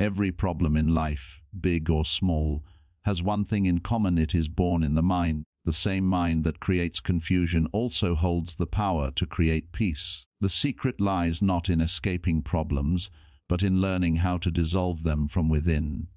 Every problem in life, big or small, has one thing in common: it is born in the mind. The same mind that creates confusion also holds the power to create peace. The secret lies not in escaping problems, but in learning how to dissolve them from within.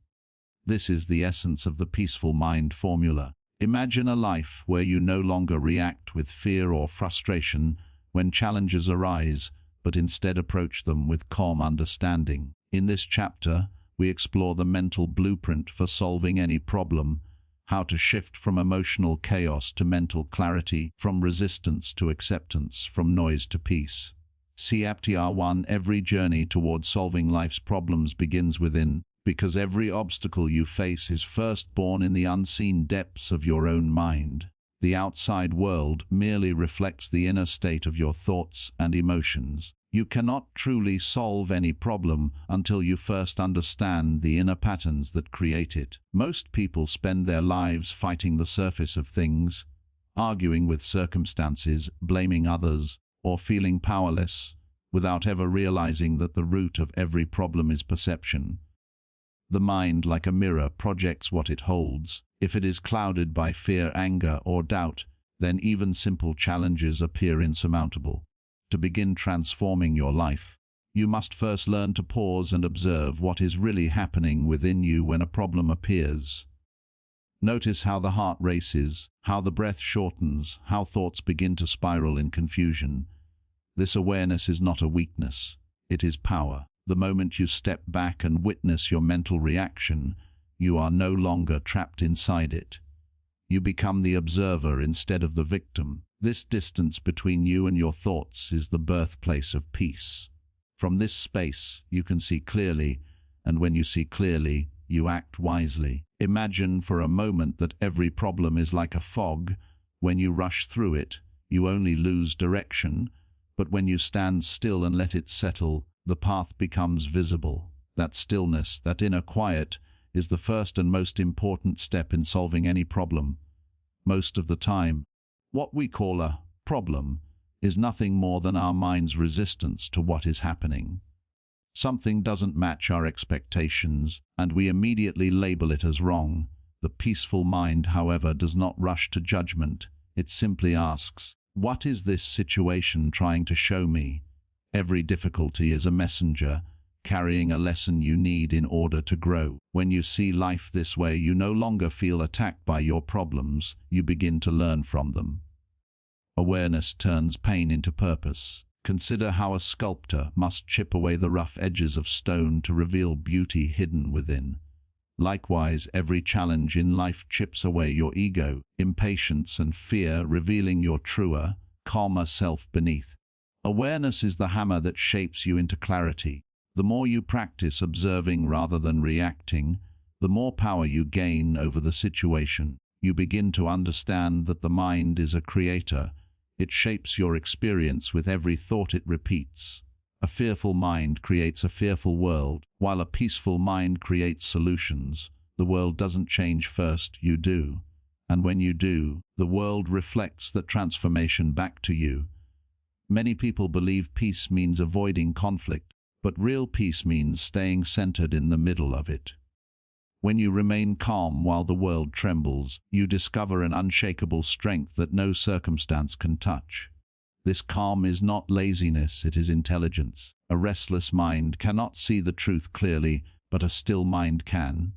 This is the essence of the peaceful mind formula. Imagine a life where you no longer react with fear or frustration when challenges arise, but instead approach them with calm understanding. In this chapter, we explore the mental blueprint for solving any problem, how to shift from emotional chaos to mental clarity, from resistance to acceptance, from noise to peace. Chapter 1. Every journey toward solving life's problems begins within, because every obstacle you face is first born in the unseen depths of your own mind. The outside world merely reflects the inner state of your thoughts and emotions. You cannot truly solve any problem until you first understand the inner patterns that create it. Most people spend their lives fighting the surface of things, arguing with circumstances, blaming others, or feeling powerless, without ever realizing that the root of every problem is perception. The mind, like a mirror, projects what it holds. If it is clouded by fear, anger, or doubt, then even simple challenges appear insurmountable. To begin transforming your life, you must first learn to pause and observe what is really happening within you when a problem appears. Notice how the heart races, how the breath shortens, how thoughts begin to spiral in confusion. This awareness is not a weakness, it is power. The moment you step back and witness your mental reaction, you are no longer trapped inside it. You become the observer instead of the victim. This distance between you and your thoughts is the birthplace of peace. From this space, you can see clearly, and when you see clearly, you act wisely. Imagine for a moment that every problem is like a fog. When you rush through it, you only lose direction, but when you stand still and let it settle, the path becomes visible. That stillness, that inner quiet, is the first and most important step in solving any problem. Most of the time, what we call a problem is nothing more than our mind's resistance to what is happening. Something doesn't match our expectations, and we immediately label it as wrong. The peaceful mind, however, does not rush to judgment. It simply asks, "What is this situation trying to show me?" Every difficulty is a messenger, carrying a lesson you need in order to grow. When you see life this way, you no longer feel attacked by your problems, you begin to learn from them. Awareness turns pain into purpose. Consider how a sculptor must chip away the rough edges of stone to reveal beauty hidden within. Likewise, every challenge in life chips away your ego, impatience, and fear, revealing your truer, calmer self beneath. Awareness is the hammer that shapes you into clarity. The more you practice observing rather than reacting, the more power you gain over the situation. You begin to understand that the mind is a creator. It shapes your experience with every thought it repeats. A fearful mind creates a fearful world, while a peaceful mind creates solutions. The world doesn't change first, you do. And when you do, the world reflects that transformation back to you. Many people believe peace means avoiding conflict, but real peace means staying centered in the middle of it. When you remain calm while the world trembles, you discover an unshakable strength that no circumstance can touch. This calm is not laziness, it is intelligence. A restless mind cannot see the truth clearly, but a still mind can.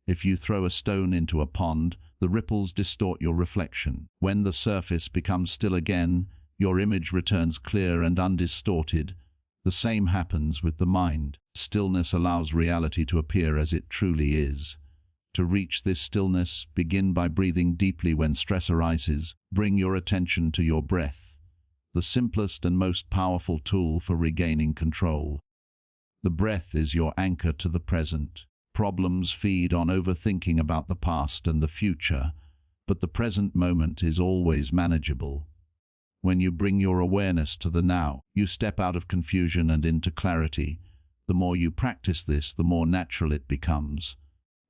If you throw a stone into a pond, the ripples distort your reflection. When the surface becomes still again, your image returns clear and undistorted. The same happens with the mind. Stillness allows reality to appear as it truly is. To reach this stillness, begin by breathing deeply when stress arises. Bring your attention to your breath, the simplest and most powerful tool for regaining control. The breath is your anchor to the present. Problems feed on overthinking about the past and the future, but the present moment is always manageable. When you bring your awareness to the now, you step out of confusion and into clarity. The more you practice this, the more natural it becomes.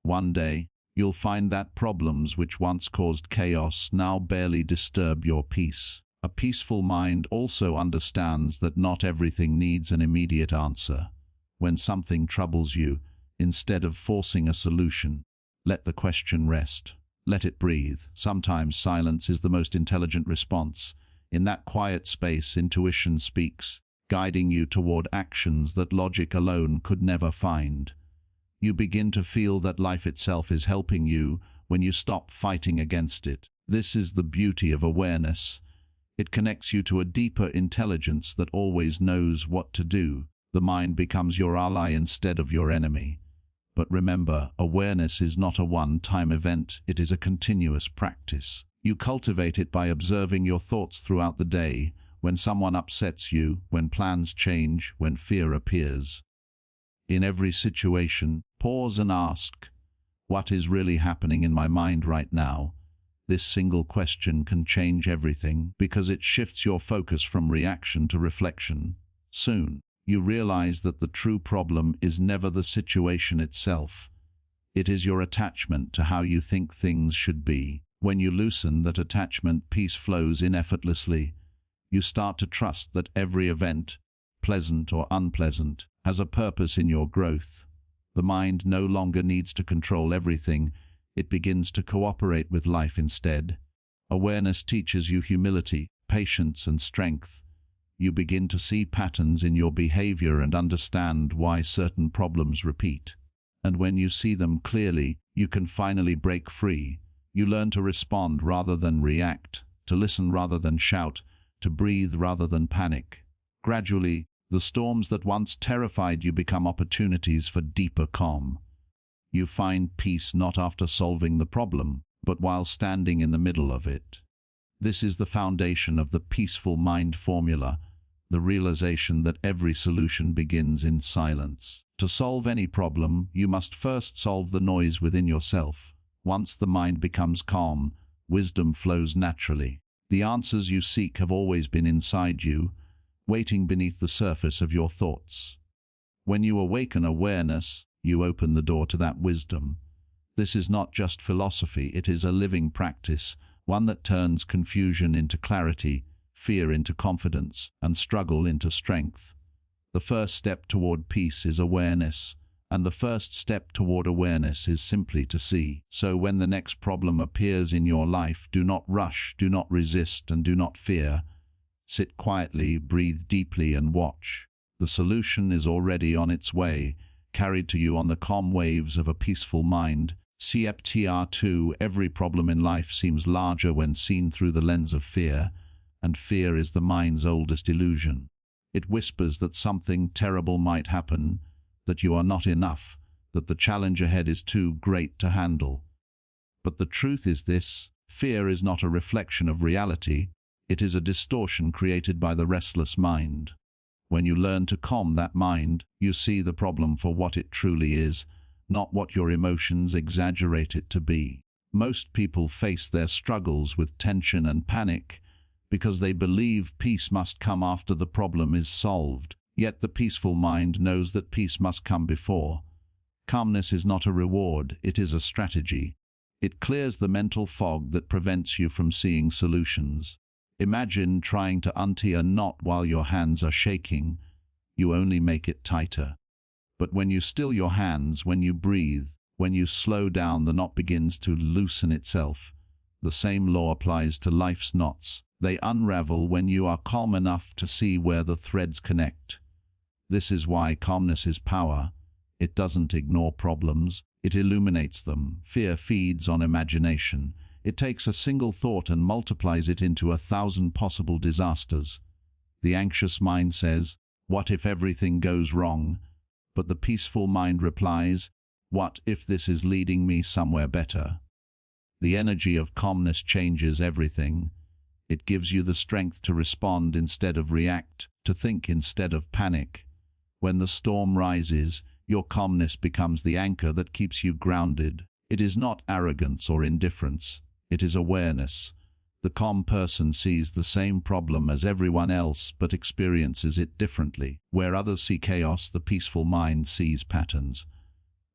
One day, you'll find that problems which once caused chaos now barely disturb your peace. A peaceful mind also understands that not everything needs an immediate answer. When something troubles you, Instead of forcing a solution, let the question rest. Let it breathe. Sometimes silence is the most intelligent response. In that quiet space, intuition speaks, guiding you toward actions that logic alone could never find. You begin to feel that life itself is helping you when you stop fighting against it. This is the beauty of awareness. It connects you to a deeper intelligence that always knows what to do. The mind becomes your ally instead of your enemy. But remember, awareness is not a one-time event, it is a continuous practice. You cultivate it by observing your thoughts throughout the day, when someone upsets you, when plans change, when fear appears. In every situation, pause and ask, what is really happening in my mind right now? This single question can change everything because it shifts your focus from reaction to reflection. Soon, you realize that the true problem is never the situation itself. It is your attachment to how you think things should be. When you loosen that attachment, peace flows in effortlessly. You start to trust that every event, pleasant or unpleasant, has a purpose in your growth. The mind no longer needs to control everything. It begins to cooperate with life instead. Awareness teaches you humility, patience, and strength. You begin to see patterns in your behavior and understand why certain problems repeat. And when you see them clearly, you can finally break free. You learn to respond rather than react, to listen rather than shout, to breathe rather than panic. Gradually, the storms that once terrified you become opportunities for deeper calm. You find peace not after solving the problem, but while standing in the middle of it. This is the foundation of the peaceful mind formula, the realization that every solution begins in silence. To solve any problem, you must first solve the noise within yourself. Once the mind becomes calm, wisdom flows naturally. The answers you seek have always been inside you, waiting beneath the surface of your thoughts. When you awaken awareness, you open the door to that wisdom. This is not just philosophy, it is a living practice, one that turns confusion into clarity, fear into confidence, and struggle into strength. The first step toward peace is awareness, and the first step toward awareness is simply to see. So when the next problem appears in your life, do not rush, do not resist, and do not fear. Sit quietly, breathe deeply, and watch. The solution is already on its way, carried to you on the calm waves of a peaceful mind. Chapter 2. Every problem in life seems larger when seen through the lens of fear, and fear is the mind's oldest illusion. It whispers that something terrible might happen, that you are not enough, that the challenge ahead is too great to handle. But the truth is this: fear is not a reflection of reality, it is a distortion created by the restless mind. When you learn to calm that mind, you see the problem for what it truly is, not what your emotions exaggerate it to be. Most people face their struggles with tension and panic because they believe peace must come after the problem is solved. Yet the peaceful mind knows that peace must come before. Calmness is not a reward, it is a strategy. It clears the mental fog that prevents you from seeing solutions. Imagine trying to untie a knot while your hands are shaking. You only make it tighter. But when you still your hands, when you breathe, when you slow down, the knot begins to loosen itself. The same law applies to life's knots. They unravel when you are calm enough to see where the threads connect. This is why calmness is power. It doesn't ignore problems, it illuminates them. Fear feeds on imagination. It takes a single thought and multiplies it into 1,000 possible disasters. The anxious mind says, "What if everything goes wrong?" But the peaceful mind replies, "What if this is leading me somewhere better?" The energy of calmness changes everything. It gives you the strength to respond instead of react, to think instead of panic. When the storm rises, your calmness becomes the anchor that keeps you grounded. It is not arrogance or indifference. It is awareness. The calm person sees the same problem as everyone else but experiences it differently. Where others see chaos, the peaceful mind sees patterns.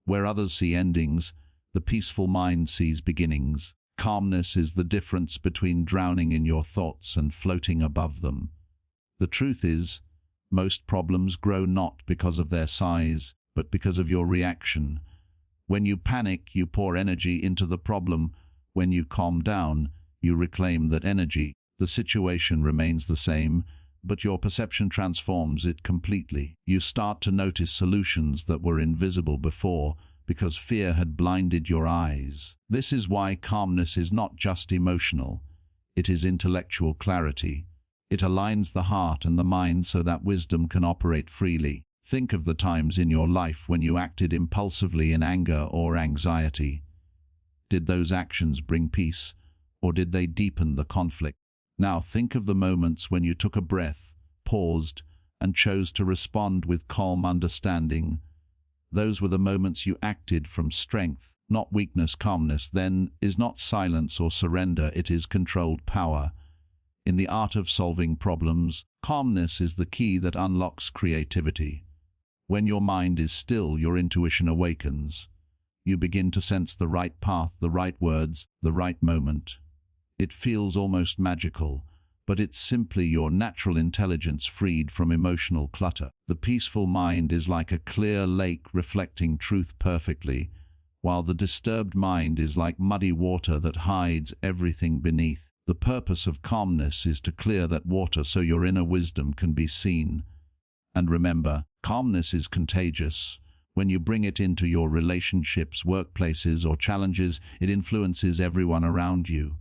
Where others see endings, the peaceful mind sees beginnings. Calmness is the difference between drowning in your thoughts and floating above them. The truth is, most problems grow not because of their size, but because of your reaction. When you panic, you pour energy into the problem. When you calm down, you reclaim that energy. The situation remains the same, but your perception transforms it completely. You start to notice solutions that were invisible before because fear had blinded your eyes. This is why calmness is not just emotional. It is intellectual clarity. It aligns the heart and the mind so that wisdom can operate freely. Think of the times in your life when you acted impulsively in anger or anxiety. Did those actions bring peace, or did they deepen the conflict? Now think of the moments when you took a breath, paused, and chose to respond with calm understanding. Those were the moments you acted from strength, not weakness. Calmness, then, is not silence or surrender, it is controlled power. In the art of solving problems, calmness is the key that unlocks creativity. When your mind is still, your intuition awakens. You begin to sense the right path, the right words, the right moment. It feels almost magical, but it's simply your natural intelligence freed from emotional clutter. The peaceful mind is like a clear lake reflecting truth perfectly, while the disturbed mind is like muddy water that hides everything beneath. The purpose of calmness is to clear that water so your inner wisdom can be seen. And remember, calmness is contagious. When you bring it into your relationships, workplaces, or challenges, it influences everyone around you.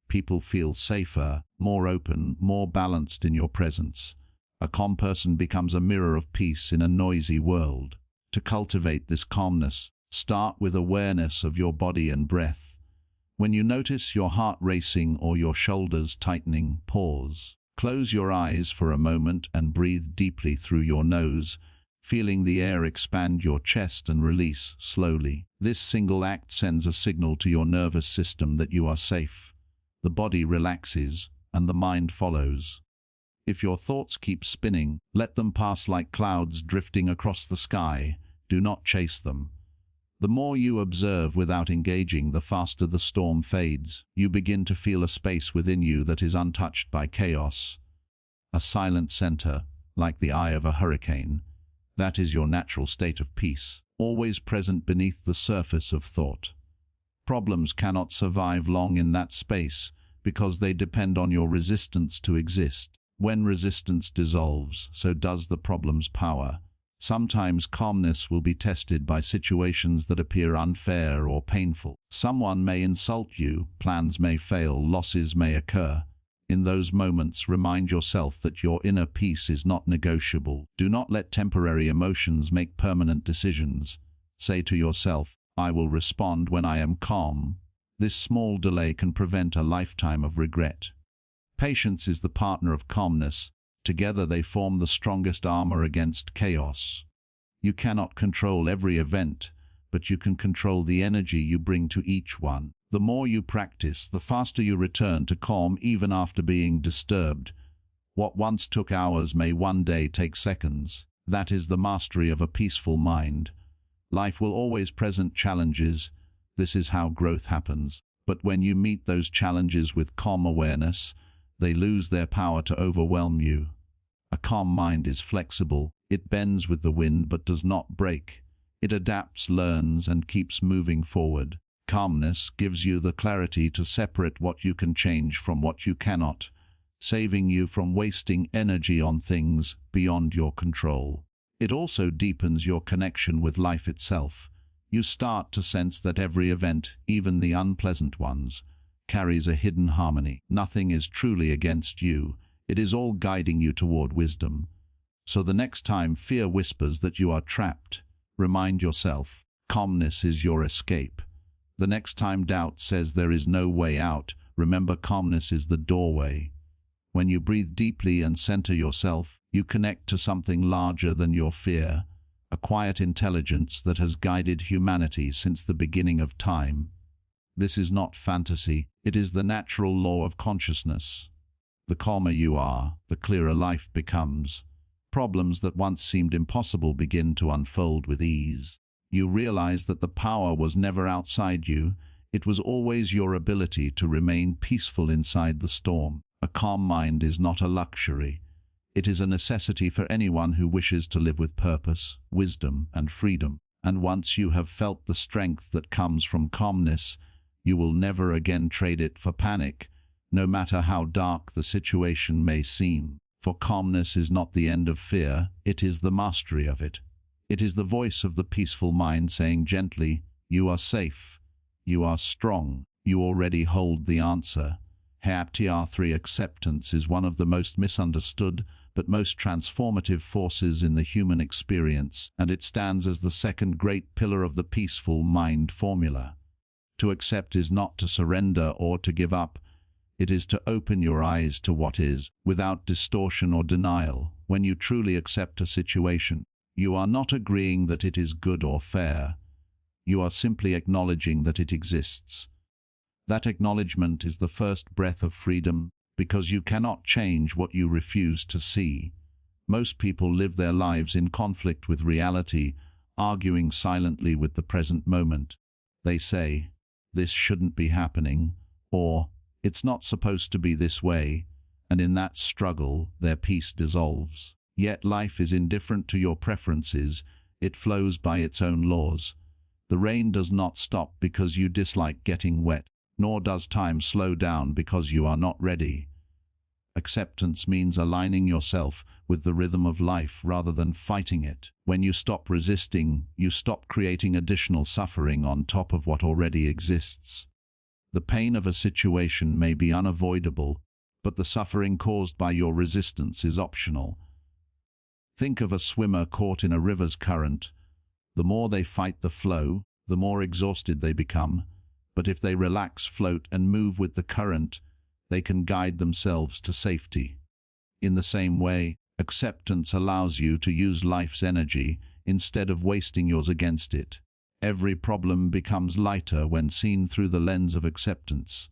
People feel safer, more open, more balanced in your presence. A calm person becomes a mirror of peace in a noisy world. To cultivate this calmness, start with awareness of your body and breath. When you notice your heart racing or your shoulders tightening, pause. Close your eyes for a moment and breathe deeply through your nose, feeling the air expand your chest and release slowly. This single act sends a signal to your nervous system that you are safe. The body relaxes, and the mind follows. If your thoughts keep spinning, let them pass like clouds drifting across the sky. Do not chase them. The more you observe without engaging, the faster the storm fades. You begin to feel a space within you that is untouched by chaos. A silent center, like the eye of a hurricane. That is your natural state of peace, always present beneath the surface of thought. Problems cannot survive long in that space because they depend on your resistance to exist. When resistance dissolves, so does the problem's power. Sometimes calmness will be tested by situations that appear unfair or painful. Someone may insult you, plans may fail, losses may occur. In those moments, remind yourself that your inner peace is not negotiable. Do not let temporary emotions make permanent decisions. Say to yourself, I will respond when I am calm. This small delay can prevent a lifetime of regret. Patience is the partner of calmness. Together they form the strongest armor against chaos. You cannot control every event, but you can control the energy you bring to each one. The more you practice, the faster you return to calm even after being disturbed. What once took hours may one day take seconds. That is the mastery of a peaceful mind. Life will always present challenges. This is how growth happens. But when you meet those challenges with calm awareness, they lose their power to overwhelm you. A calm mind is flexible. It bends with the wind but does not break. It adapts, learns, and keeps moving forward. Calmness gives you the clarity to separate what you can change from what you cannot, saving you from wasting energy on things beyond your control. It also deepens your connection with life itself. You start to sense that every event, even the unpleasant ones, carries a hidden harmony. Nothing is truly against you. It is all guiding you toward wisdom. So the next time fear whispers that you are trapped, remind yourself, calmness is your escape. The next time doubt says there is no way out, remember calmness is the doorway. When you breathe deeply and center yourself, you connect to something larger than your fear, a quiet intelligence that has guided humanity since the beginning of time. This is not fantasy, it is the natural law of consciousness. The calmer you are, the clearer life becomes. Problems that once seemed impossible begin to unfold with ease. You realize that the power was never outside you, it was always your ability to remain peaceful inside the storm. A calm mind is not a luxury, It is a necessity for anyone who wishes to live with purpose, wisdom, and freedom. And once you have felt the strength that comes from calmness, you will never again trade it for panic, no matter how dark the situation may seem. For calmness is not the end of fear, it is the mastery of it. It is the voice of the peaceful mind saying gently, "You are safe. You are strong. You already hold the answer." Haptr3 acceptance is one of the most misunderstood but most transformative forces in the human experience, and it stands as the second great pillar of the peaceful mind formula. To accept is not to surrender or to give up. It is to open your eyes to what is, without distortion or denial. When you truly accept a situation, you are not agreeing that it is good or fair. You are simply acknowledging that it exists. That acknowledgement is the first breath of freedom, because you cannot change what you refuse to see. Most people live their lives in conflict with reality, arguing silently with the present moment. They say, "This shouldn't be happening," or "It's not supposed to be this way," and in that struggle, their peace dissolves. Yet life is indifferent to your preferences. It flows by its own laws. The rain does not stop because you dislike getting wet, nor does time slow down because you are not ready. Acceptance means aligning yourself with the rhythm of life rather than fighting it. When you stop resisting, you stop creating additional suffering on top of what already exists. The pain of a situation may be unavoidable, but the suffering caused by your resistance is optional. Think of a swimmer caught in a river's current. The more they fight the flow, the more exhausted they become. But if they relax, float, and move with the current, they can guide themselves to safety. In the same way, acceptance allows you to use life's energy instead of wasting yours against it. Every problem becomes lighter when seen through the lens of acceptance.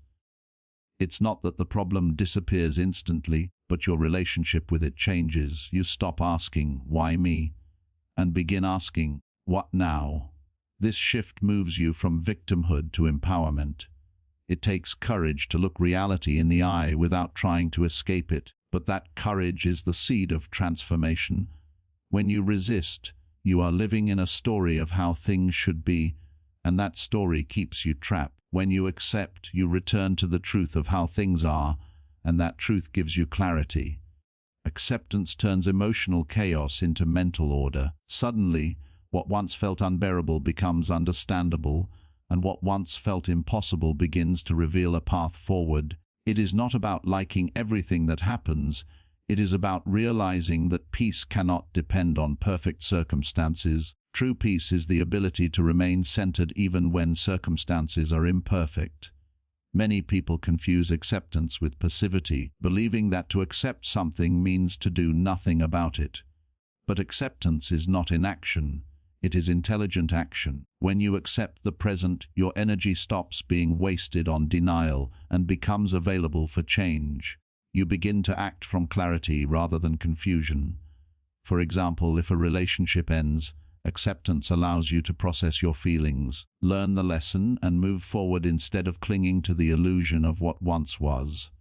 It's not that the problem disappears instantly, but your relationship with it changes. You stop asking, "Why me?" and begin asking, "What now?" This shift moves you from victimhood to empowerment. It takes courage to look reality in the eye without trying to escape it, but that courage is the seed of transformation. When you resist, you are living in a story of how things should be, and that story keeps you trapped. When you accept, you return to the truth of how things are, and that truth gives you clarity. Acceptance turns emotional chaos into mental order. Suddenly, what once felt unbearable becomes understandable, and what once felt impossible begins to reveal a path forward. It is not about liking everything that happens. It is about realizing that peace cannot depend on perfect circumstances. True peace is the ability to remain centered even when circumstances are imperfect. Many people confuse acceptance with passivity, believing that to accept something means to do nothing about it. But acceptance is not inaction. It is intelligent action. When you accept the present, your energy stops being wasted on denial and becomes available for change. You begin to act from clarity rather than confusion. For example, if a relationship ends, acceptance allows you to process your feelings, learn the lesson, and move forward instead of clinging to the illusion of what once was.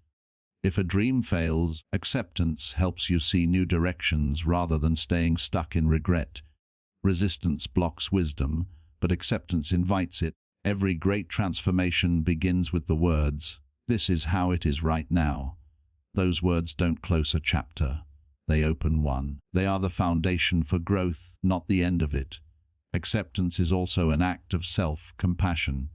If a dream fails, acceptance helps you see new directions rather than staying stuck in regret. Resistance blocks wisdom, but acceptance invites it. Every great transformation begins with the words, "This is how it is right now." Those words don't close a chapter. They open one. They are the foundation for growth, not the end of it. Acceptance is also an act of self-compassion.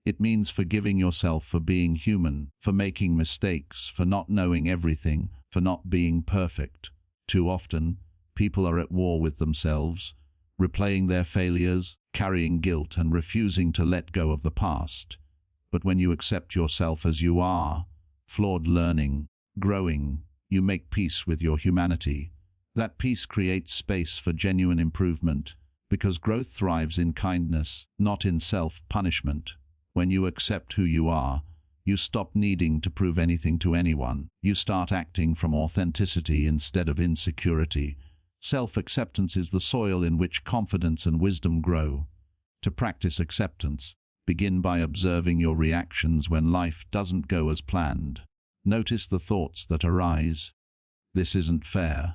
It means forgiving yourself for being human, for making mistakes, for not knowing everything, for not being perfect. Too often, people are at war with themselves, replaying their failures, carrying guilt, and refusing to let go of the past. But when you accept yourself as you are, flawed, learning, growing, you make peace with your humanity. That peace creates space for genuine improvement, because growth thrives in kindness, not in self-punishment. When you accept who you are, you stop needing to prove anything to anyone. You start acting from authenticity instead of insecurity. Self-acceptance is the soil in which confidence and wisdom grow. To practice acceptance, begin by observing your reactions when life doesn't go as planned. Notice the thoughts that arise. This isn't fair.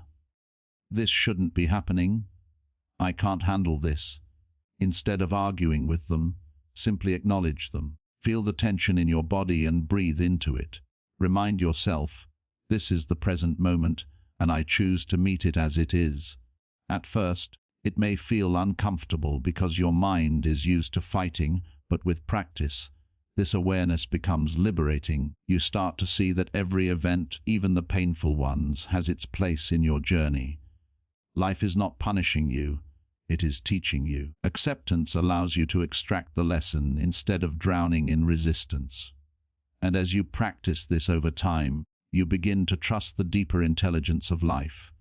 This shouldn't be happening. I can't handle this. Instead of arguing with them, simply acknowledge them. Feel the tension in your body and breathe into it. Remind yourself, this is the present moment, and I choose to meet it as it is. At first, it may feel uncomfortable because your mind is used to fighting, but with practice, this awareness becomes liberating. You start to see that every event, even the painful ones, has its place in your journey. Life is not punishing you, it is teaching you. Acceptance allows you to extract the lesson instead of drowning in resistance. And as you practice this over time, you begin to trust the deeper intelligence of life.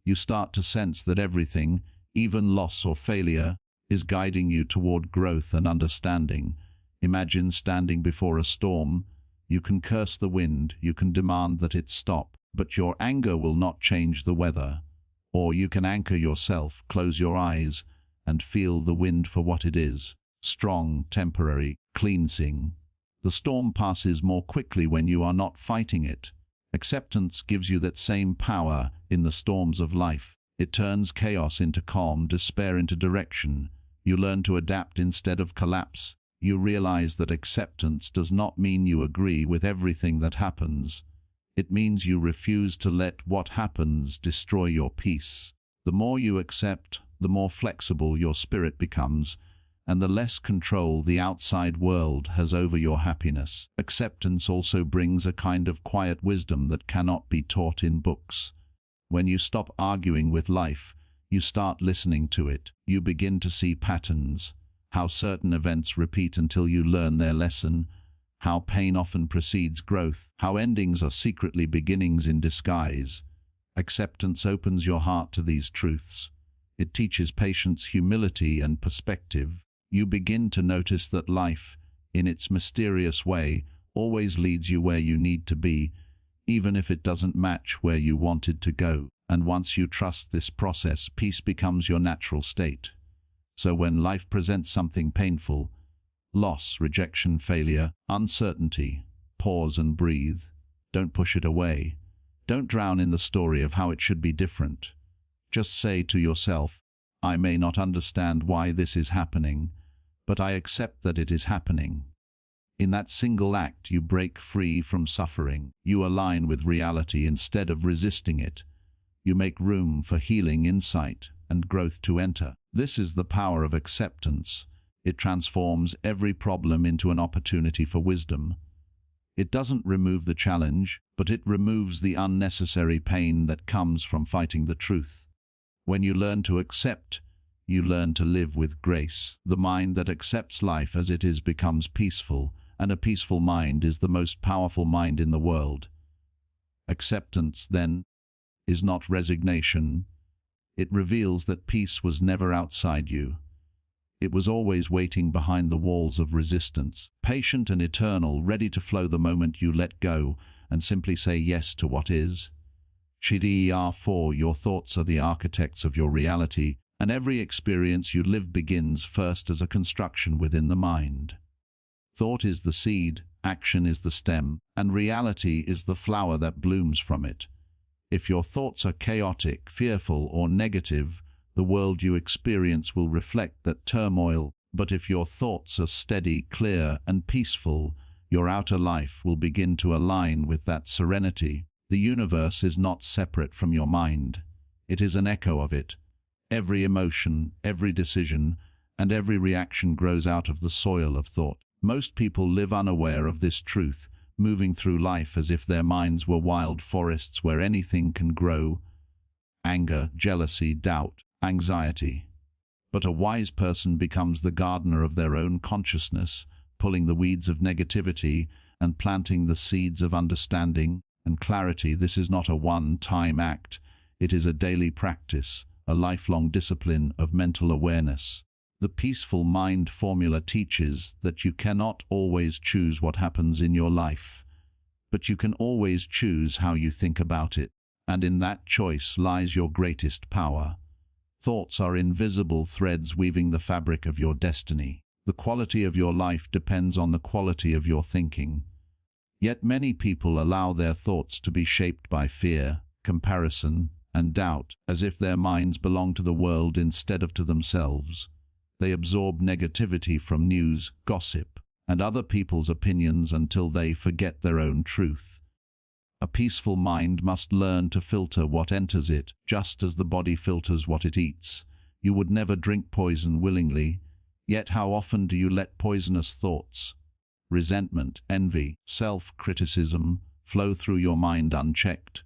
You start to sense that everything, even loss or failure, is guiding you toward growth and understanding. Imagine standing before a storm. You can curse the wind, you can demand that it stop, but your anger will not change the weather. Or you can anchor yourself, close your eyes, and feel the wind for what it is. Strong, temporary, cleansing. The storm passes more quickly when you are not fighting it. Acceptance gives you that same power in the storms of life. It turns chaos into calm, despair into direction. You learn to adapt instead of collapse. You realize that acceptance does not mean you agree with everything that happens. It means you refuse to let what happens destroy your peace. The more you accept, the more flexible your spirit becomes, and the less control the outside world has over your happiness. Acceptance also brings a kind of quiet wisdom that cannot be taught in books. When you stop arguing with life, you start listening to it. You begin to see patterns, how certain events repeat until you learn their lesson, how pain often precedes growth, how endings are secretly beginnings in disguise. Acceptance opens your heart to these truths. It teaches patience, humility, and perspective. You begin to notice that life, in its mysterious way, always leads you where you need to be, even if it doesn't match where you wanted to go. And once you trust this process, peace becomes your natural state. So when life presents something painful, loss, rejection, failure, uncertainty, pause and breathe. Don't push it away. Don't drown in the story of how it should be different. Just say to yourself, I may not understand why this is happening, but I accept that it is happening. In that single act, you break free from suffering. You align with reality instead of resisting it. You make room for healing, insight, and growth to enter. This is the power of acceptance. It transforms every problem into an opportunity for wisdom. It doesn't remove the challenge, but it removes the unnecessary pain that comes from fighting the truth. When you learn to accept, you learn to live with grace. The mind that accepts life as it is becomes peaceful, and a peaceful mind is the most powerful mind in the world. Acceptance, then, is not resignation. It reveals that peace was never outside you. It was always waiting behind the walls of resistance, patient and eternal, ready to flow the moment you let go and simply say yes to what is. For your thoughts are the architects of your reality, and every experience you live begins first as a construction within the mind. Thought is the seed, action is the stem, and reality is the flower that blooms from it. If your thoughts are chaotic, fearful, or negative, the world you experience will reflect that turmoil. But if your thoughts are steady, clear, and peaceful, your outer life will begin to align with that serenity. The universe is not separate from your mind. It is an echo of it. Every emotion, every decision, and every reaction grows out of the soil of thought. Most people live unaware of this truth, moving through life as if their minds were wild forests where anything can grow. Anger, jealousy, doubt, anxiety. But a wise person becomes the gardener of their own consciousness, pulling the weeds of negativity and planting the seeds of understanding and clarity. This is not a one-time act. It is a daily practice, a lifelong discipline of mental awareness. The peaceful mind formula teaches that you cannot always choose what happens in your life, but you can always choose how you think about it, and in that choice lies your greatest power. Thoughts are invisible threads weaving the fabric of your destiny. The quality of your life depends on the quality of your thinking. Yet many people allow their thoughts to be shaped by fear, comparison, and doubt, as if their minds belong to the world instead of to themselves. They absorb negativity from news, gossip, and other people's opinions until they forget their own truth. A peaceful mind must learn to filter what enters it, just as the body filters what it eats. You would never drink poison willingly, yet how often do you let poisonous thoughts, resentment, envy, self-criticism flow through your mind unchecked?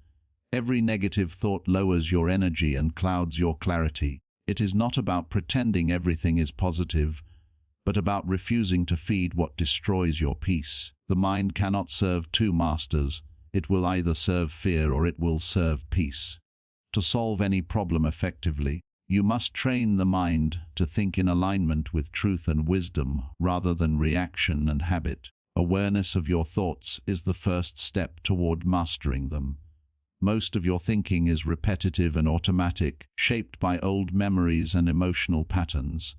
Every negative thought lowers your energy and clouds your clarity. It is not about pretending everything is positive, but about refusing to feed what destroys your peace. The mind cannot serve two masters. It will either serve fear or it will serve peace. To solve any problem effectively, you must train the mind to think in alignment with truth and wisdom rather than reaction and habit. Awareness of your thoughts is the first step toward mastering them. Most of your thinking is repetitive and automatic, shaped by old memories and emotional patterns.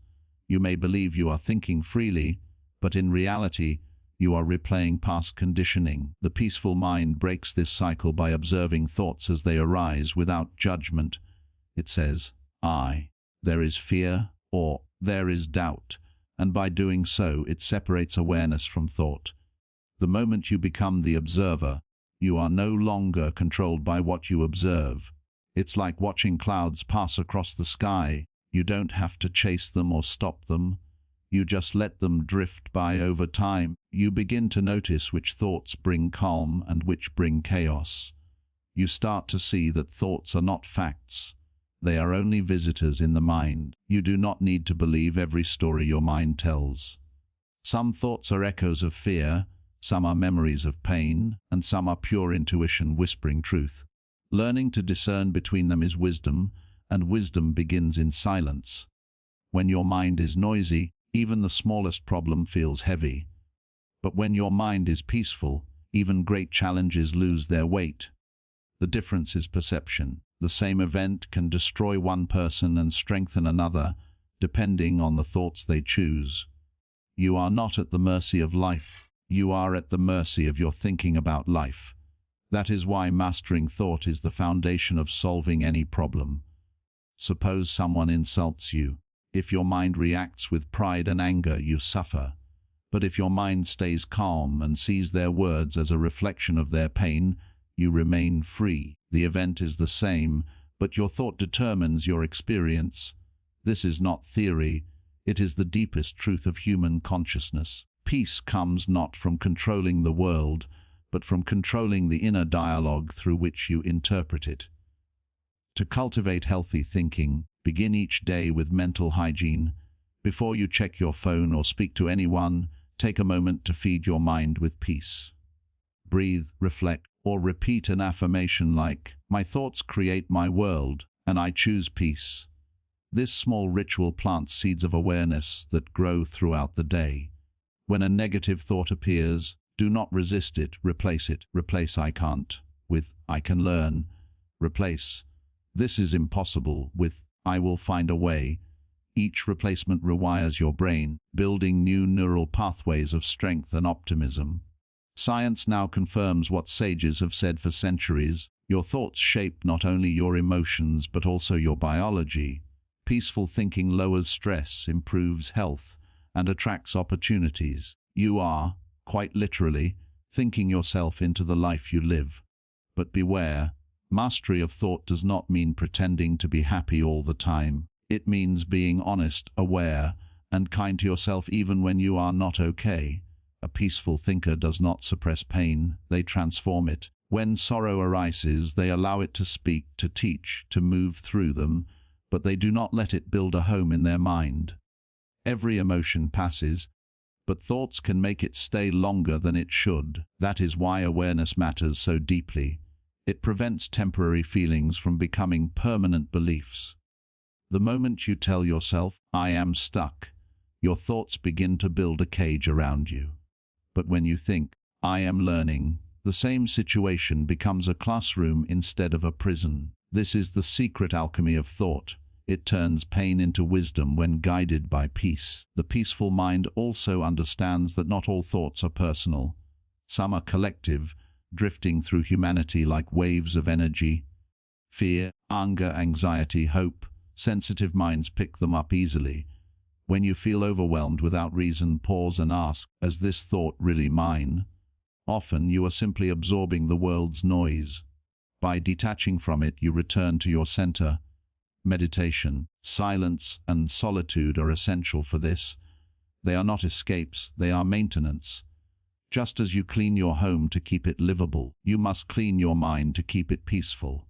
You may believe you are thinking freely, but in reality, you are replaying past conditioning. The peaceful mind breaks this cycle by observing thoughts as they arise without judgment. It says, there is fear, or there is doubt, and by doing so, it separates awareness from thought. The moment you become the observer, you are no longer controlled by what you observe. It's like watching clouds pass across the sky. You don't have to chase them or stop them. You just let them drift by. Over time. You begin to notice which thoughts bring calm and which bring chaos. You start to see that thoughts are not facts. They are only visitors in the mind. You do not need to believe every story your mind tells. Some thoughts are echoes of fear, some are memories of pain, and some are pure intuition whispering truth. Learning to discern between them is wisdom, and wisdom begins in silence. When your mind is noisy, even the smallest problem feels heavy. But when your mind is peaceful, even great challenges lose their weight. The difference is perception. The same event can destroy one person and strengthen another, depending on the thoughts they choose. You are not at the mercy of life. You are at the mercy of your thinking about life. That is why mastering thought is the foundation of solving any problem. Suppose someone insults you. If your mind reacts with pride and anger, you suffer. But if your mind stays calm and sees their words as a reflection of their pain, you remain free. The event is the same, but your thought determines your experience. This is not theory. It is the deepest truth of human consciousness. Peace comes not from controlling the world, but from controlling the inner dialogue through which you interpret it. To cultivate healthy thinking, begin each day with mental hygiene. Before you check your phone or speak to anyone, take a moment to feed your mind with peace. Breathe, reflect, or repeat an affirmation like, "My thoughts create my world, and I choose peace." This small ritual plants seeds of awareness that grow throughout the day. When a negative thought appears, do not resist it, replace it. Replace "I can't" with "I can learn." Replace "This is impossible" with "I will find a way." Each replacement rewires your brain, building new neural pathways of strength and optimism. Science now confirms what sages have said for centuries. Your thoughts shape not only your emotions but also your biology. Peaceful thinking lowers stress, improves health, and attracts opportunities. You are, quite literally, thinking yourself into the life you live. But beware, mastery of thought does not mean pretending to be happy all the time. It means being honest, aware, and kind to yourself even when you are not okay. A peaceful thinker does not suppress pain, they transform it. When sorrow arises, they allow it to speak, to teach, to move through them, but they do not let it build a home in their mind. Every emotion passes, but thoughts can make it stay longer than it should. That is why awareness matters so deeply. It prevents temporary feelings from becoming permanent beliefs. The moment you tell yourself, "I am stuck," your thoughts begin to build a cage around you. But when you think, "I am learning," the same situation becomes a classroom instead of a prison. This is the secret alchemy of thought. It turns pain into wisdom when guided by peace. The peaceful mind also understands that not all thoughts are personal. Some are collective, drifting through humanity like waves of energy. Fear, anger, anxiety, hope. Sensitive minds pick them up easily. When you feel overwhelmed without reason, pause and ask, is this thought really mine? Often you are simply absorbing the world's noise. By detaching from it, you return to your center. Meditation, silence, and solitude are essential for this. They are not escapes, they are maintenance. Just as you clean your home to keep it livable, you must clean your mind to keep it peaceful.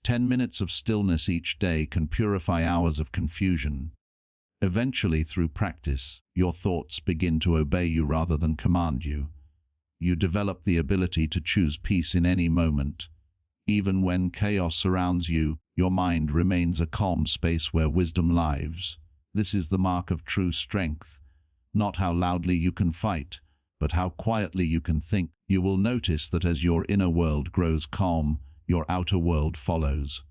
10 minutes of stillness each day can purify hours of confusion. Eventually, through practice, your thoughts begin to obey you rather than command you. You develop the ability to choose peace in any moment. Even when chaos surrounds you, your mind remains a calm space where wisdom lives. This is the mark of true strength. Not how loudly you can fight, but how quietly you can think. You will notice that as your inner world grows calm, your outer world follows.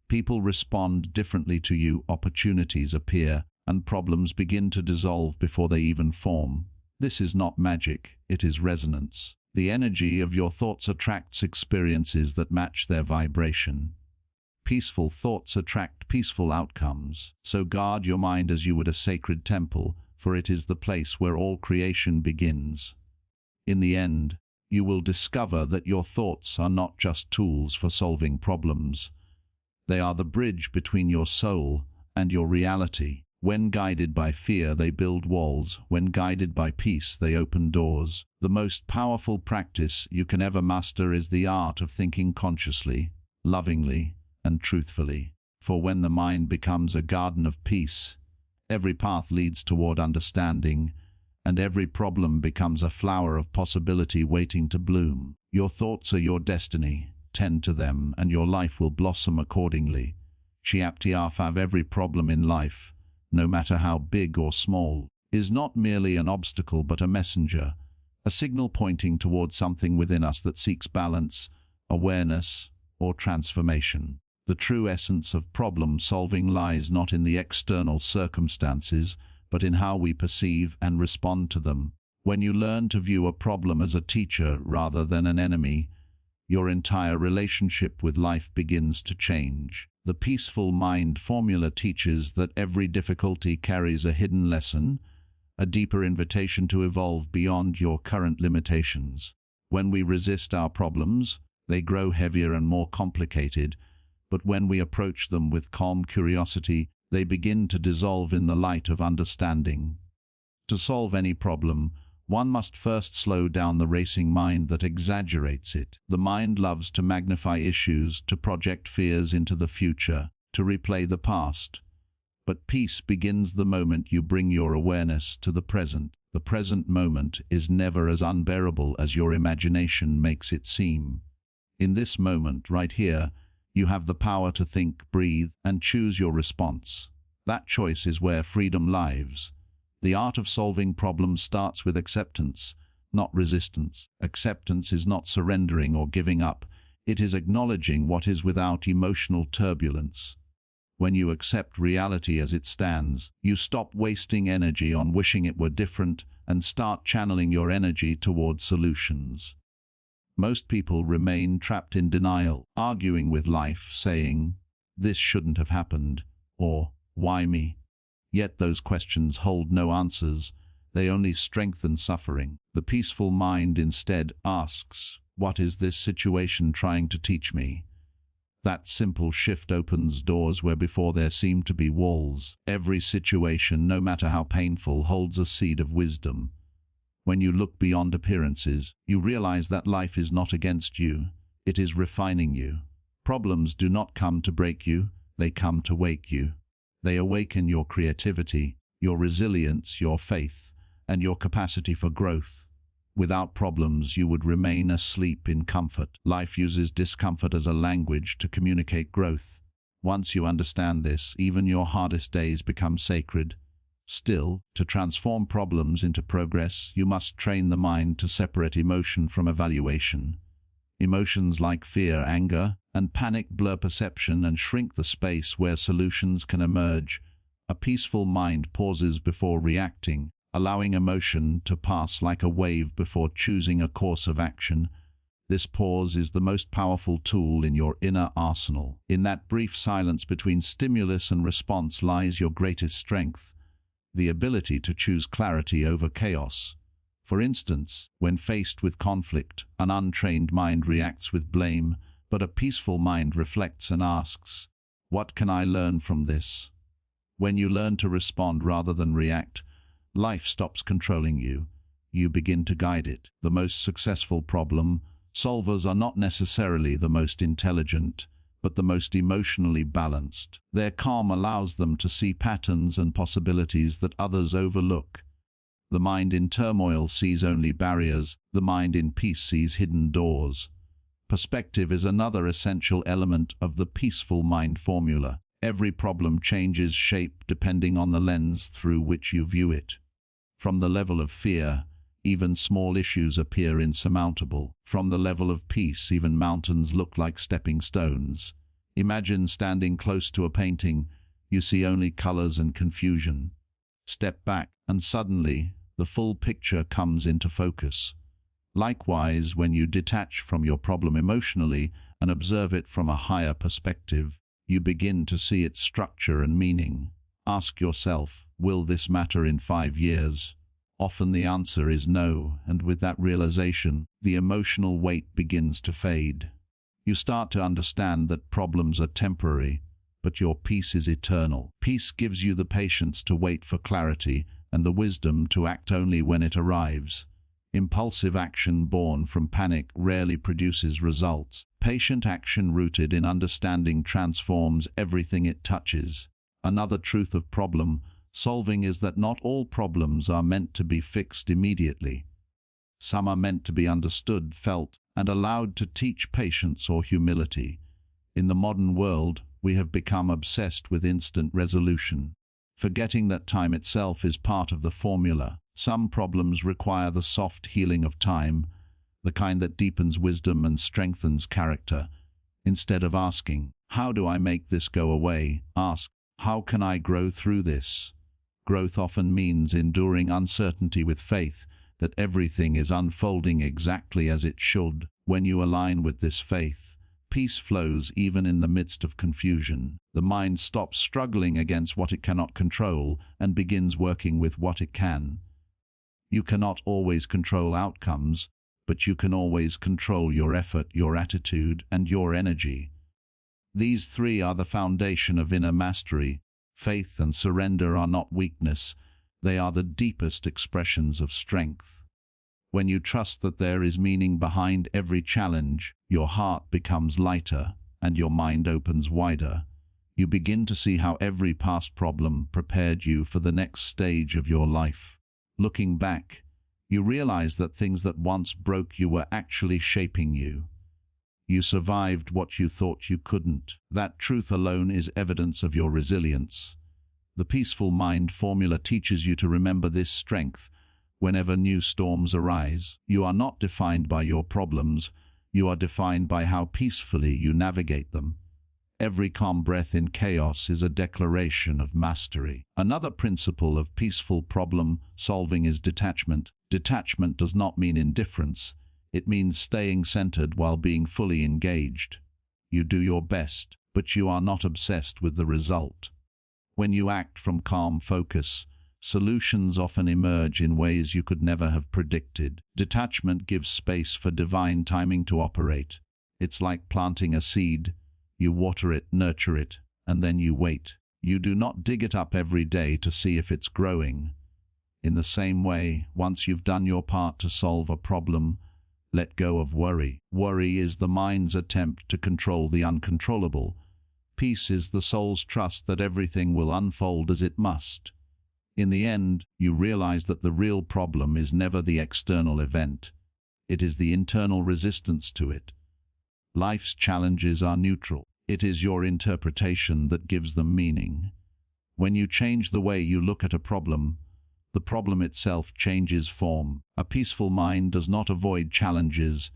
People respond differently to you, opportunities appear, and problems begin to dissolve before they even form. This is not magic, it is resonance. The energy of your thoughts attracts experiences that match their vibration. Peaceful thoughts attract peaceful outcomes, so guard your mind as you would a sacred temple, for it is the place where all creation begins. In the end, you will discover that your thoughts are not just tools for solving problems. They are the bridge between your soul and your reality. When guided by fear, they build walls. When guided by peace, they open doors. The most powerful practice you can ever master is the art of thinking consciously, lovingly, and truthfully. For when the mind becomes a garden of peace, every path leads toward understanding, and every problem becomes a flower of possibility waiting to bloom. Your thoughts are your destiny. Tend to them, and your life will blossom accordingly. Every problem in life, no matter how big or small, is not merely an obstacle but a messenger, a signal pointing towards something within us that seeks balance, awareness, or transformation. The true essence of problem-solving lies not in the external circumstances, but in how we perceive and respond to them. When you learn to view a problem as a teacher rather than an enemy, your entire relationship with life begins to change. The Peaceful Mind formula teaches that every difficulty carries a hidden lesson, a deeper invitation to evolve beyond your current limitations. When we resist our problems, they grow heavier and more complicated, but when we approach them with calm curiosity, they begin to dissolve in the light of understanding. To solve any problem, one must first slow down the racing mind that exaggerates it. The mind loves to magnify issues, to project fears into the future, to replay the past. But peace begins the moment you bring your awareness to the present. The present moment is never as unbearable as your imagination makes it seem. In this moment, right here, you have the power to think, breathe, and choose your response. That choice is where freedom lies. The art of solving problems starts with acceptance, not resistance. Acceptance is not surrendering or giving up. It is acknowledging what is without emotional turbulence. When you accept reality as it stands, you stop wasting energy on wishing it were different and start channeling your energy toward solutions. Most people remain trapped in denial, arguing with life, saying, "This shouldn't have happened," or "Why me?" Yet those questions hold no answers, they only strengthen suffering. The peaceful mind instead asks, "What is this situation trying to teach me?" That simple shift opens doors where before there seemed to be walls. Every situation, no matter how painful, holds a seed of wisdom. When you look beyond appearances, you realize that life is not against you, it is refining you. Problems do not come to break you, they come to wake you. They awaken your creativity, your resilience, your faith, and your capacity for growth. Without problems, you would remain asleep in comfort. Life uses discomfort as a language to communicate growth. Once you understand this, even your hardest days become sacred. Still, to transform problems into progress, you must train the mind to separate emotion from evaluation. Emotions like fear, anger, and panic blur perception and shrink the space where solutions can emerge. A peaceful mind pauses before reacting, allowing emotion to pass like a wave before choosing a course of action. This pause is the most powerful tool in your inner arsenal. In that brief silence between stimulus and response lies your greatest strength, the ability to choose clarity over chaos. For instance, when faced with conflict, an untrained mind reacts with blame, but a peaceful mind reflects and asks, "What can I learn from this?" When you learn to respond rather than react, life stops controlling you. You begin to guide it. The most successful problem solvers are not necessarily the most intelligent, but the most emotionally balanced. Their calm allows them to see patterns and possibilities that others overlook. The mind in turmoil sees only barriers. The mind in peace sees hidden doors. Perspective is another essential element of the peaceful mind formula. Every problem changes shape depending on the lens through which you view it. From the level of fear, even small issues appear insurmountable. From the level of peace, even mountains look like stepping stones. Imagine standing close to a painting. You see only colors and confusion. Step back, and suddenly, the full picture comes into focus. Likewise, when you detach from your problem emotionally and observe it from a higher perspective, you begin to see its structure and meaning. Ask yourself, will this matter in 5 years? Often the answer is no, and with that realization, the emotional weight begins to fade. You start to understand that problems are temporary, but your peace is eternal. Peace gives you the patience to wait for clarity and the wisdom to act only when it arrives. Impulsive action born from panic rarely produces results. Patient action rooted in understanding transforms everything it touches. Another truth of problem solving is that not all problems are meant to be fixed immediately. Some are meant to be understood, felt, and allowed to teach patience or humility. In the modern world, we have become obsessed with instant resolution, forgetting that time itself is part of the formula. Some problems require the soft healing of time, the kind that deepens wisdom and strengthens character. Instead of asking, "How do I make this go away?" ask, "How can I grow through this?" Growth often means enduring uncertainty with faith that everything is unfolding exactly as it should. When you align with this faith, peace flows even in the midst of confusion. The mind stops struggling against what it cannot control and begins working with what it can. You cannot always control outcomes, but you can always control your effort, your attitude, and your energy. These three are the foundation of inner mastery. Faith and surrender are not weakness, they are the deepest expressions of strength. When you trust that there is meaning behind every challenge, your heart becomes lighter and your mind opens wider. You begin to see how every past problem prepared you for the next stage of your life. Looking back, you realize that things that once broke you were actually shaping you. You survived what you thought you couldn't. That truth alone is evidence of your resilience. The peaceful mind formula teaches you to remember this strength whenever new storms arise. You are not defined by your problems, you are defined by how peacefully you navigate them. Every calm breath in chaos is a declaration of mastery. Another principle of peaceful problem solving is detachment. Detachment does not mean indifference. It means staying centered while being fully engaged. You do your best, but you are not obsessed with the result. When you act from calm focus, solutions often emerge in ways you could never have predicted. Detachment gives space for divine timing to operate. It's like planting a seed. You water it, nurture it, and then you wait. You do not dig it up every day to see if it's growing. In the same way, once you've done your part to solve a problem, let go of worry. Worry is the mind's attempt to control the uncontrollable. Peace is the soul's trust that everything will unfold as it must. In the end, you realize that the real problem is never the external event. It is the internal resistance to it. Life's challenges are neutral. It is your interpretation that gives them meaning. When you change the way you look at a problem, the problem itself changes form. A peaceful mind does not avoid challenges.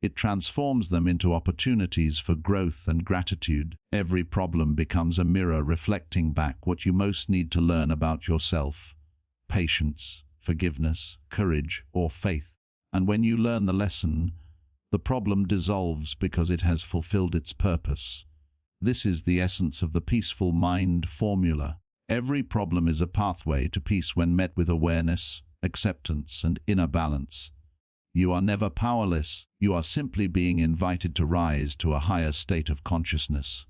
It transforms them into opportunities for growth and gratitude. Every problem becomes a mirror reflecting back what you most need to learn about yourself: patience, forgiveness, courage, or faith. And when you learn the lesson, The problem dissolves because it has fulfilled its purpose. This is the essence of the peaceful mind formula. Every problem is a pathway to peace when met with awareness, acceptance, and inner balance. You are never powerless, you are simply being invited to rise to a higher state of consciousness.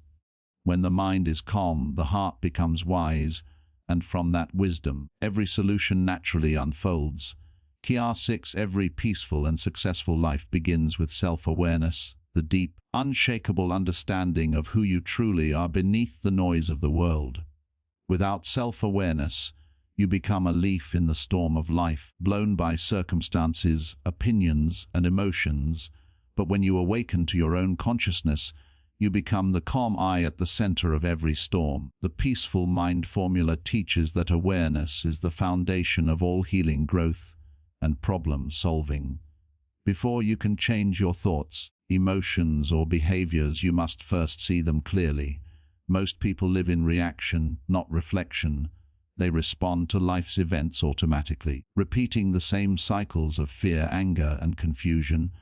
When the mind is calm, the heart becomes wise, and from that wisdom, every solution naturally unfolds. Key 6. Every peaceful and successful life begins with self-awareness, the deep, unshakable understanding of who you truly are beneath the noise of the world. Without self-awareness, you become a leaf in the storm of life, blown by circumstances, opinions, and emotions. But when you awaken to your own consciousness, you become the calm eye at the center of every storm. The peaceful mind formula teaches that awareness is the foundation of all healing, growth, and problem solving. Before you can change your thoughts, emotions, or behaviors, you must first see them clearly. Most people live in reaction, not reflection. They respond to life's events automatically, repeating the same cycles of fear, anger, and confusion.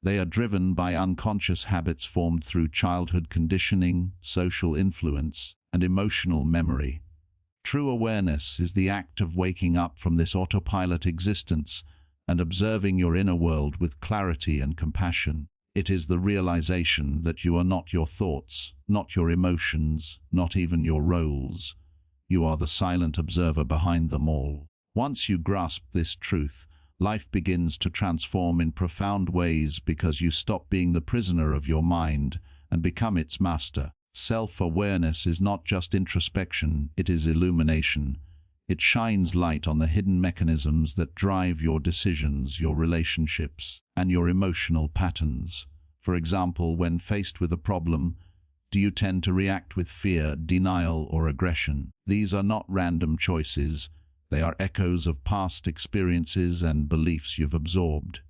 They are driven by unconscious habits formed through childhood conditioning, social influence, and emotional memory. True awareness is the act of waking up from this autopilot existence and observing your inner world with clarity and compassion. It is the realization that you are not your thoughts, not your emotions, not even your roles. You are the silent observer behind them all. Once you grasp this truth, life begins to transform in profound ways because you stop being the prisoner of your mind and become its master. Self-awareness is not just introspection, it is illumination. It shines light on the hidden mechanisms that drive your decisions, your relationships, and your emotional patterns. For example, when faced with a problem, do you tend to react with fear, denial, or aggression? These are not random choices. They are echoes of past experiences and beliefs you've absorbed.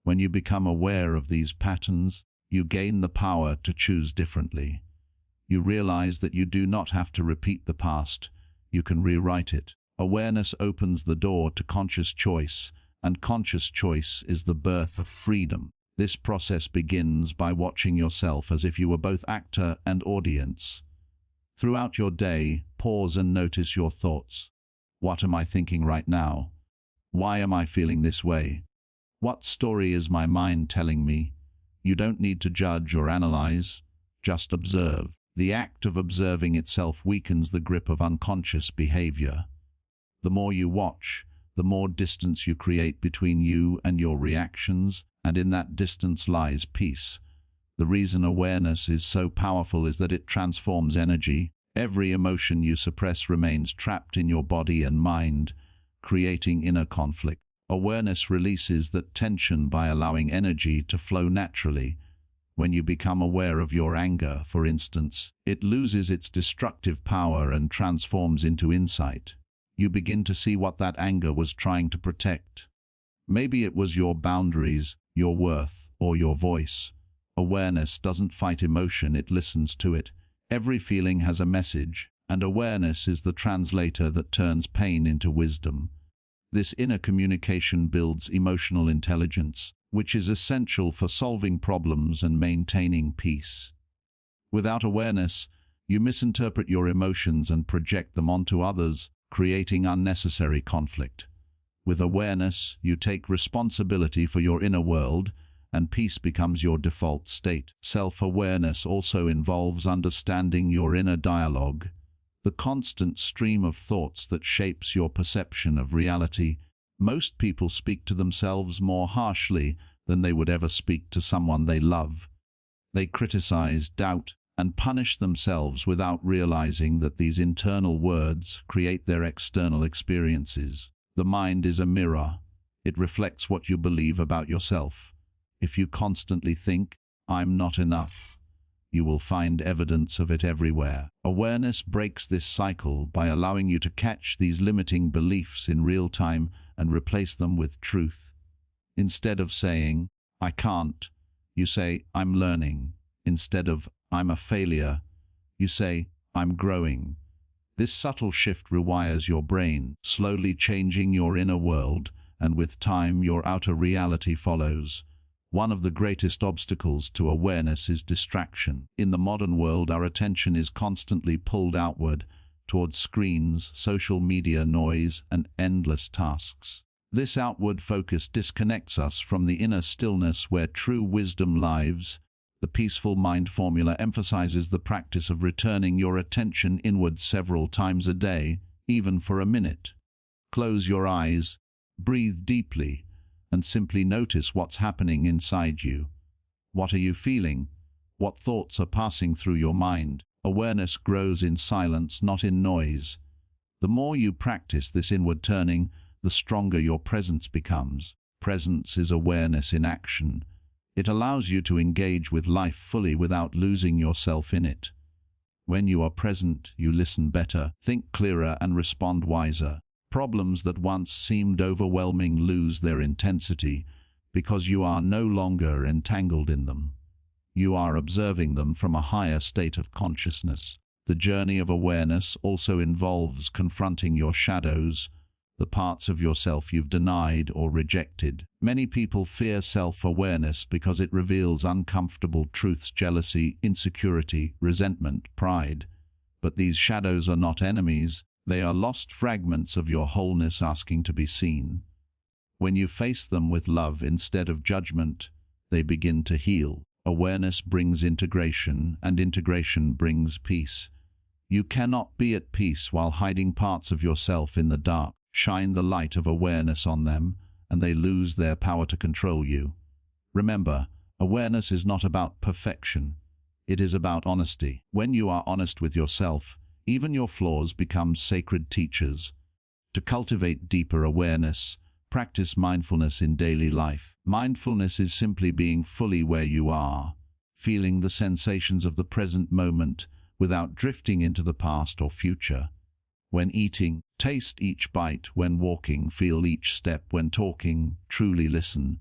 When you become aware of these patterns, you gain the power to choose differently. You realize that you do not have to repeat the past. You can rewrite it. Awareness opens the door to conscious choice, and conscious choice is the birth of freedom. This process begins by watching yourself as if you were both actor and audience. Throughout your day, pause and notice your thoughts. What am I thinking right now? Why am I feeling this way? What story is my mind telling me? You don't need to judge or analyze, just observe. The act of observing itself weakens the grip of unconscious behavior. The more you watch, the more distance you create between you and your reactions, and in that distance lies peace. The reason awareness is so powerful is that it transforms energy. Every emotion you suppress remains trapped in your body and mind, creating inner conflict. Awareness releases that tension by allowing energy to flow naturally. When you become aware of your anger, for instance, it loses its destructive power and transforms into insight. You begin to see what that anger was trying to protect. Maybe it was your boundaries, your worth, or your voice. Awareness doesn't fight emotion, it listens to it. Every feeling has a message, and awareness is the translator that turns pain into wisdom. This inner communication builds emotional intelligence, which is essential for solving problems and maintaining peace. Without awareness, you misinterpret your emotions and project them onto others, creating unnecessary conflict. With awareness, you take responsibility for your inner world, and peace becomes your default state. Self-awareness also involves understanding your inner dialogue, the constant stream of thoughts that shapes your perception of reality. Most people speak to themselves more harshly than they would ever speak to someone they love. They criticize, doubt, and punish themselves without realizing that these internal words create their external experiences. The mind is a mirror. It reflects what you believe about yourself. If you constantly think, "I'm not enough," you will find evidence of it everywhere. Awareness breaks this cycle by allowing you to catch these limiting beliefs in real time and replace them with truth. Instead of saying, "I can't," you say, "I'm learning." Instead of, "I'm a failure," you say, "I'm growing." This subtle shift rewires your brain, slowly changing your inner world, and with time your outer reality follows. One of the greatest obstacles to awareness is distraction. In the modern world, our attention is constantly pulled outward, towards screens, social media, noise, and endless tasks. This outward focus disconnects us from the inner stillness where true wisdom lives. The Peaceful Mind formula emphasizes the practice of returning your attention inward several times a day, even for a minute. Close your eyes, breathe deeply, and simply notice what's happening inside you. What are you feeling? What thoughts are passing through your mind? Awareness grows in silence, not in noise. The more you practice this inward turning, the stronger your presence becomes. Presence is awareness in action. It allows you to engage with life fully without losing yourself in it. When you are present, you listen better, think clearer, and respond wiser. Problems that once seemed overwhelming lose their intensity because you are no longer entangled in them. You are observing them from a higher state of consciousness. The journey of awareness also involves confronting your shadows, the parts of yourself you've denied or rejected. Many people fear self-awareness because it reveals uncomfortable truths: jealousy, insecurity, resentment, pride. But these shadows are not enemies. They are lost fragments of your wholeness asking to be seen. When you face them with love instead of judgment, they begin to heal. Awareness brings integration, and integration brings peace. You cannot be at peace while hiding parts of yourself in the dark. Shine the light of awareness on them, and they lose their power to control you. Remember, awareness is not about perfection. It is about honesty. When you are honest with yourself, even your flaws become sacred teachers. To cultivate deeper awareness, practice mindfulness in daily life. Mindfulness is simply being fully where you are, feeling the sensations of the present moment without drifting into the past or future. When eating, taste each bite. When walking, feel each step. When talking, truly listen.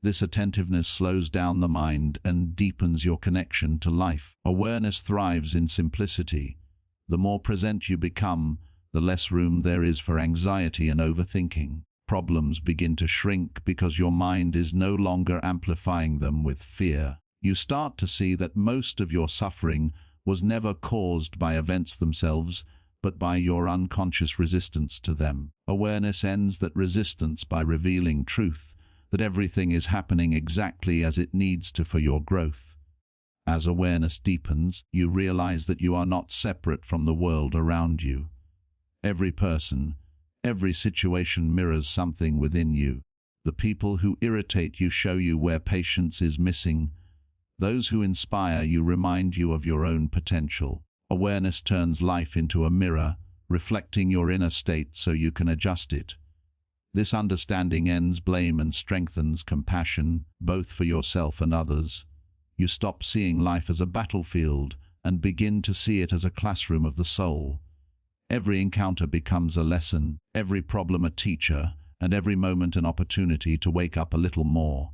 This attentiveness slows down the mind and deepens your connection to life. Awareness thrives in simplicity. The more present you become, the less room there is for anxiety and overthinking. Problems begin to shrink because your mind is no longer amplifying them with fear. You start to see that most of your suffering was never caused by events themselves, but by your unconscious resistance to them. Awareness ends that resistance by revealing truth, that everything is happening exactly as it needs to for your growth. As awareness deepens, you realize that you are not separate from the world around you. Every person, every situation mirrors something within you. The people who irritate you show you where patience is missing. Those who inspire you remind you of your own potential. Awareness turns life into a mirror, reflecting your inner state so you can adjust it. This understanding ends blame and strengthens compassion, both for yourself and others. You stop seeing life as a battlefield and begin to see it as a classroom of the soul. Every encounter becomes a lesson, every problem a teacher, and every moment an opportunity to wake up a little more.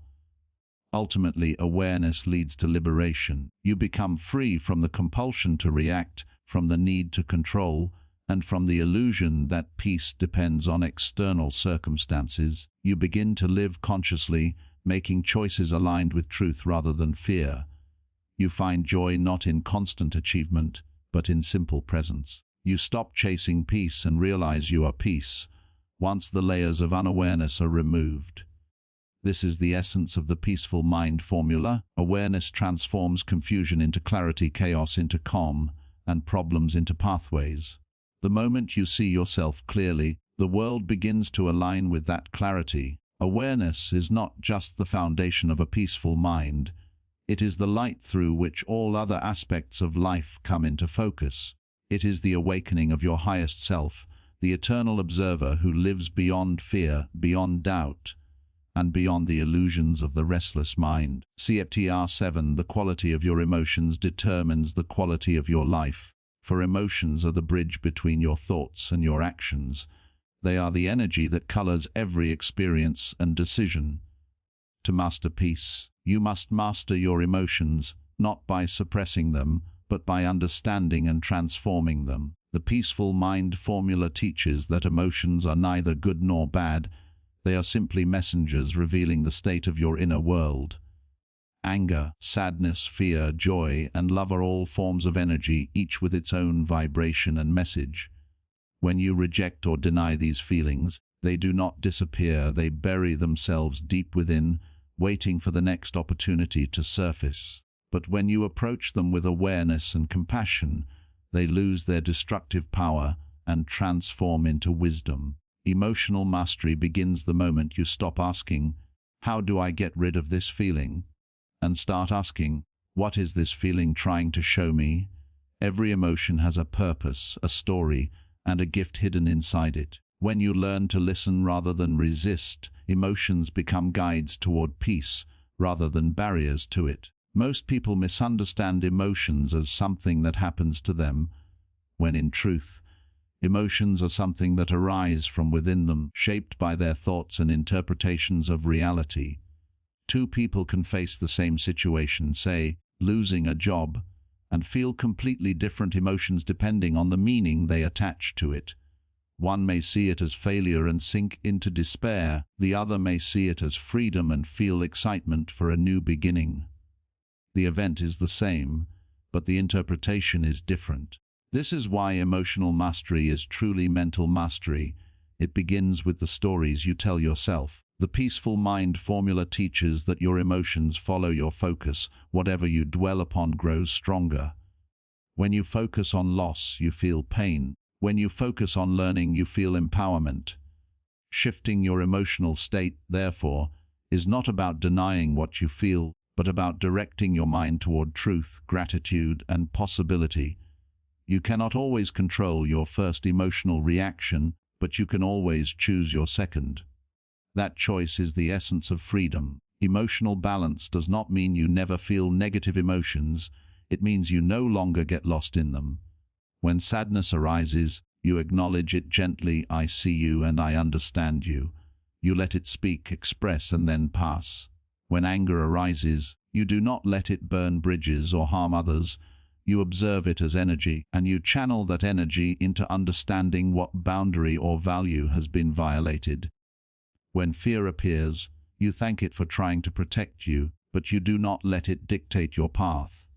Ultimately, awareness leads to liberation. You become free from the compulsion to react, from the need to control, and from the illusion that peace depends on external circumstances. You begin to live consciously, making choices aligned with truth rather than fear. You find joy not in constant achievement, but in simple presence. You stop chasing peace and realize you are peace, once the layers of unawareness are removed. This is the essence of the Peaceful Mind formula. Awareness transforms confusion into clarity, chaos into calm, and problems into pathways. The moment you see yourself clearly, the world begins to align with that clarity. Awareness is not just the foundation of a peaceful mind. It is the light through which all other aspects of life come into focus. It is the awakening of your highest self, the eternal observer who lives beyond fear, beyond doubt, and beyond the illusions of the restless mind. CFTR 7. The quality of your emotions determines the quality of your life. For emotions are the bridge between your thoughts and your actions. They are the energy that colors every experience and decision. To master peace, you must master your emotions, not by suppressing them, but by understanding and transforming them. The Peaceful Mind formula teaches that emotions are neither good nor bad. They are simply messengers revealing the state of your inner world. Anger, sadness, fear, joy, and love are all forms of energy, each with its own vibration and message. When you reject or deny these feelings, they do not disappear, they bury themselves deep within, waiting for the next opportunity to surface. But when you approach them with awareness and compassion, they lose their destructive power and transform into wisdom. Emotional mastery begins the moment you stop asking, "How do I get rid of this feeling?" and start asking, "What is this feeling trying to show me?" Every emotion has a purpose, a story, and a gift hidden inside it. When you learn to listen rather than resist, emotions become guides toward peace rather than barriers to it. Most people misunderstand emotions as something that happens to them, when in truth, emotions are something that arise from within them, shaped by their thoughts and interpretations of reality. Two people can face the same situation, say, losing a job, and feel completely different emotions depending on the meaning they attach to it. One may see it as failure and sink into despair. The other may see it as freedom and feel excitement for a new beginning. The event is the same, but the interpretation is different. This is why emotional mastery is truly mental mastery. It begins with the stories you tell yourself. The Peaceful Mind formula teaches that your emotions follow your focus. Whatever you dwell upon grows stronger. When you focus on loss, you feel pain. When you focus on learning, you feel empowerment. Shifting your emotional state, therefore, is not about denying what you feel, but about directing your mind toward truth, gratitude, and possibility. You cannot always control your first emotional reaction, but you can always choose your second. That choice is the essence of freedom. Emotional balance does not mean you never feel negative emotions. It means you no longer get lost in them. When sadness arises, you acknowledge it gently. "I see you and I understand you." You let it speak, express, and then pass. When anger arises, you do not let it burn bridges or harm others. You observe it as energy, and you channel that energy into understanding what boundary or value has been violated. When fear appears, you thank it for trying to protect you, but you do not let it dictate your path.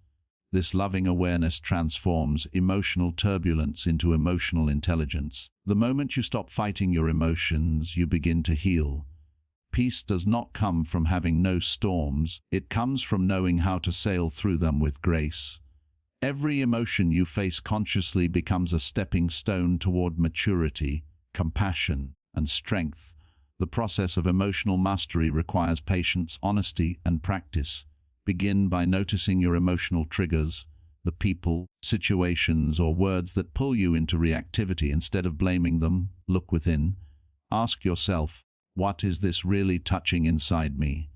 This loving awareness transforms emotional turbulence into emotional intelligence. The moment you stop fighting your emotions, you begin to heal. Peace does not come from having no storms. It comes from knowing how to sail through them with grace. Every emotion you face consciously becomes a stepping stone toward maturity, compassion, and strength. The process of emotional mastery requires patience, honesty, and practice. Begin by noticing your emotional triggers, the people, situations, or words that pull you into reactivity. Instead of blaming them, look within. Ask yourself, what is this really touching inside me?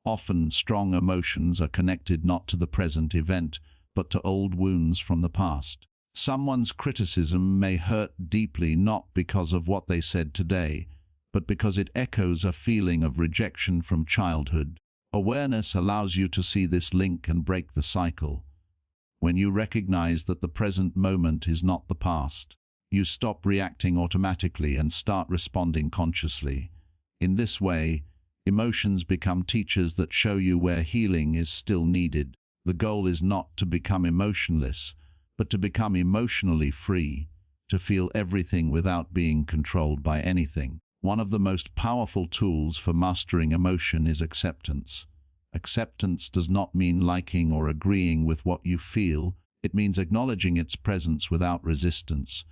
Often, strong emotions are connected not to the present event, but to old wounds from the past. Someone's criticism may hurt deeply not because of what they said today, but because it echoes a feeling of rejection from childhood. Awareness allows you to see this link and break the cycle. When you recognize that the present moment is not the past, you stop reacting automatically and start responding consciously. In this way, emotions become teachers that show you where healing is still needed. The goal is not to become emotionless, but to become emotionally free, to feel everything without being controlled by anything. One of the most powerful tools for mastering emotion is acceptance. Acceptance does not mean liking or agreeing with what you feel. It means acknowledging its presence without resistance.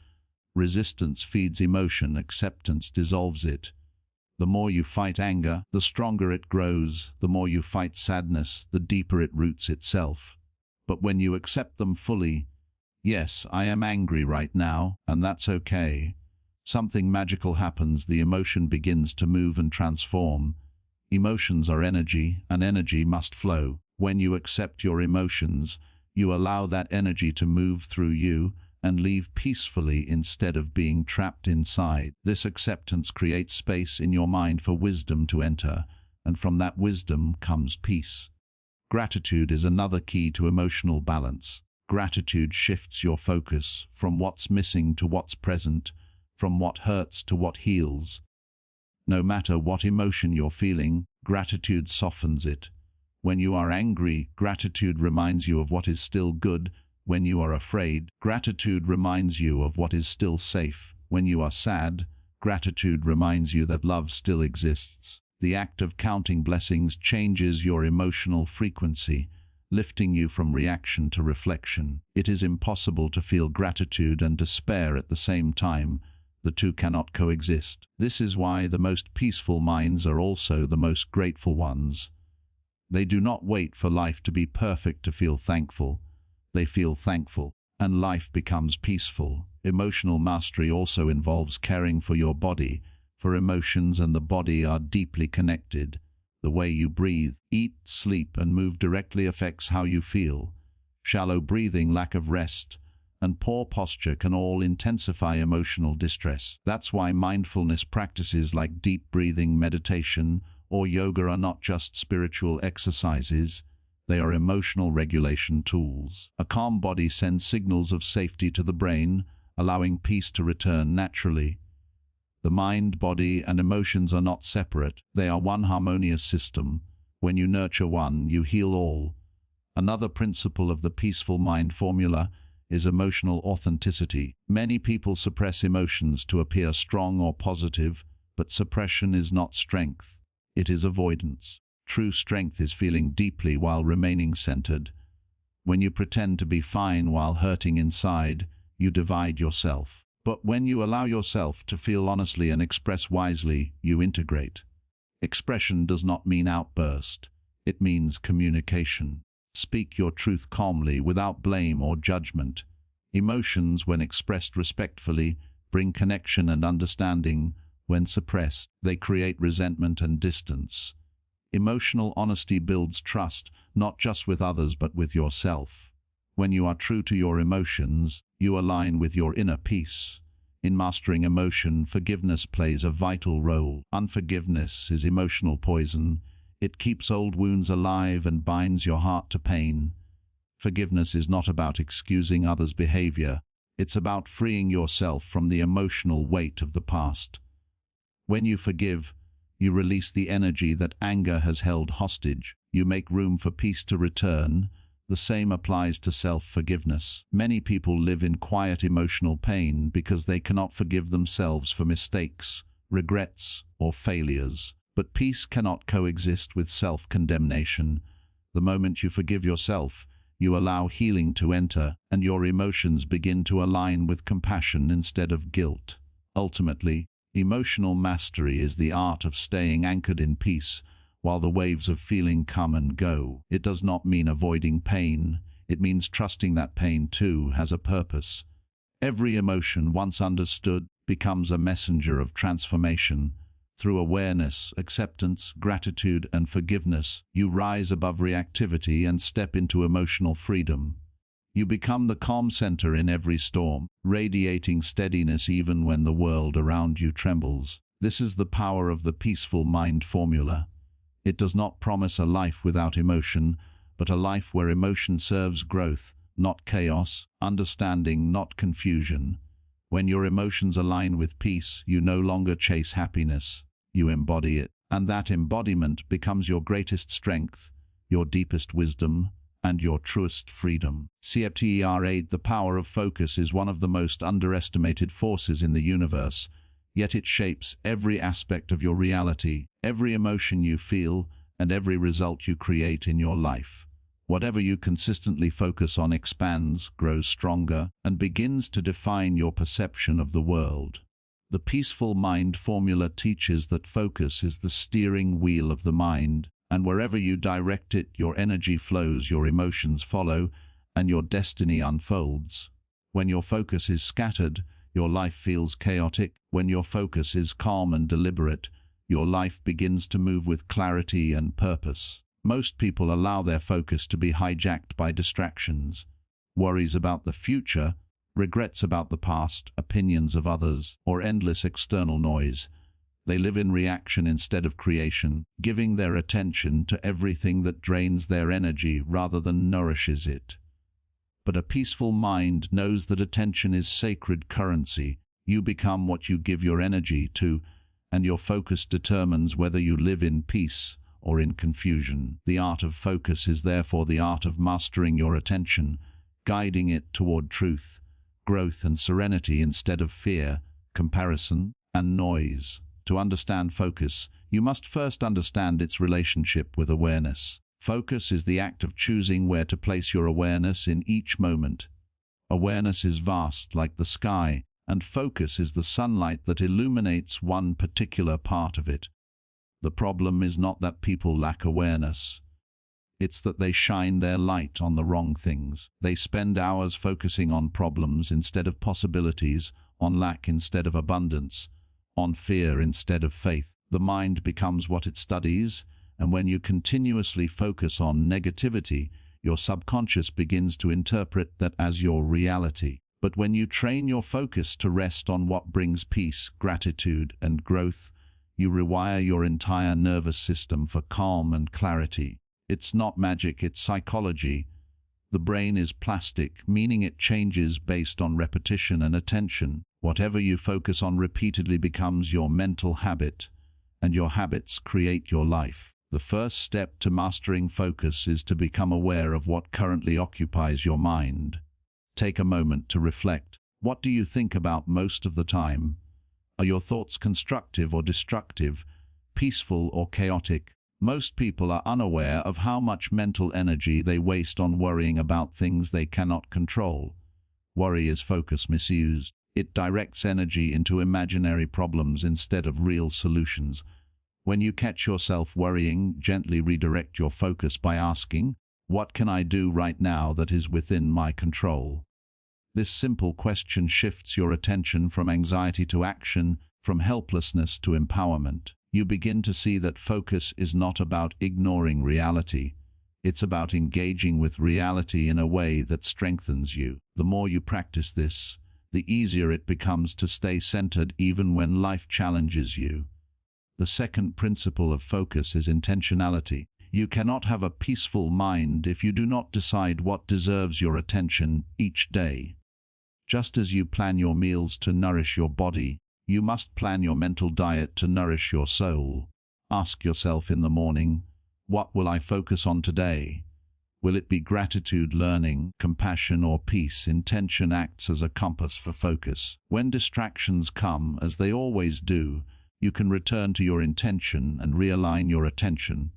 Resistance feeds emotion, acceptance dissolves it. The more you fight anger, the stronger it grows. The more you fight sadness, the deeper it roots itself. But when you accept them fully, yes, I am angry right now, and that's okay. Something magical happens. The emotion begins to move and transform. Emotions are energy, and energy must flow. When you accept your emotions, you allow that energy to move through you and leave peacefully instead of being trapped inside. This acceptance creates space in your mind for wisdom to enter, and from that wisdom comes peace. Gratitude is another key to emotional balance. Gratitude shifts your focus from what's missing to what's present, from what hurts to what heals. No matter what emotion you're feeling, gratitude softens it. When you are angry, gratitude reminds you of what is still good. When you are afraid, gratitude reminds you of what is still safe. When you are sad, gratitude reminds you that love still exists. The act of counting blessings changes your emotional frequency, lifting you from reaction to reflection. It is impossible to feel gratitude and despair at the same time. The two cannot coexist. This is why the most peaceful minds are also the most grateful ones. They do not wait for life to be perfect to feel thankful. They feel thankful, and life becomes peaceful. Emotional mastery also involves caring for your body, for emotions and the body are deeply connected. The way you breathe, eat, sleep, and move directly affects how you feel. Shallow breathing, lack of rest, and poor posture can all intensify emotional distress. That's why mindfulness practices like deep breathing, meditation, or yoga are not just spiritual exercises. They are emotional regulation tools. A calm body sends signals of safety to the brain, allowing peace to return naturally. The mind, body, and emotions are not separate. They are one harmonious system. When you nurture one, you heal all. Another principle of the peaceful mind formula is emotional authenticity. Many people suppress emotions to appear strong or positive, but suppression is not strength. It is avoidance. True strength is feeling deeply while remaining centered. When you pretend to be fine while hurting inside, you divide yourself. But when you allow yourself to feel honestly and express wisely, you integrate. Expression does not mean outburst. It means communication. Speak your truth calmly, without blame or judgment. Emotions, when expressed respectfully, bring connection and understanding. When suppressed, they create resentment and distance. Emotional honesty builds trust, not just with others but with yourself. When you are true to your emotions, you align with your inner peace. In mastering emotion, forgiveness plays a vital role. Unforgiveness is emotional poison. It keeps old wounds alive and binds your heart to pain. Forgiveness is not about excusing others' behavior. It's about freeing yourself from the emotional weight of the past. When you forgive, you release the energy that anger has held hostage. You make room for peace to return. The same applies to self-forgiveness. Many people live in quiet emotional pain because they cannot forgive themselves for mistakes, regrets, or failures. But peace cannot coexist with self-condemnation. The moment you forgive yourself, you allow healing to enter, and your emotions begin to align with compassion instead of guilt. Ultimately, emotional mastery is the art of staying anchored in peace, while the waves of feeling come and go. It does not mean avoiding pain. It means trusting that pain, too, has a purpose. Every emotion, once understood, becomes a messenger of transformation. Through awareness, acceptance, gratitude, and forgiveness, you rise above reactivity and step into emotional freedom. You become the calm center in every storm, radiating steadiness even when the world around you trembles. This is the power of the peaceful mind formula. It does not promise a life without emotion, but a life where emotion serves growth, not chaos, understanding, not confusion. When your emotions align with peace, you no longer chase happiness, you embody it. And that embodiment becomes your greatest strength, your deepest wisdom, and your truest freedom. Chapter 8. The power of focus is one of the most underestimated forces in the universe. Yet it shapes every aspect of your reality, every emotion you feel, and every result you create in your life. Whatever you consistently focus on expands, grows stronger, and begins to define your perception of the world. The peaceful mind formula teaches that focus is the steering wheel of the mind, and wherever you direct it, your energy flows, your emotions follow, and your destiny unfolds. When your focus is scattered, your life feels chaotic. When your focus is calm and deliberate, your life begins to move with clarity and purpose. Most people allow their focus to be hijacked by distractions, worries about the future, regrets about the past, opinions of others, or endless external noise. They live in reaction instead of creation, giving their attention to everything that drains their energy rather than nourishes it. But a peaceful mind knows that attention is sacred currency. You become what you give your energy to, and your focus determines whether you live in peace or in confusion. The art of focus is therefore the art of mastering your attention, guiding it toward truth, growth and serenity instead of fear, comparison, and noise. To understand focus, you must first understand its relationship with awareness. Focus is the act of choosing where to place your awareness in each moment. Awareness is vast like the sky, and focus is the sunlight that illuminates one particular part of it. The problem is not that people lack awareness. It's that they shine their light on the wrong things. They spend hours focusing on problems instead of possibilities, on lack instead of abundance, on fear instead of faith. The mind becomes what it studies, and when you continuously focus on negativity, your subconscious begins to interpret that as your reality. But when you train your focus to rest on what brings peace, gratitude, and growth, you rewire your entire nervous system for calm and clarity. It's not magic, it's psychology. The brain is plastic, meaning it changes based on repetition and attention. Whatever you focus on repeatedly becomes your mental habit, and your habits create your life. The first step to mastering focus is to become aware of what currently occupies your mind. Take a moment to reflect. What do you think about most of the time? Are your thoughts constructive or destructive, peaceful or chaotic? Most people are unaware of how much mental energy they waste on worrying about things they cannot control. Worry is focus misused. It directs energy into imaginary problems instead of real solutions. When you catch yourself worrying, gently redirect your focus by asking, "What can I do right now that is within my control?" This simple question shifts your attention from anxiety to action, from helplessness to empowerment. You begin to see that focus is not about ignoring reality. It's about engaging with reality in a way that strengthens you. The more you practice this, the easier it becomes to stay centered even when life challenges you. The second principle of focus is intentionality. You cannot have a peaceful mind if you do not decide what deserves your attention each day. Just as you plan your meals to nourish your body, you must plan your mental diet to nourish your soul. Ask yourself in the morning, what will I focus on today? Will it be gratitude, learning, compassion, or peace? Intention acts as a compass for focus. When distractions come, as they always do, you can return to your intention and realign your attention.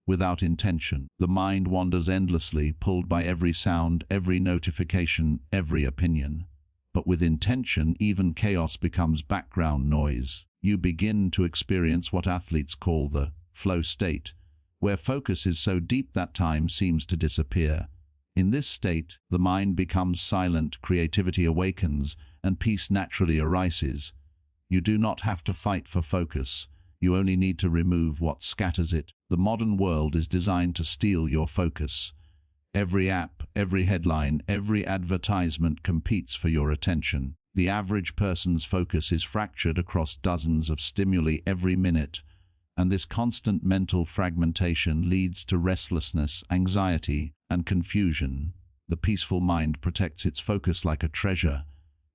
Without intention, the mind wanders endlessly, pulled by every sound, every notification, every opinion. But with intention, even chaos becomes background noise. You begin to experience what athletes call the flow state, where focus is so deep that time seems to disappear. In this state, the mind becomes silent, creativity awakens, and peace naturally arises. You do not have to fight for focus. You only need to remove what scatters it. The modern world is designed to steal your focus. Every app, every headline, every advertisement competes for your attention. The average person's focus is fractured across dozens of stimuli every minute, and this constant mental fragmentation leads to restlessness, anxiety, and confusion. The peaceful mind protects its focus like a treasure.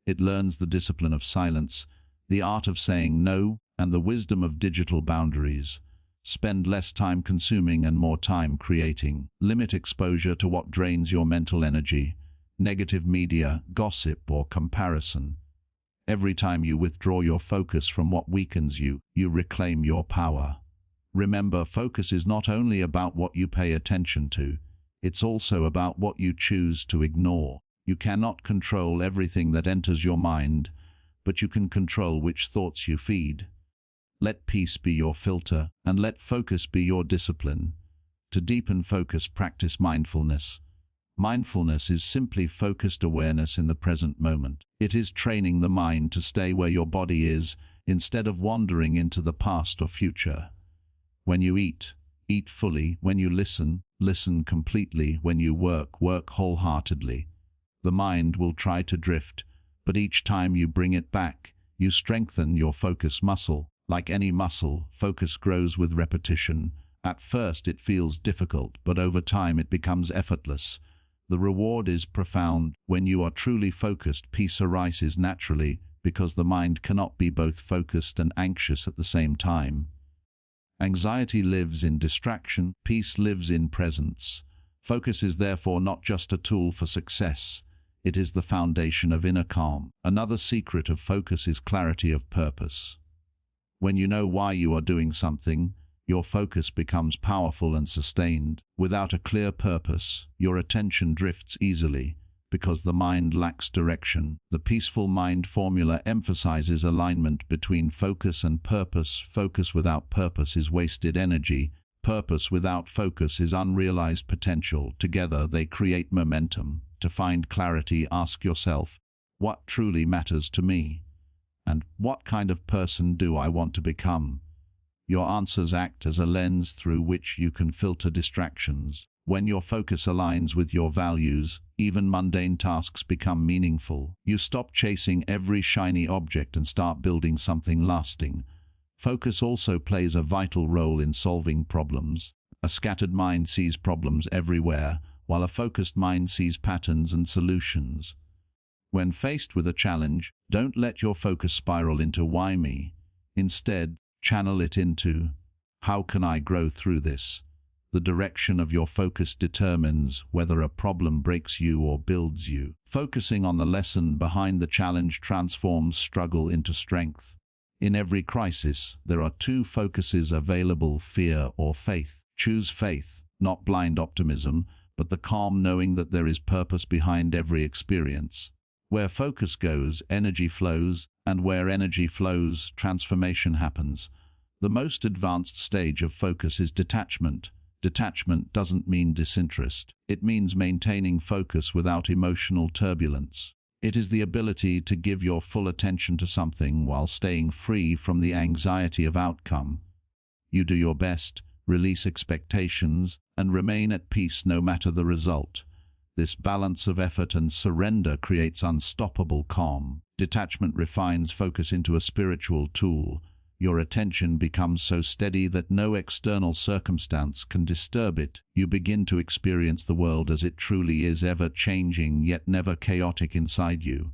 It learns the discipline of silence, the art of saying no, and the wisdom of digital boundaries. Spend less time consuming and more time creating. Limit exposure to what drains your mental energy, negative media, gossip, or comparison. Every time you withdraw your focus from what weakens you, you reclaim your power. Remember, focus is not only about what you pay attention to, it's also about what you choose to ignore. You cannot control everything that enters your mind, but you can control which thoughts you feed. Let peace be your filter, and let focus be your discipline. To deepen focus, practice mindfulness. Mindfulness is simply focused awareness in the present moment. It is training the mind to stay where your body is, instead of wandering into the past or future. When you eat, eat fully. When you listen, listen completely. When you work, work wholeheartedly. The mind will try to drift, but each time you bring it back, you strengthen your focus muscle. Like any muscle, focus grows with repetition. At first it feels difficult, but over time it becomes effortless. The reward is profound. When you are truly focused, peace arises naturally, because the mind cannot be both focused and anxious at the same time. Anxiety lives in distraction, peace lives in presence. Focus is therefore not just a tool for success, it is the foundation of inner calm. Another secret of focus is clarity of purpose. When you know why you are doing something, your focus becomes powerful and sustained. Without a clear purpose, your attention drifts easily, because the mind lacks direction. The peaceful mind formula emphasizes alignment between focus and purpose. Focus without purpose is wasted energy. Purpose without focus is unrealized potential. Together they create momentum. To find clarity, ask yourself, what truly matters to me? And what kind of person do I want to become? Your answers act as a lens through which you can filter distractions. When your focus aligns with your values, even mundane tasks become meaningful. You stop chasing every shiny object and start building something lasting. Focus also plays a vital role in solving problems. A scattered mind sees problems everywhere, while a focused mind sees patterns and solutions. When faced with a challenge, don't let your focus spiral into "why me?" Instead, channel it into "how can I grow through this?" The direction of your focus determines whether a problem breaks you or builds you. Focusing on the lesson behind the challenge transforms struggle into strength. In every crisis, there are two focuses available: fear or faith. Choose faith, not blind optimism, but the calm knowing that there is purpose behind every experience. Where focus goes, energy flows, and where energy flows, transformation happens. The most advanced stage of focus is detachment. Detachment doesn't mean disinterest. It means maintaining focus without emotional turbulence. It is the ability to give your full attention to something while staying free from the anxiety of outcome. You do your best, release expectations, and remain at peace no matter the result. This balance of effort and surrender creates unstoppable calm. Detachment refines focus into a spiritual tool. Your attention becomes so steady that no external circumstance can disturb it. You begin to experience the world as it truly is, ever-changing yet never chaotic inside you.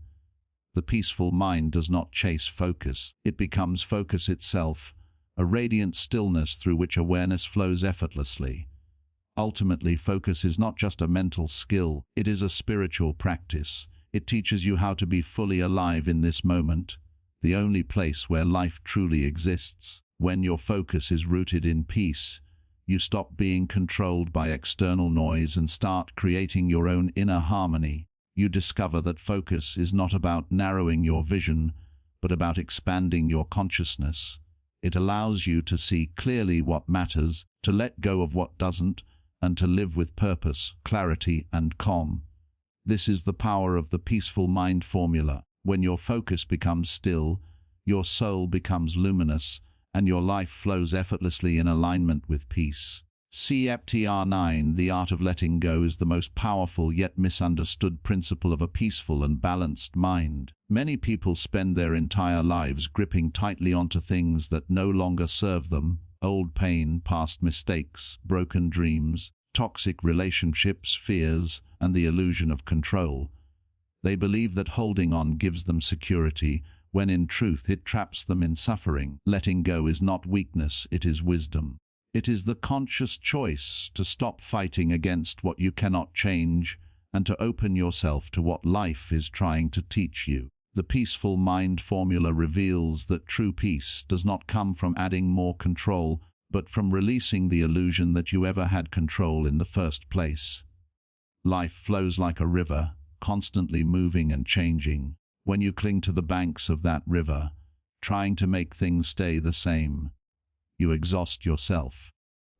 The peaceful mind does not chase focus. It becomes focus itself, a radiant stillness through which awareness flows effortlessly. Ultimately, focus is not just a mental skill, it is a spiritual practice. It teaches you how to be fully alive in this moment, the only place where life truly exists. When your focus is rooted in peace, you stop being controlled by external noise and start creating your own inner harmony. You discover that focus is not about narrowing your vision, but about expanding your consciousness. It allows you to see clearly what matters, to let go of what doesn't, and to live with purpose, clarity, and calm. This is the power of the peaceful mind formula. When your focus becomes still, your soul becomes luminous, and your life flows effortlessly in alignment with peace. Chapter 9, The Art of Letting Go, is the most powerful yet misunderstood principle of a peaceful and balanced mind. Many people spend their entire lives gripping tightly onto things that no longer serve them: old pain, past mistakes, broken dreams, toxic relationships, fears, and the illusion of control. They believe that holding on gives them security, when in truth it traps them in suffering. Letting go is not weakness, it is wisdom. It is the conscious choice to stop fighting against what you cannot change and to open yourself to what life is trying to teach you. The peaceful mind formula reveals that true peace does not come from adding more control, but from releasing the illusion that you ever had control in the first place. Life flows like a river, constantly moving and changing. When you cling to the banks of that river, trying to make things stay the same, you exhaust yourself.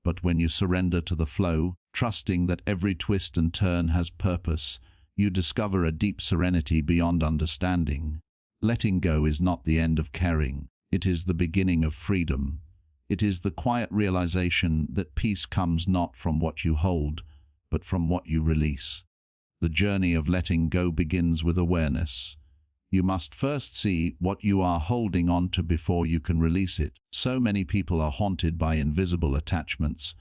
But when you surrender to the flow, trusting that every twist and turn has purpose, you discover a deep serenity beyond understanding. Letting go is not the end of caring. It is the beginning of freedom. It is the quiet realization that peace comes not from what you hold, but from what you release. The journey of letting go begins with awareness. You must first see what you are holding on to before you can release it. So many people are haunted by invisible attachments,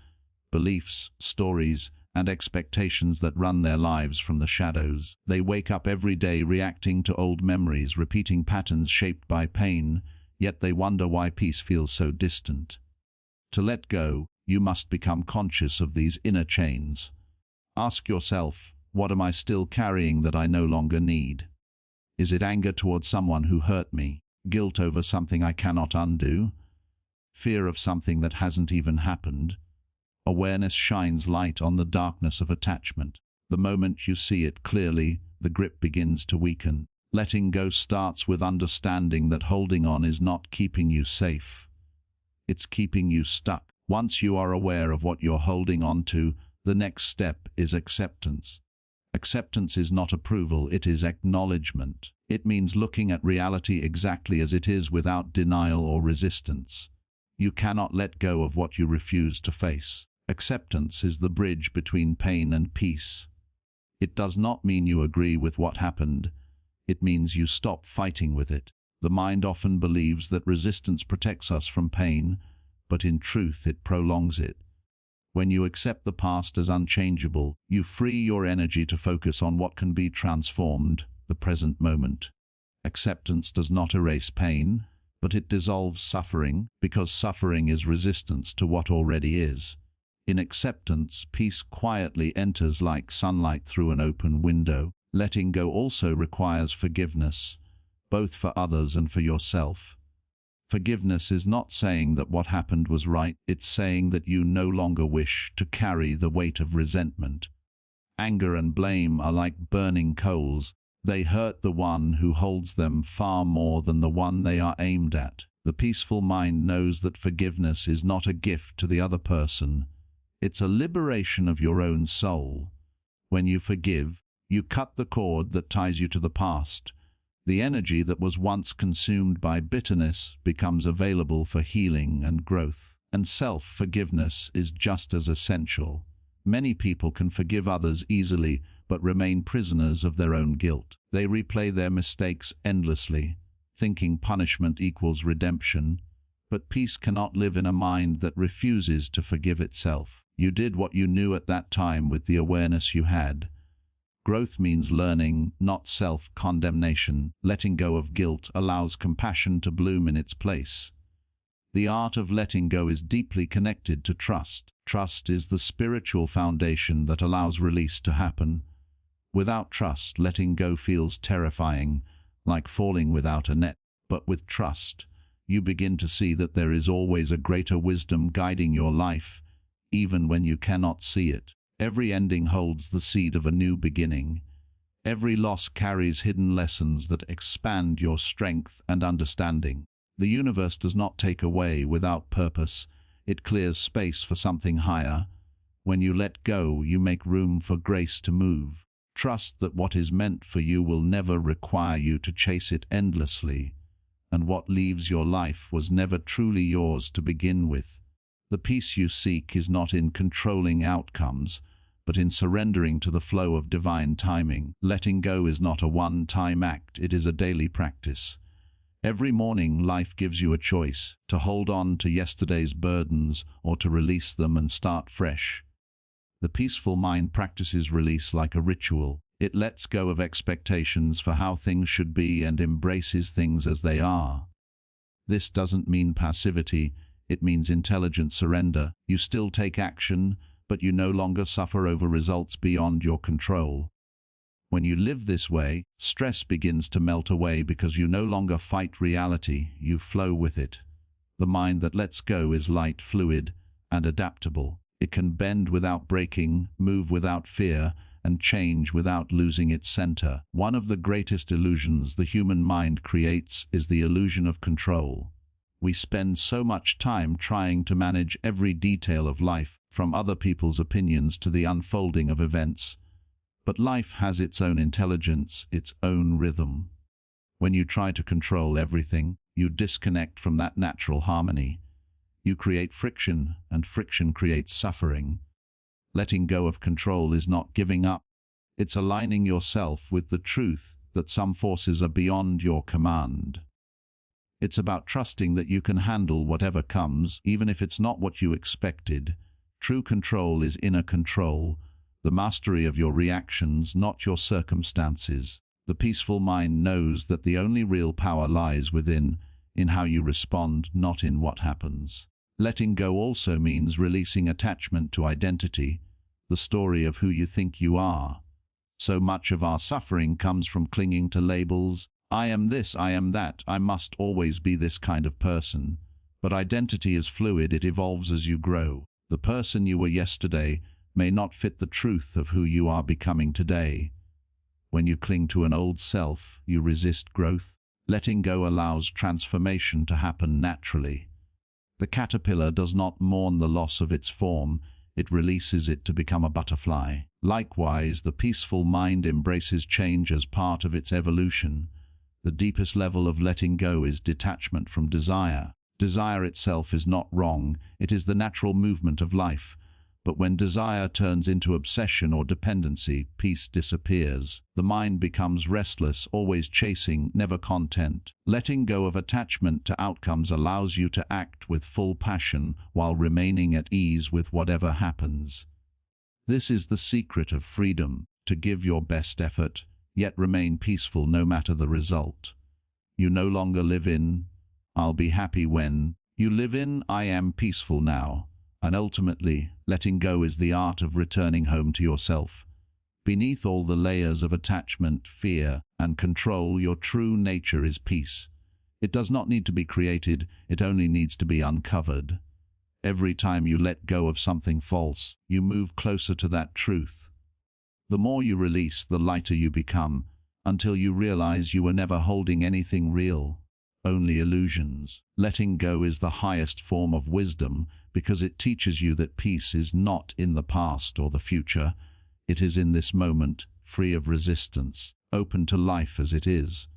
beliefs, stories, and expectations that run their lives from the shadows. They wake up every day reacting to old memories, repeating patterns shaped by pain, yet they wonder why peace feels so distant. To let go, you must become conscious of these inner chains. Ask yourself, what am I still carrying that I no longer need? Is it anger towards someone who hurt me? Guilt over something I cannot undo? Fear of something that hasn't even happened? Awareness shines light on the darkness of attachment. The moment you see it clearly, the grip begins to weaken. Letting go starts with understanding that holding on is not keeping you safe. It's keeping you stuck. Once you are aware of what you're holding on to, the next step is acceptance. Acceptance is not approval, it is acknowledgement. It means looking at reality exactly as it is without denial or resistance. You cannot let go of what you refuse to face. Acceptance is the bridge between pain and peace. It does not mean you agree with what happened. It means you stop fighting with it. The mind often believes that resistance protects us from pain, but in truth it prolongs it. When you accept the past as unchangeable, you free your energy to focus on what can be transformed, the present moment. Acceptance does not erase pain, but it dissolves suffering, because suffering is resistance to what already is. In acceptance, peace quietly enters like sunlight through an open window. Letting go also requires forgiveness, both for others and for yourself. Forgiveness is not saying that what happened was right, it's saying that you no longer wish to carry the weight of resentment. Anger and blame are like burning coals. They hurt the one who holds them far more than the one they are aimed at. The peaceful mind knows that forgiveness is not a gift to the other person. It's a liberation of your own soul. When you forgive, you cut the cord that ties you to the past. The energy that was once consumed by bitterness becomes available for healing and growth. And self-forgiveness is just as essential. Many people can forgive others easily, but remain prisoners of their own guilt. They replay their mistakes endlessly, thinking punishment equals redemption. But peace cannot live in a mind that refuses to forgive itself. You did what you knew at that time with the awareness you had. Growth means learning, not self-condemnation. Letting go of guilt allows compassion to bloom in its place. The art of letting go is deeply connected to trust. Trust is the spiritual foundation that allows release to happen. Without trust, letting go feels terrifying, like falling without a net. But with trust, you begin to see that there is always a greater wisdom guiding your life, even when you cannot see it. Every ending holds the seed of a new beginning. Every loss carries hidden lessons that expand your strength and understanding. The universe does not take away without purpose. It clears space for something higher. When you let go, you make room for grace to move. Trust that what is meant for you will never require you to chase it endlessly, and what leaves your life was never truly yours to begin with. The peace you seek is not in controlling outcomes, but in surrendering to the flow of divine timing. Letting go is not a one-time act, it is a daily practice. Every morning, life gives you a choice, to hold on to yesterday's burdens or to release them and start fresh. The peaceful mind practices release like a ritual. It lets go of expectations for how things should be and embraces things as they are. This doesn't mean passivity, it means intelligent surrender. You still take action, but you no longer suffer over results beyond your control. When you live this way, stress begins to melt away because you no longer fight reality, you flow with it. The mind that lets go is light, fluid, and adaptable. It can bend without breaking, move without fear, and change without losing its center. One of the greatest illusions the human mind creates is the illusion of control. We spend so much time trying to manage every detail of life, from other people's opinions to the unfolding of events. But life has its own intelligence, its own rhythm. When you try to control everything, you disconnect from that natural harmony. You create friction, and friction creates suffering. Letting go of control is not giving up. It's aligning yourself with the truth that some forces are beyond your command. It's about trusting that you can handle whatever comes, even if it's not what you expected. True control is inner control, the mastery of your reactions, not your circumstances. The peaceful mind knows that the only real power lies within, in how you respond, not in what happens. Letting go also means releasing attachment to identity, the story of who you think you are. So much of our suffering comes from clinging to labels. I am this, I am that, I must always be this kind of person. But identity is fluid, it evolves as you grow. The person you were yesterday may not fit the truth of who you are becoming today. When you cling to an old self, you resist growth. Letting go allows transformation to happen naturally. The caterpillar does not mourn the loss of its form, it releases it to become a butterfly. Likewise, the peaceful mind embraces change as part of its evolution. The deepest level of letting go is detachment from desire. Desire itself is not wrong, it is the natural movement of life. But when desire turns into obsession or dependency, peace disappears. The mind becomes restless, always chasing, never content. Letting go of attachment to outcomes allows you to act with full passion while remaining at ease with whatever happens. This is the secret of freedom, to give your best effort, yet remain peaceful no matter the result. You no longer live in, "I'll be happy when." You live in, "I am peaceful now." And ultimately, letting go is the art of returning home to yourself. Beneath all the layers of attachment, fear, and control, your true nature is peace. It does not need to be created, it only needs to be uncovered. Every time you let go of something false, you move closer to that truth. The more you release, the lighter you become, until you realize you were never holding anything real, only illusions. Letting go is the highest form of wisdom because it teaches you that peace is not in the past or the future. It is in this moment, free of resistance, open to life as it is.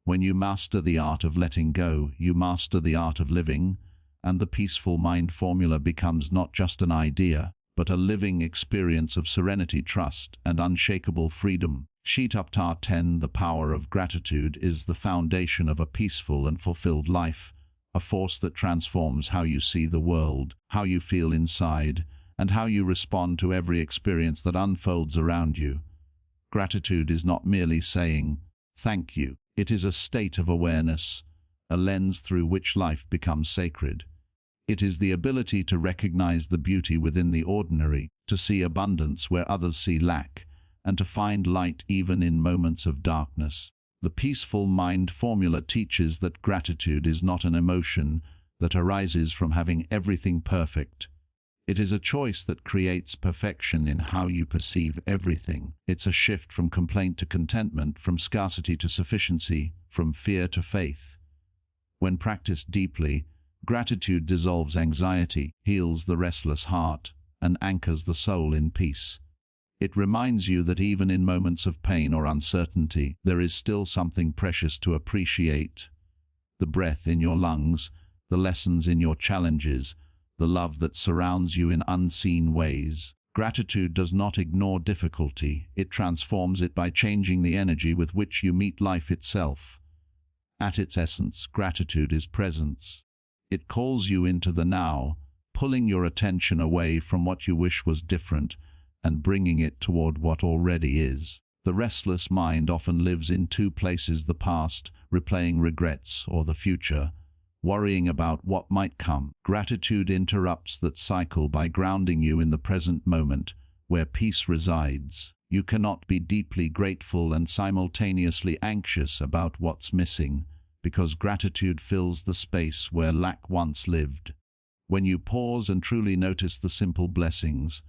When you master the art of letting go, you master the art of living, and the peaceful mind formula becomes not just an idea, but a living experience of serenity, trust, and unshakable freedom. Sheet up tar 10. The power of gratitude is the foundation of a peaceful and fulfilled life, a force that transforms how you see the world, how you feel inside, and how you respond to every experience that unfolds around you. Gratitude is not merely saying, "Thank you." It is a state of awareness, a lens through which life becomes sacred. It is the ability to recognize the beauty within the ordinary, to see abundance where others see lack, and to find light even in moments of darkness. The peaceful mind formula teaches that gratitude is not an emotion that arises from having everything perfect. It is a choice that creates perfection in how you perceive everything. It's a shift from complaint to contentment, from scarcity to sufficiency, from fear to faith. When practiced deeply, gratitude dissolves anxiety, heals the restless heart, and anchors the soul in peace. It reminds you that even in moments of pain or uncertainty, there is still something precious to appreciate. The breath in your lungs, the lessons in your challenges, the love that surrounds you in unseen ways. Gratitude does not ignore difficulty, it transforms it by changing the energy with which you meet life itself. At its essence, gratitude is presence. It calls you into the now, pulling your attention away from what you wish was different, and bringing it toward what already is. The restless mind often lives in two places: the past, replaying regrets, or the future, worrying about what might come. Gratitude interrupts that cycle by grounding you in the present moment, where peace resides. You cannot be deeply grateful and simultaneously anxious about what's missing, because gratitude fills the space where lack once lived. When you pause and truly notice the simple blessings,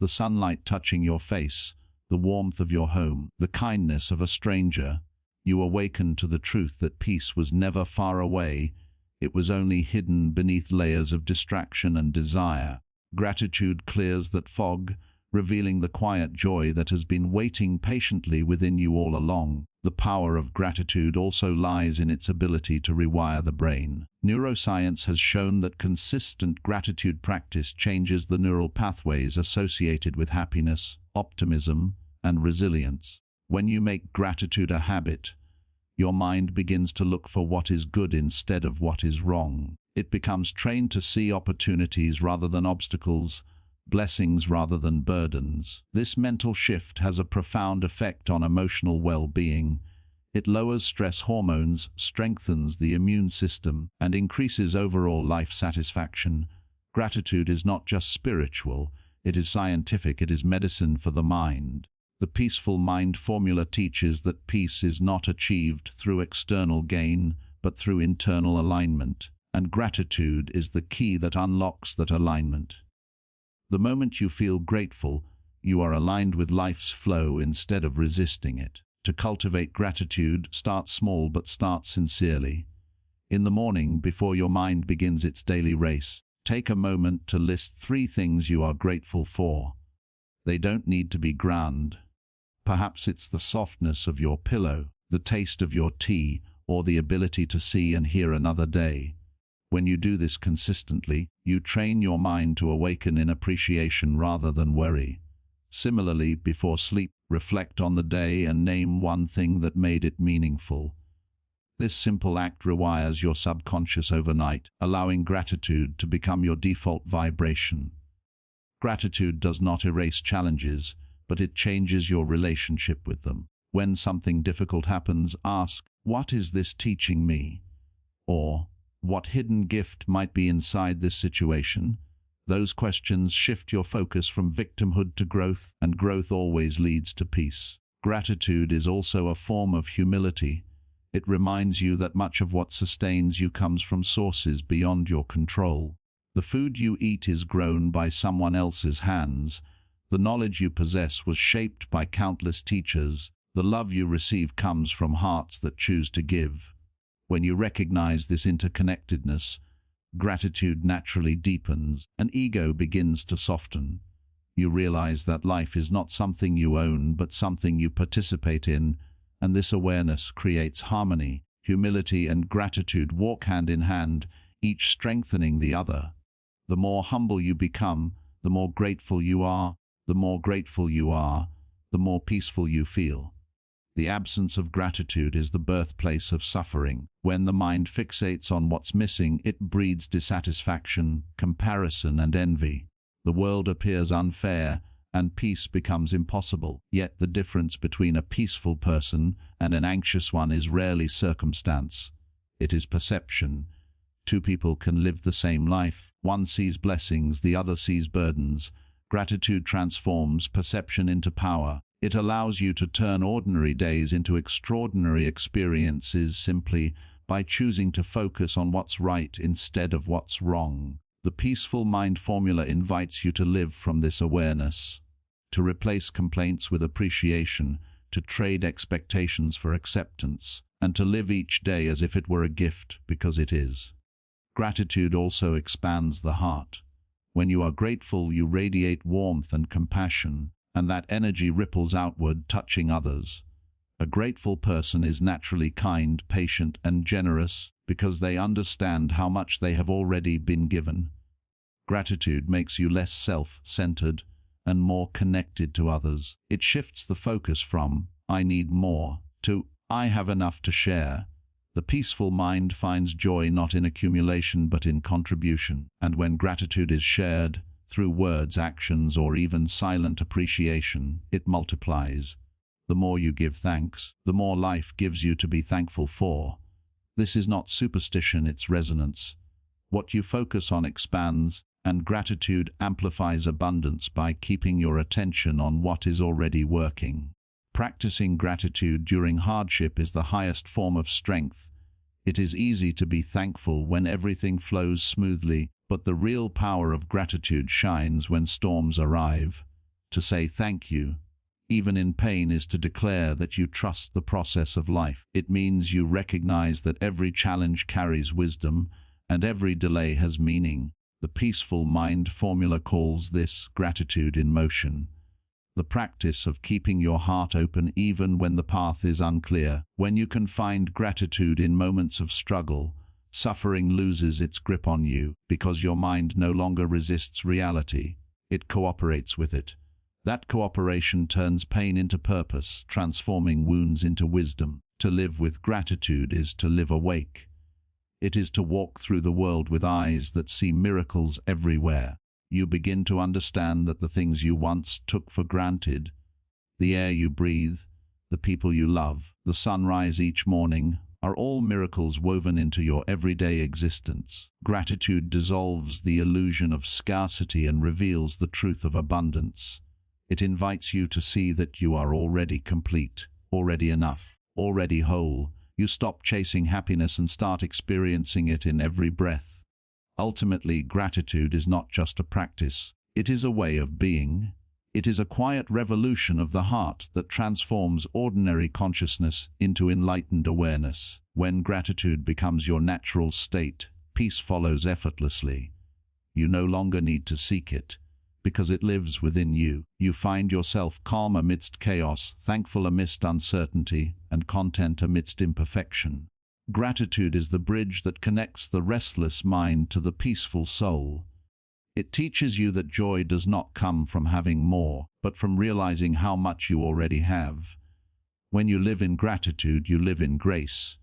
the sunlight touching your face, the warmth of your home, the kindness of a stranger, you awaken to the truth that peace was never far away, it was only hidden beneath layers of distraction and desire. Gratitude clears that fog, revealing the quiet joy that has been waiting patiently within you all along. The power of gratitude also lies in its ability to rewire the brain. Neuroscience has shown that consistent gratitude practice changes the neural pathways associated with happiness, optimism, and resilience. When you make gratitude a habit, your mind begins to look for what is good instead of what is wrong. It becomes trained to see opportunities rather than obstacles, blessings rather than burdens. This mental shift has a profound effect on emotional well-being. It lowers stress hormones, strengthens the immune system, and increases overall life satisfaction. Gratitude is not just spiritual, it is scientific, it is medicine for the mind. The Peaceful Mind formula teaches that peace is not achieved through external gain, but through internal alignment, and gratitude is the key that unlocks that alignment. The moment you feel grateful, you are aligned with life's flow instead of resisting it. To cultivate gratitude, start small but start sincerely. In the morning, before your mind begins its daily race, take a moment to list 3 things you are grateful for. They don't need to be grand. Perhaps it's the softness of your pillow, the taste of your tea, or the ability to see and hear another day. When you do this consistently, you train your mind to awaken in appreciation rather than worry. Similarly, before sleep, reflect on the day and name one thing that made it meaningful. This simple act rewires your subconscious overnight, allowing gratitude to become your default vibration. Gratitude does not erase challenges, but it changes your relationship with them. When something difficult happens, ask, "What is this teaching me?" Or, "What hidden gift might be inside this situation?" Those questions shift your focus from victimhood to growth, and growth always leads to peace. Gratitude is also a form of humility. It reminds you that much of what sustains you comes from sources beyond your control. The food you eat is grown by someone else's hands. The knowledge you possess was shaped by countless teachers. The love you receive comes from hearts that choose to give. When you recognize this interconnectedness, gratitude naturally deepens, and ego begins to soften. You realize that life is not something you own, but something you participate in, and this awareness creates harmony. Humility and gratitude walk hand in hand, each strengthening the other. The more humble you become, the more grateful you are. The more grateful you are, the more peaceful you feel. The absence of gratitude is the birthplace of suffering. When the mind fixates on what's missing, it breeds dissatisfaction, comparison, and envy. The world appears unfair, and peace becomes impossible. Yet the difference between a peaceful person and an anxious one is rarely circumstance. It is perception. 2 people can live the same life. One sees blessings, the other sees burdens. Gratitude transforms perception into power. It allows you to turn ordinary days into extraordinary experiences simply by choosing to focus on what's right instead of what's wrong. The Peaceful Mind formula invites you to live from this awareness, to replace complaints with appreciation, to trade expectations for acceptance, and to live each day as if it were a gift, because it is. Gratitude also expands the heart. When you are grateful, you radiate warmth and compassion, and that energy ripples outward, touching others. A grateful person is naturally kind, patient, and generous because they understand how much they have already been given. Gratitude makes you less self-centered and more connected to others. It shifts the focus from "I need more" to "I have enough to share." The peaceful mind finds joy not in accumulation but in contribution, and when gratitude is shared, through words, actions, or even silent appreciation, it multiplies. The more you give thanks, the more life gives you to be thankful for. This is not superstition, it's resonance. What you focus on expands, and gratitude amplifies abundance by keeping your attention on what is already working. Practicing gratitude during hardship is the highest form of strength. It is easy to be thankful when everything flows smoothly, but the real power of gratitude shines when storms arrive. To say thank you, even in pain, is to declare that you trust the process of life. It means you recognize that every challenge carries wisdom, and every delay has meaning. The Peaceful Mind formula calls this gratitude in motion. The practice of keeping your heart open even when the path is unclear. When you can find gratitude in moments of struggle, suffering loses its grip on you because your mind no longer resists reality. It cooperates with it. That cooperation turns pain into purpose, transforming wounds into wisdom. To live with gratitude is to live awake. It is to walk through the world with eyes that see miracles everywhere. You begin to understand that the things you once took for granted, the air you breathe, the people you love, the sunrise each morning, are all miracles woven into your everyday existence. Gratitude dissolves the illusion of scarcity and reveals the truth of abundance. It invites you to see that you are already complete, already enough, already whole. You stop chasing happiness and start experiencing it in every breath. Ultimately, gratitude is not just a practice. It is a way of being. It is a quiet revolution of the heart that transforms ordinary consciousness into enlightened awareness. When gratitude becomes your natural state, peace follows effortlessly. You no longer need to seek it, because it lives within you. You find yourself calm amidst chaos, thankful amidst uncertainty, and content amidst imperfection. Gratitude is the bridge that connects the restless mind to the peaceful soul. It teaches you that joy does not come from having more, but from realizing how much you already have. When you live in gratitude, you live in grace,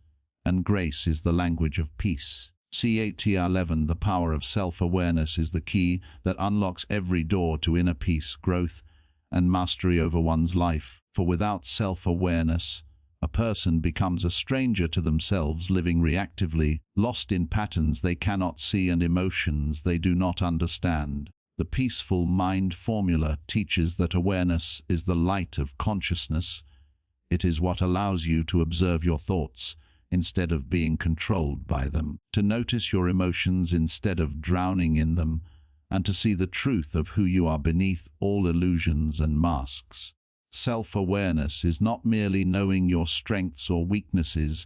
and grace is the language of peace. Chapter 11. The power of self-awareness is the key that unlocks every door to inner peace, growth, and mastery over one's life. For without self-awareness, a person becomes a stranger to themselves, living reactively, lost in patterns they cannot see and emotions they do not understand. The Peaceful Mind formula teaches that awareness is the light of consciousness. It is what allows you to observe your thoughts instead of being controlled by them, to notice your emotions instead of drowning in them, and to see the truth of who you are beneath all illusions and masks. Self-awareness is not merely knowing your strengths or weaknesses,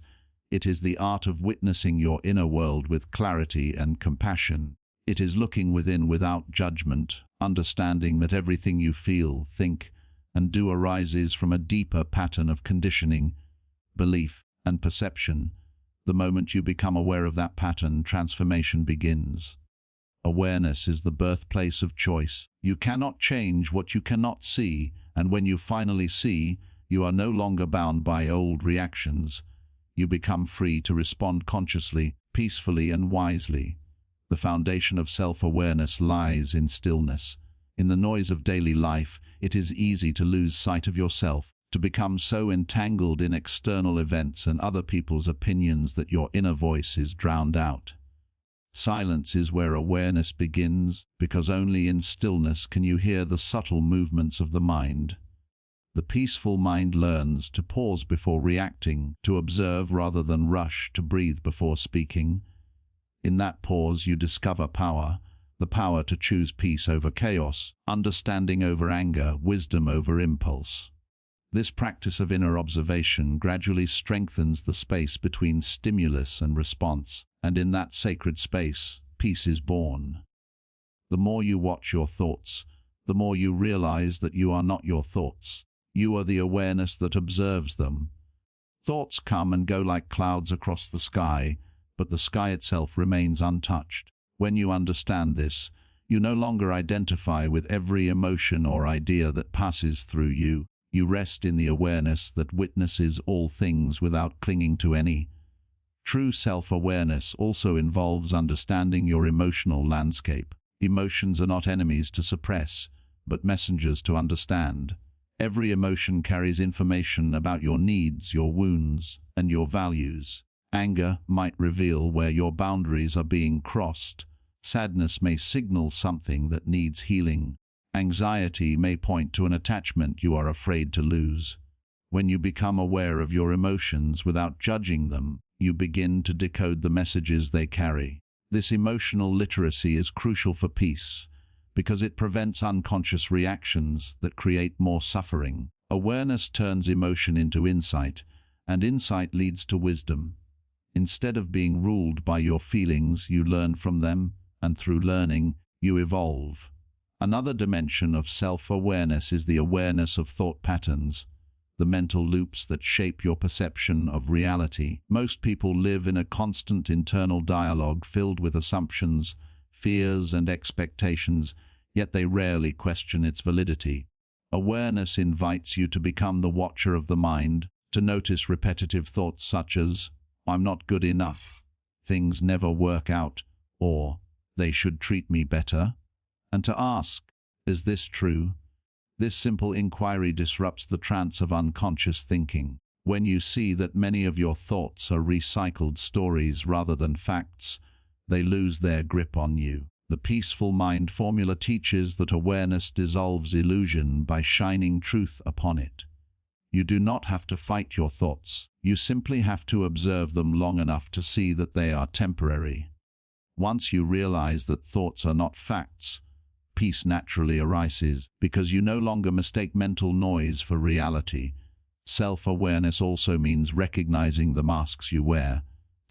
it is the art of witnessing your inner world with clarity and compassion. It is looking within without judgment, understanding that everything you feel, think, and do arises from a deeper pattern of conditioning, belief, and perception. The moment you become aware of that pattern, transformation begins. Awareness is the birthplace of choice. You cannot change what you cannot see, and when you finally see, you are no longer bound by old reactions. You become free to respond consciously, peacefully, and wisely. The foundation of self-awareness lies in stillness. In the noise of daily life, it is easy to lose sight of yourself, to become so entangled in external events and other people's opinions that your inner voice is drowned out. Silence is where awareness begins, because only in stillness can you hear the subtle movements of the mind. The peaceful mind learns to pause before reacting, to observe rather than rush, to breathe before speaking. In that pause you discover power, the power to choose peace over chaos, understanding over anger, wisdom over impulse. This practice of inner observation gradually strengthens the space between stimulus and response, and in that sacred space, peace is born. The more you watch your thoughts, the more you realize that you are not your thoughts. You are the awareness that observes them. Thoughts come and go like clouds across the sky, but the sky itself remains untouched. When you understand this, you no longer identify with every emotion or idea that passes through you. You rest in the awareness that witnesses all things without clinging to any. True self-awareness also involves understanding your emotional landscape. Emotions are not enemies to suppress, but messengers to understand. Every emotion carries information about your needs, your wounds, and your values. Anger might reveal where your boundaries are being crossed. Sadness may signal something that needs healing. Anxiety may point to an attachment you are afraid to lose. When you become aware of your emotions without judging them, you begin to decode the messages they carry. This emotional literacy is crucial for peace, because it prevents unconscious reactions that create more suffering. Awareness turns emotion into insight, and insight leads to wisdom. Instead of being ruled by your feelings, you learn from them, and through learning, you evolve. Another dimension of self-awareness is the awareness of thought patterns, the mental loops that shape your perception of reality. Most people live in a constant internal dialogue filled with assumptions, fears, and expectations, yet they rarely question its validity. Awareness invites you to become the watcher of the mind, to notice repetitive thoughts such as, "I'm not good enough," "things never work out," or "they should treat me better," and to ask, "Is this true?" This simple inquiry disrupts the trance of unconscious thinking. When you see that many of your thoughts are recycled stories rather than facts, they lose their grip on you. The peaceful mind formula teaches that awareness dissolves illusion by shining truth upon it. You do not have to fight your thoughts. You simply have to observe them long enough to see that they are temporary. Once you realize that thoughts are not facts, peace naturally arises because you no longer mistake mental noise for reality. Self-awareness also means recognizing the masks you wear.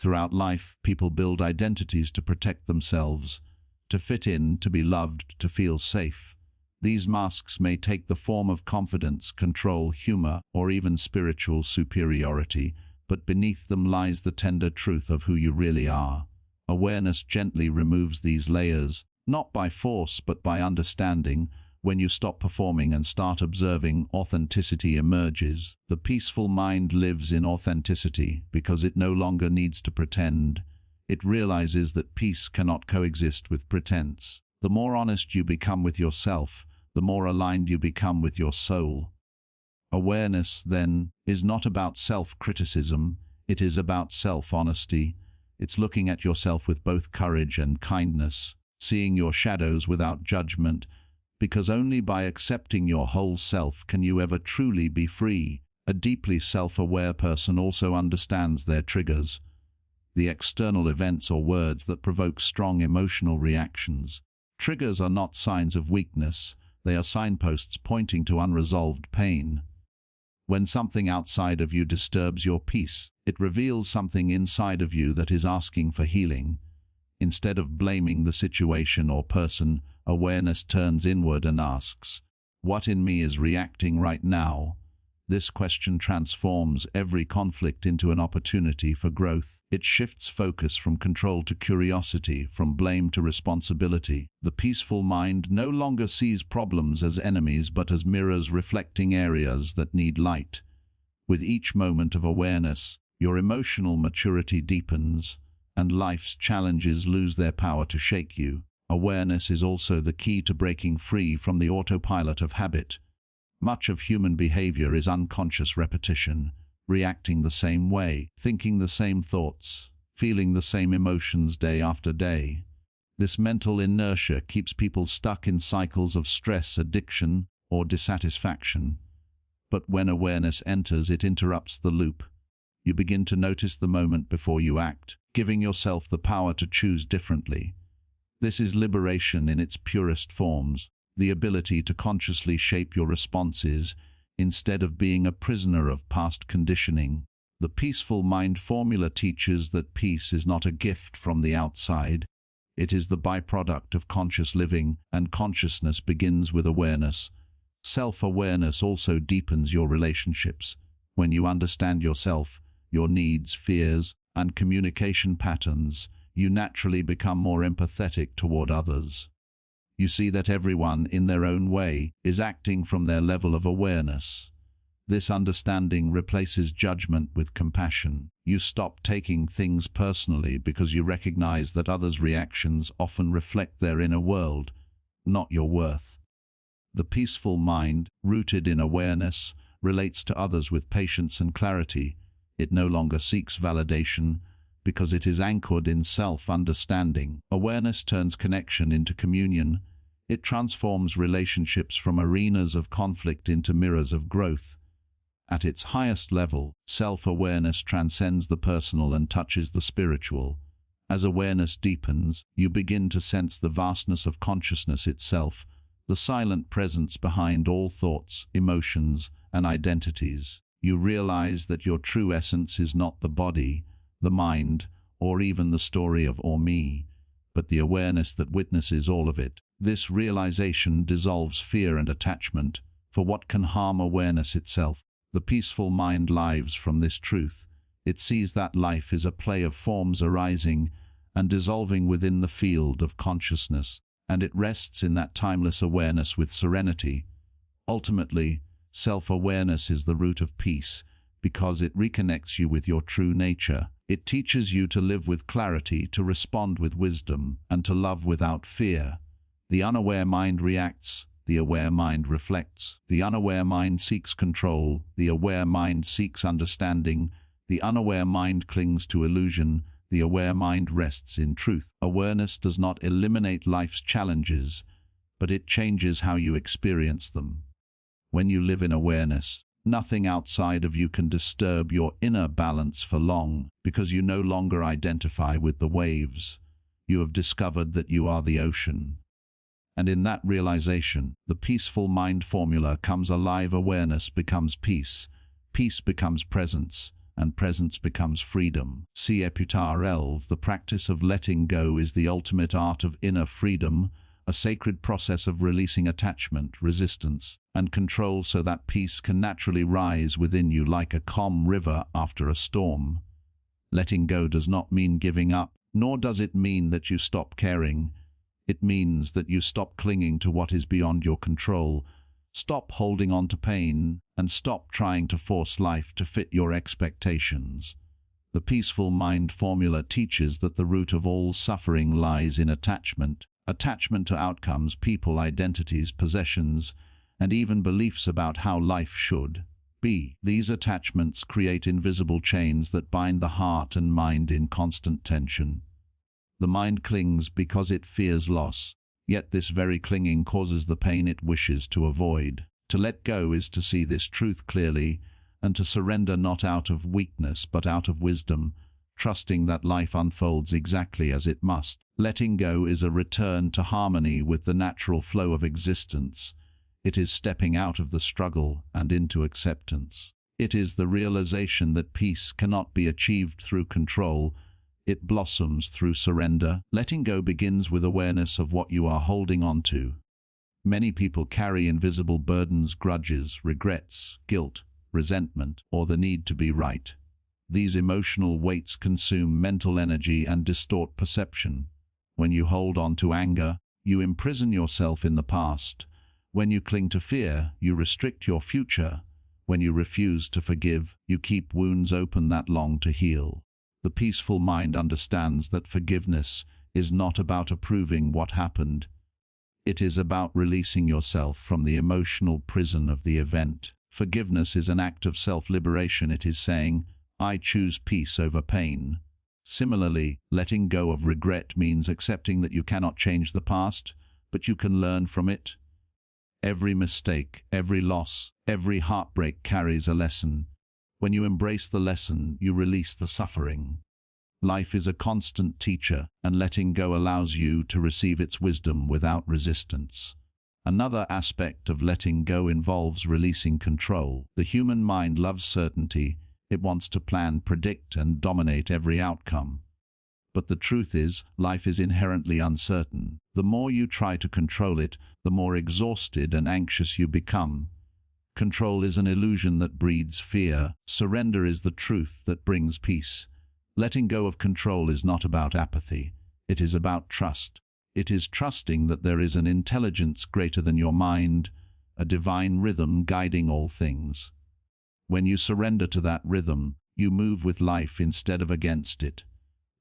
Throughout life, people build identities to protect themselves, to fit in, to be loved, to feel safe. These masks may take the form of confidence, control, humor, or even spiritual superiority, but beneath them lies the tender truth of who you really are. Awareness gently removes these layers, not by force but by understanding. When you stop performing and start observing, authenticity emerges. The peaceful mind lives in authenticity because it no longer needs to pretend. It realizes that peace cannot coexist with pretense. The more honest you become with yourself, the more aligned you become with your soul. Awareness, then, is not about self-criticism, it is about self-honesty. It's looking at yourself with both courage and kindness, seeing your shadows without judgment, because only by accepting your whole self can you ever truly be free. A deeply self-aware person also understands their triggers, the external events or words that provoke strong emotional reactions. Triggers are not signs of weakness, they are signposts pointing to unresolved pain. When something outside of you disturbs your peace, it reveals something inside of you that is asking for healing. Instead of blaming the situation or person, awareness turns inward and asks, "What in me is reacting right now?" This question transforms every conflict into an opportunity for growth. It shifts focus from control to curiosity, from blame to responsibility. The peaceful mind no longer sees problems as enemies but as mirrors reflecting areas that need light. With each moment of awareness, your emotional maturity deepens, and life's challenges lose their power to shake you. Awareness is also the key to breaking free from the autopilot of habit. Much of human behavior is unconscious repetition, reacting the same way, thinking the same thoughts, feeling the same emotions day after day. This mental inertia keeps people stuck in cycles of stress, addiction, or dissatisfaction. But when awareness enters, it interrupts the loop. You begin to notice the moment before you act, giving yourself the power to choose differently. This is liberation in its purest forms, the ability to consciously shape your responses instead of being a prisoner of past conditioning. The peaceful mind formula teaches that peace is not a gift from the outside. It is the byproduct of conscious living, and consciousness begins with awareness. Self-awareness also deepens your relationships. When you understand yourself, your needs, fears, and communication patterns, you naturally become more empathetic toward others. You see that everyone, in their own way, is acting from their level of awareness. This understanding replaces judgment with compassion. You stop taking things personally because you recognize that others' reactions often reflect their inner world, not your worth. The peaceful mind, rooted in awareness, relates to others with patience and clarity. It no longer seeks validation because it is anchored in self-understanding. Awareness turns connection into communion. It transforms relationships from arenas of conflict into mirrors of growth. At its highest level, self-awareness transcends the personal and touches the spiritual. As awareness deepens, you begin to sense the vastness of consciousness itself, the silent presence behind all thoughts, emotions, and identities. You realize that your true essence is not the body, the mind, or even the story of or me, but the awareness that witnesses all of it. This realization dissolves fear and attachment, for what can harm awareness itself? The peaceful mind lives from this truth. It sees that life is a play of forms arising and dissolving within the field of consciousness, and it rests in that timeless awareness with serenity. Ultimately, self-awareness is the root of peace, because it reconnects you with your true nature. It teaches you to live with clarity, to respond with wisdom, and to love without fear. The unaware mind reacts, The aware mind reflects. The unaware mind seeks control. The aware mind seeks understanding. The unaware mind clings to illusion. The aware mind rests in truth. Awareness does not eliminate life's challenges, but it changes how you experience them. When you live in awareness, nothing outside of you can disturb your inner balance for long, because you no longer identify with the waves. You have discovered that you are the ocean. And in that realization, the peaceful mind formula comes alive. Awareness becomes peace. Peace becomes presence, and presence becomes freedom. See Eputar 11. The practice of letting go is the ultimate art of inner freedom, a sacred process of releasing attachment, resistance, and control so that peace can naturally rise within you like a calm river after a storm. Letting go does not mean giving up, nor does it mean that you stop caring. It means that you stop clinging to what is beyond your control, stop holding on to pain, and stop trying to force life to fit your expectations. The peaceful mind formula teaches that the root of all suffering lies in attachment. Attachment to outcomes, people, identities, possessions, and even beliefs about how life should be. These attachments create invisible chains that bind the heart and mind in constant tension. The mind clings because it fears loss, yet this very clinging causes the pain it wishes to avoid. To let go is to see this truth clearly, and to surrender not out of weakness but out of wisdom, trusting that life unfolds exactly as it must. Letting go is a return to harmony with the natural flow of existence. It is stepping out of the struggle and into acceptance. It is the realization that peace cannot be achieved through control. It blossoms through surrender. Letting go begins with awareness of what you are holding on to. Many people carry invisible burdens, grudges, regrets, guilt, resentment, or the need to be right. These emotional weights consume mental energy and distort perception. When you hold on to anger, you imprison yourself in the past. When you cling to fear, you restrict your future. When you refuse to forgive, you keep wounds open that long to heal. The peaceful mind understands that forgiveness is not about approving what happened. It is about releasing yourself from the emotional prison of the event. Forgiveness is an act of self-liberation. It is saying, I choose peace over pain. Similarly, letting go of regret means accepting that you cannot change the past, but you can learn from it. Every mistake, every loss, every heartbreak carries a lesson. When you embrace the lesson, you release the suffering. Life is a constant teacher, and letting go allows you to receive its wisdom without resistance. Another aspect of letting go involves releasing control. The human mind loves certainty. It wants to plan, predict, and dominate every outcome. But the truth is, life is inherently uncertain. The more you try to control it, the more exhausted and anxious you become. Control is an illusion that breeds fear. Surrender is the truth that brings peace. Letting go of control is not about apathy. It is about trust. It is trusting that there is an intelligence greater than your mind, a divine rhythm guiding all things. When you surrender to that rhythm, you move with life instead of against it.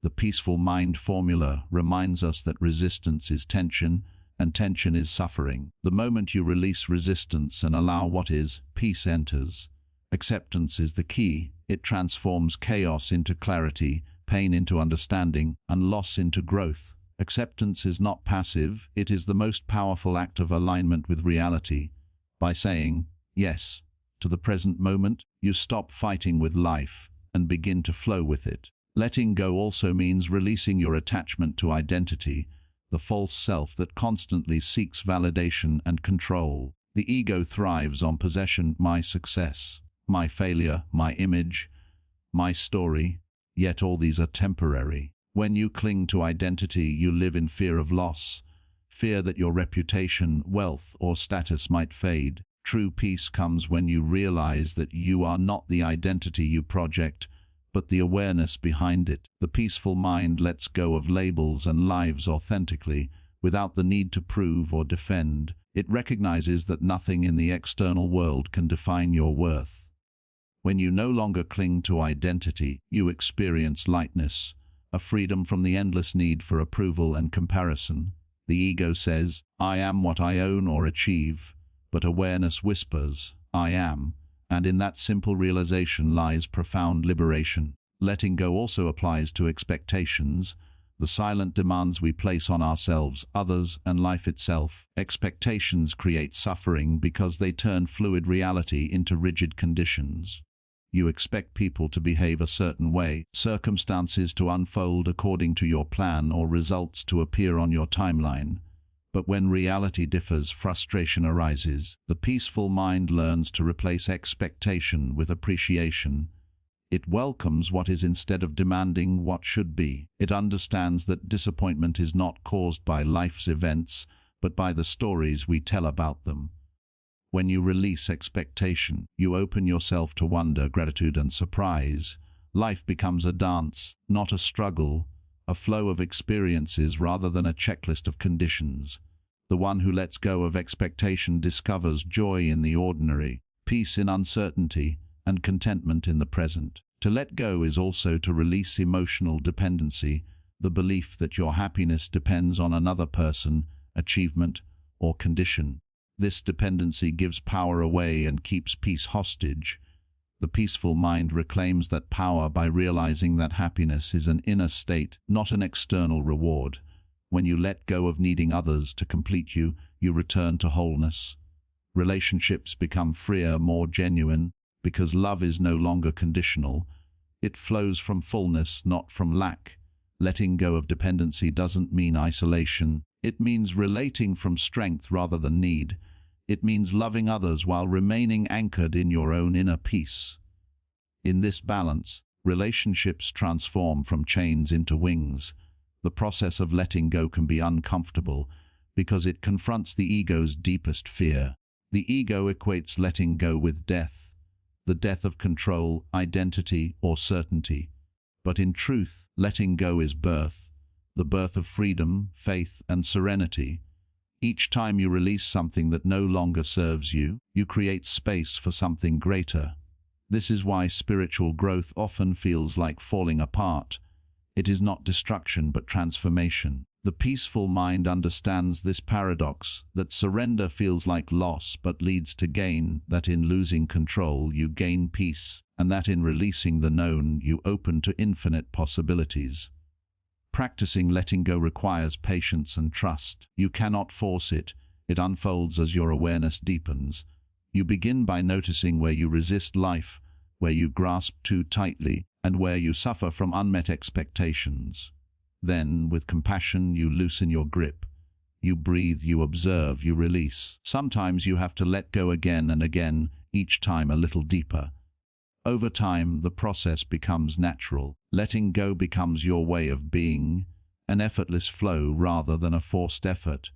The peaceful mind formula reminds us that resistance is tension, and tension is suffering. The moment you release resistance and allow what is, peace enters. Acceptance is the key. It transforms chaos into clarity, pain into understanding, and loss into growth. Acceptance is not passive. It is the most powerful act of alignment with reality. By saying, yes, to the present moment, you stop fighting with life and begin to flow with it. Letting go also means releasing your attachment to identity, the false self that constantly seeks validation and control. The ego thrives on possession, my success, my failure, my image, my story, yet all these are temporary. When you cling to identity, you live in fear of loss, fear that your reputation, wealth, or status might fade. True peace comes when you realize that you are not the identity you project, but the awareness behind it. The peaceful mind lets go of labels and lives authentically, without the need to prove or defend. It recognizes that nothing in the external world can define your worth. When you no longer cling to identity, you experience lightness, a freedom from the endless need for approval and comparison. The ego says, I am what I own or achieve, but awareness whispers, I am, and in that simple realization lies profound liberation. Letting go also applies to expectations, the silent demands we place on ourselves, others, and life itself. Expectations create suffering because they turn fluid reality into rigid conditions. You expect people to behave a certain way, circumstances to unfold according to your plan, or results to appear on your timeline. But when reality differs, frustration arises. The peaceful mind learns to replace expectation with appreciation. It welcomes what is instead of demanding what should be. It understands that disappointment is not caused by life's events, but by the stories we tell about them. When you release expectation, you open yourself to wonder, gratitude, and surprise. Life becomes a dance, not a struggle, a flow of experiences rather than a checklist of conditions. The one who lets go of expectation discovers joy in the ordinary, peace in uncertainty, and contentment in the present. To let go is also to release emotional dependency, the belief that your happiness depends on another person, achievement, or condition. This dependency gives power away and keeps peace hostage. The peaceful mind reclaims that power by realizing that happiness is an inner state, not an external reward. When you let go of needing others to complete you, you return to wholeness. Relationships become freer, more genuine, because love is no longer conditional. It flows from fullness, not from lack. Letting go of dependency doesn't mean isolation. It means relating from strength rather than need. It means loving others while remaining anchored in your own inner peace. In this balance, relationships transform from chains into wings. The process of letting go can be uncomfortable because it confronts the ego's deepest fear. The ego equates letting go with death, the death of control, identity, or certainty. But in truth, letting go is birth, the birth of freedom, faith, and serenity. Each time you release something that no longer serves you, you create space for something greater. This is why spiritual growth often feels like falling apart. It is not destruction but transformation. The peaceful mind understands this paradox, that surrender feels like loss but leads to gain, that in losing control you gain peace, and that in releasing the known you open to infinite possibilities. Practicing letting go requires patience and trust. You cannot force it. It unfolds as your awareness deepens. You begin by noticing where you resist life, where you grasp too tightly, and where you suffer from unmet expectations. Then, with compassion, you loosen your grip. You breathe, you observe, you release. Sometimes you have to let go again and again, each time a little deeper. Over time, the process becomes natural. Letting go becomes your way of being, an effortless flow rather than a forced effort.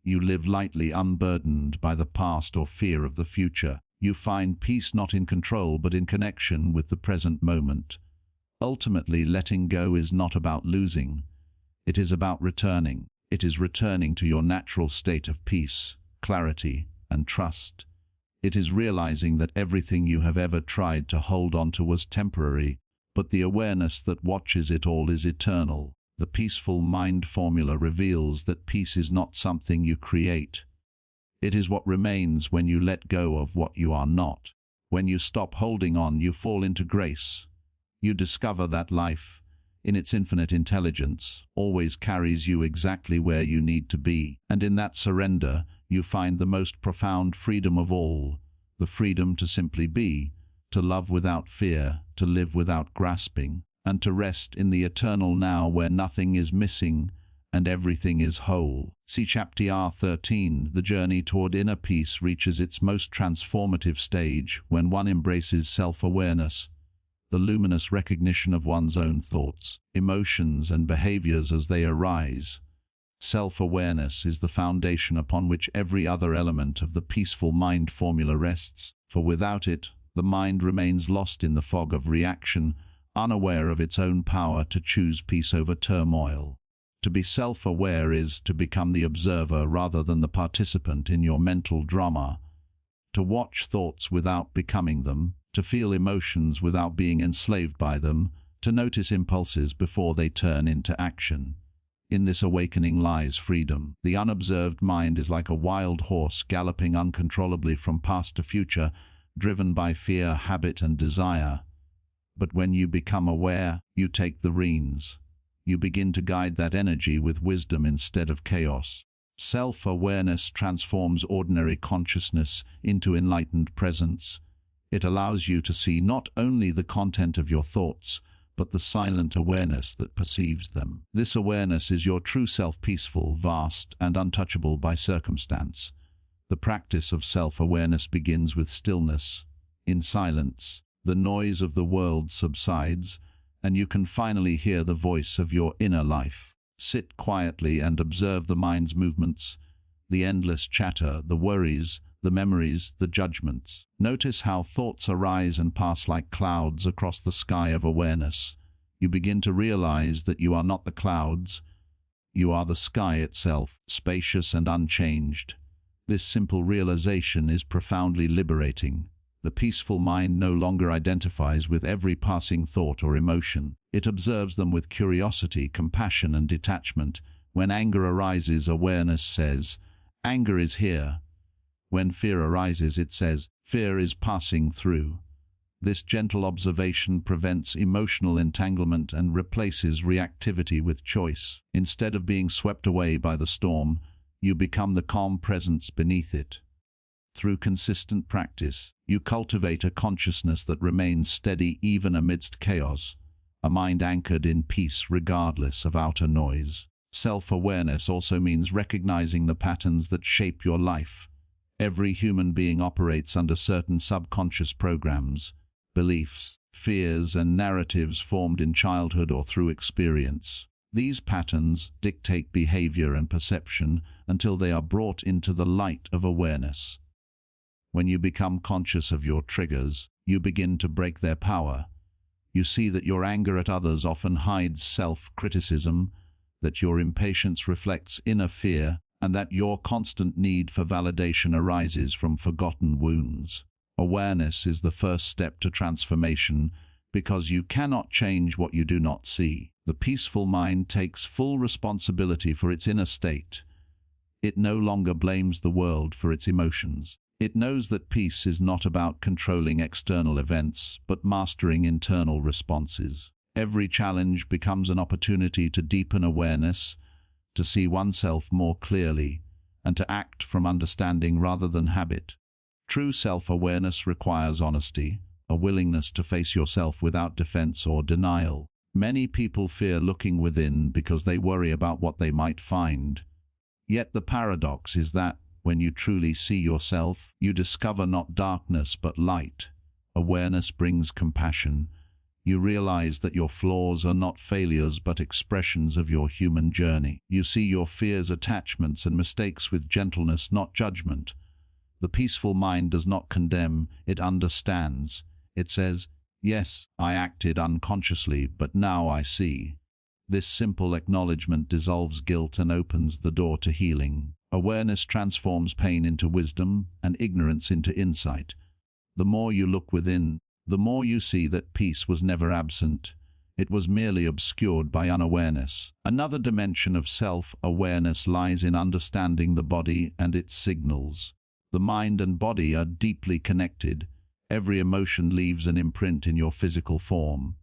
You live lightly, unburdened by the past or fear of the future. You find peace not in control but in connection with the present moment. Ultimately, letting go is not about losing. It is about returning. It is returning to your natural state of peace, clarity, and trust. It is realizing that everything you have ever tried to hold on to was temporary, but the awareness that watches it all is eternal. The peaceful mind formula reveals that peace is not something you create. It is what remains when you let go of what you are not. When you stop holding on, you fall into grace. You discover that life, in its infinite intelligence, always carries you exactly where you need to be. And in that surrender, you find the most profound freedom of all, the freedom to simply be, to love without fear, to live without grasping, and to rest in the eternal now where nothing is missing and everything is whole. See Chapter 13. The journey toward inner peace reaches its most transformative stage when one embraces self-awareness, the luminous recognition of one's own thoughts, emotions, and behaviors as they arise. Self-awareness is the foundation upon which every other element of the peaceful mind formula rests, for without it, the mind remains lost in the fog of reaction, unaware of its own power to choose peace over turmoil. To be self-aware is to become the observer rather than the participant in your mental drama, to watch thoughts without becoming them, to feel emotions without being enslaved by them, to notice impulses before they turn into action. In this awakening lies freedom. The unobserved mind is like a wild horse galloping uncontrollably from past to future, driven by fear, habit, and desire. But when you become aware, you take the reins. You begin to guide that energy with wisdom instead of chaos. Self-awareness transforms ordinary consciousness into enlightened presence. It allows you to see not only the content of your thoughts, but the silent awareness that perceives them. This awareness is your true self, peaceful, vast, and untouchable by circumstance. The practice of self-awareness begins with stillness. In silence, the noise of the world subsides, and you can finally hear the voice of your inner life. Sit quietly and observe the mind's movements, the endless chatter, the worries, the memories, the judgments. Notice how thoughts arise and pass like clouds across the sky of awareness. You begin to realize that you are not the clouds, you are the sky itself, spacious and unchanged. This simple realization is profoundly liberating. The peaceful mind no longer identifies with every passing thought or emotion. It observes them with curiosity, compassion, and detachment. When anger arises, awareness says, "Anger is here." When fear arises, it says, "Fear is passing through." This gentle observation prevents emotional entanglement and replaces reactivity with choice. Instead of being swept away by the storm, you become the calm presence beneath it. Through consistent practice, you cultivate a consciousness that remains steady even amidst chaos, a mind anchored in peace regardless of outer noise. Self-awareness also means recognizing the patterns that shape your life. Every human being operates under certain subconscious programs, beliefs, fears, and narratives formed in childhood or through experience. These patterns dictate behavior and perception until they are brought into the light of awareness. When you become conscious of your triggers, you begin to break their power. You see that your anger at others often hides self-criticism, that your impatience reflects inner fear, and that your constant need for validation arises from forgotten wounds. Awareness is the first step to transformation because you cannot change what you do not see. The peaceful mind takes full responsibility for its inner state. It no longer blames the world for its emotions. It knows that peace is not about controlling external events, but mastering internal responses. Every challenge becomes an opportunity to deepen awareness, to see oneself more clearly, and to act from understanding rather than habit. True self-awareness requires honesty, a willingness to face yourself without defense or denial. Many people fear looking within because they worry about what they might find. Yet the paradox is that when you truly see yourself, you discover not darkness but light. Awareness brings compassion. You realize that your flaws are not failures but expressions of your human journey. You see your fears, attachments, and mistakes with gentleness, not judgment. The peaceful mind does not condemn, it understands. It says, "Yes, I acted unconsciously, but now I see." This simple acknowledgement dissolves guilt and opens the door to healing. Awareness transforms pain into wisdom and ignorance into insight. The more you look within, the more you see that peace was never absent. It was merely obscured by unawareness. Another dimension of self-awareness lies in understanding the body and its signals. The mind and body are deeply connected. Every emotion leaves an imprint in your physical form.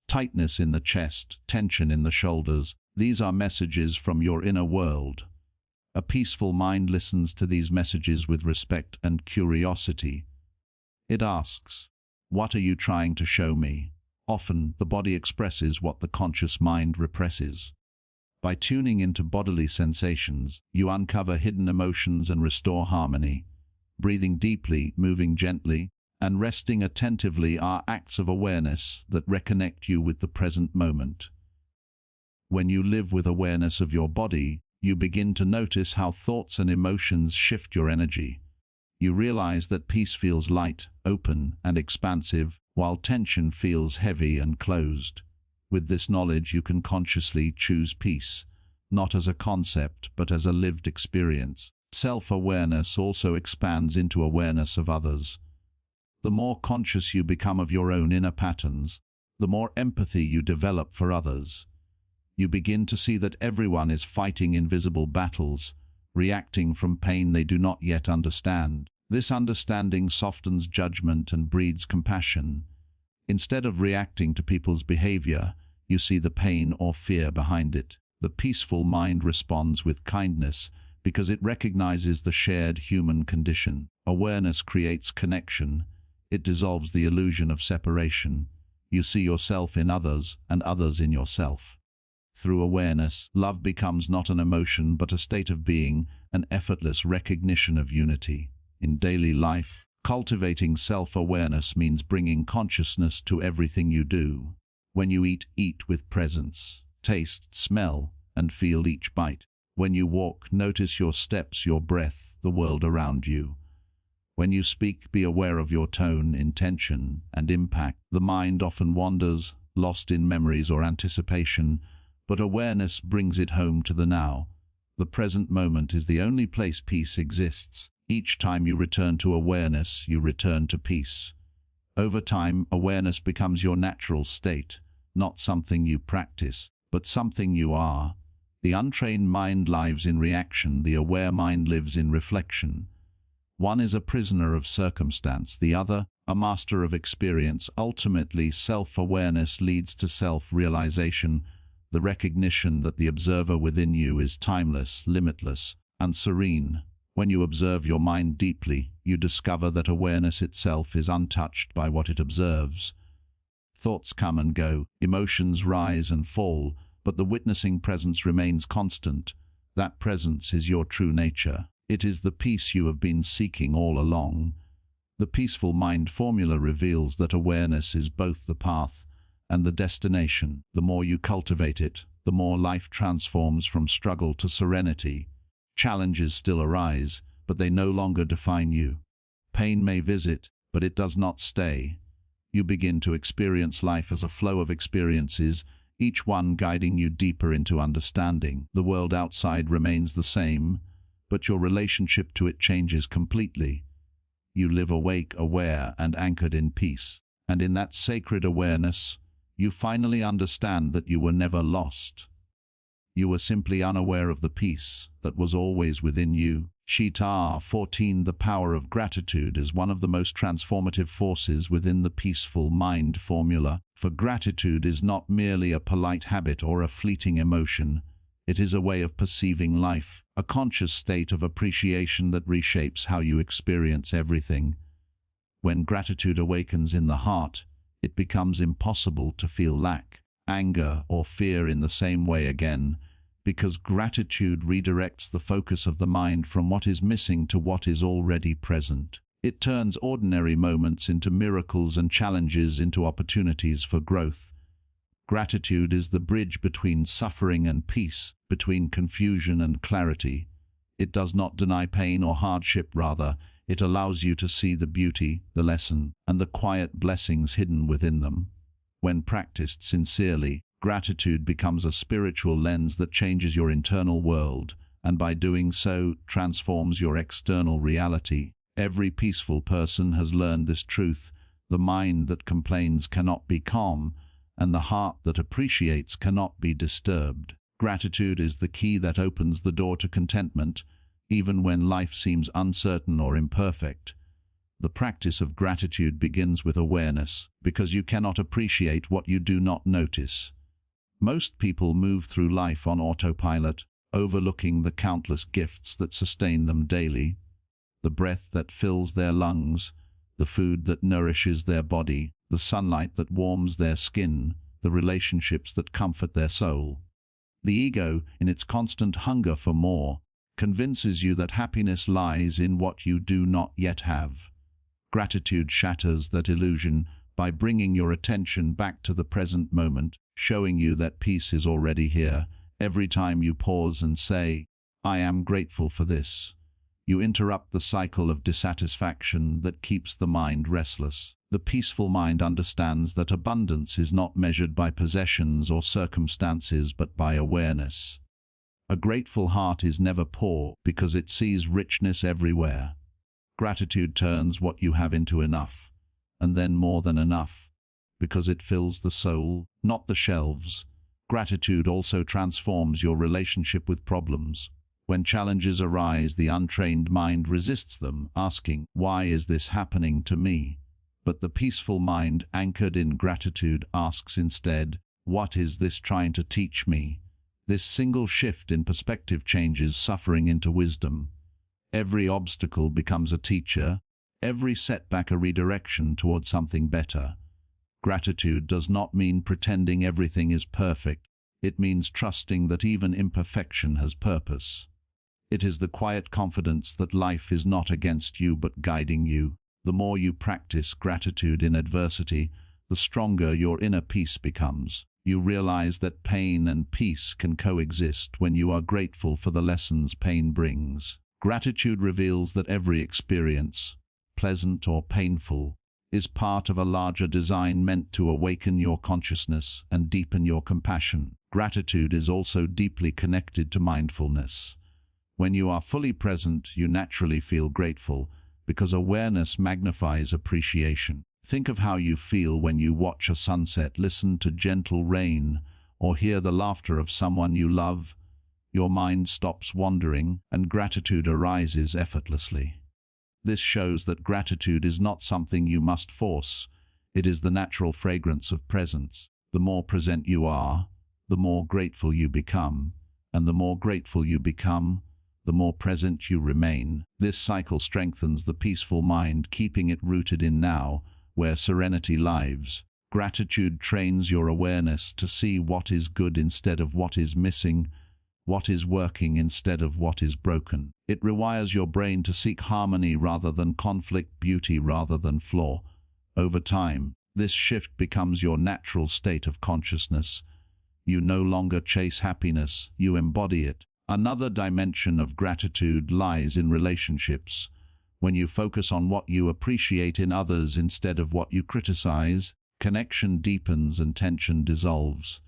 Tightness in the chest, tension in the shoulders, these are messages from your inner world. A peaceful mind listens to these messages with respect and curiosity. It asks, "What are you trying to show me?" Often, the body expresses what the conscious mind represses. By tuning into bodily sensations, you uncover hidden emotions and restore harmony. Breathing deeply, moving gently, and resting attentively are acts of awareness that reconnect you with the present moment. When you live with awareness of your body, you begin to notice how thoughts and emotions shift your energy. You realize that peace feels light, open, and expansive, while tension feels heavy and closed. With this knowledge, you can consciously choose peace, not as a concept, but as a lived experience. Self-awareness also expands into awareness of others. The more conscious you become of your own inner patterns, the more empathy you develop for others. You begin to see that everyone is fighting invisible battles, reacting from pain they do not yet understand. This understanding softens judgment and breeds compassion. Instead of reacting to people's behavior, you see the pain or fear behind it. The peaceful mind responds with kindness because it recognizes the shared human condition. Awareness creates connection. It dissolves the illusion of separation. You see yourself in others and others in yourself. Through awareness, love becomes not an emotion but a state of being, an effortless recognition of unity. In daily life, cultivating self-awareness means bringing consciousness to everything you do. When you eat, eat with presence. Taste, smell, and feel each bite. When you walk, notice your steps, your breath, the world around you. When you speak, be aware of your tone, intention, and impact. The mind often wanders, lost in memories or anticipation, but awareness brings it home to the now. The present moment is the only place peace exists. Each time you return to awareness, you return to peace. Over time, awareness becomes your natural state, not something you practice, but something you are. The untrained mind lives in reaction, the aware mind lives in reflection. One is a prisoner of circumstance, the other, a master of experience. Ultimately, self-awareness leads to self-realization, the recognition that the observer within you is timeless, limitless, and serene. When you observe your mind deeply, you discover that awareness itself is untouched by what it observes. Thoughts come and go, emotions rise and fall, but the witnessing presence remains constant. That presence is your true nature. It is the peace you have been seeking all along. The Peaceful Mind formula reveals that awareness is both the path and the destination. The more you cultivate it, the more life transforms from struggle to serenity. Challenges still arise, but they no longer define you. Pain may visit, but it does not stay. You begin to experience life as a flow of experiences, each one guiding you deeper into understanding. The world outside remains the same, but your relationship to it changes completely. You live awake, aware, and anchored in peace. And in that sacred awareness, you finally understand that you were never lost. You were simply unaware of the peace that was always within you. Shita 14. The power of gratitude is one of the most transformative forces within the Peaceful Mind formula, for gratitude is not merely a polite habit or a fleeting emotion. It is a way of perceiving life, a conscious state of appreciation that reshapes how you experience everything. When gratitude awakens in the heart, it becomes impossible to feel lack, anger, or fear in the same way again, because gratitude redirects the focus of the mind from what is missing to what is already present. It turns ordinary moments into miracles and challenges into opportunities for growth. Gratitude is the bridge between suffering and peace, between confusion and clarity. It does not deny pain or hardship, rather, it allows you to see the beauty, the lesson, and the quiet blessings hidden within them. When practiced sincerely, gratitude becomes a spiritual lens that changes your internal world, and by doing so, transforms your external reality. Every peaceful person has learned this truth. The mind that complains cannot be calm, and the heart that appreciates cannot be disturbed. Gratitude is the key that opens the door to contentment, even when life seems uncertain or imperfect. The practice of gratitude begins with awareness, because you cannot appreciate what you do not notice. Most people move through life on autopilot, overlooking the countless gifts that sustain them daily. The breath that fills their lungs, the food that nourishes their body, the sunlight that warms their skin, the relationships that comfort their soul. The ego, in its constant hunger for more, convinces you that happiness lies in what you do not yet have. Gratitude shatters that illusion by bringing your attention back to the present moment, showing you that peace is already here. Every time you pause and say, "I am grateful for this," you interrupt the cycle of dissatisfaction that keeps the mind restless. The peaceful mind understands that abundance is not measured by possessions or circumstances but by awareness. A grateful heart is never poor because it sees richness everywhere. Gratitude turns what you have into enough, and then more than enough, because it fills the soul, not the shelves. Gratitude also transforms your relationship with problems. When challenges arise, the untrained mind resists them, asking, "Why is this happening to me?" But the peaceful mind, anchored in gratitude, asks instead, "What is this trying to teach me?" This single shift in perspective changes suffering into wisdom. Every obstacle becomes a teacher, every setback a redirection toward something better. Gratitude does not mean pretending everything is perfect. It means trusting that even imperfection has purpose. It is the quiet confidence that life is not against you but guiding you. The more you practice gratitude in adversity, the stronger your inner peace becomes. You realize that pain and peace can coexist when you are grateful for the lessons pain brings. Gratitude reveals that every experience, pleasant or painful, is part of a larger design meant to awaken your consciousness and deepen your compassion. Gratitude is also deeply connected to mindfulness. When you are fully present, you naturally feel grateful, because awareness magnifies appreciation. Think of how you feel when you watch a sunset, listen to gentle rain, or hear the laughter of someone you love. Your mind stops wandering, and gratitude arises effortlessly. This shows that gratitude is not something you must force. It is the natural fragrance of presence. The more present you are, the more grateful you become, and the more grateful you become, the more present you remain. This cycle strengthens the peaceful mind, keeping it rooted in now, where serenity lives. Gratitude trains your awareness to see what is good instead of what is missing, what is working instead of what is broken. It rewires your brain to seek harmony rather than conflict, beauty rather than flaw. Over time, this shift becomes your natural state of consciousness. You no longer chase happiness, you embody it. Another dimension of gratitude lies in relationships. When you focus on what you appreciate in others instead of what you criticize, connection deepens and tension dissolves.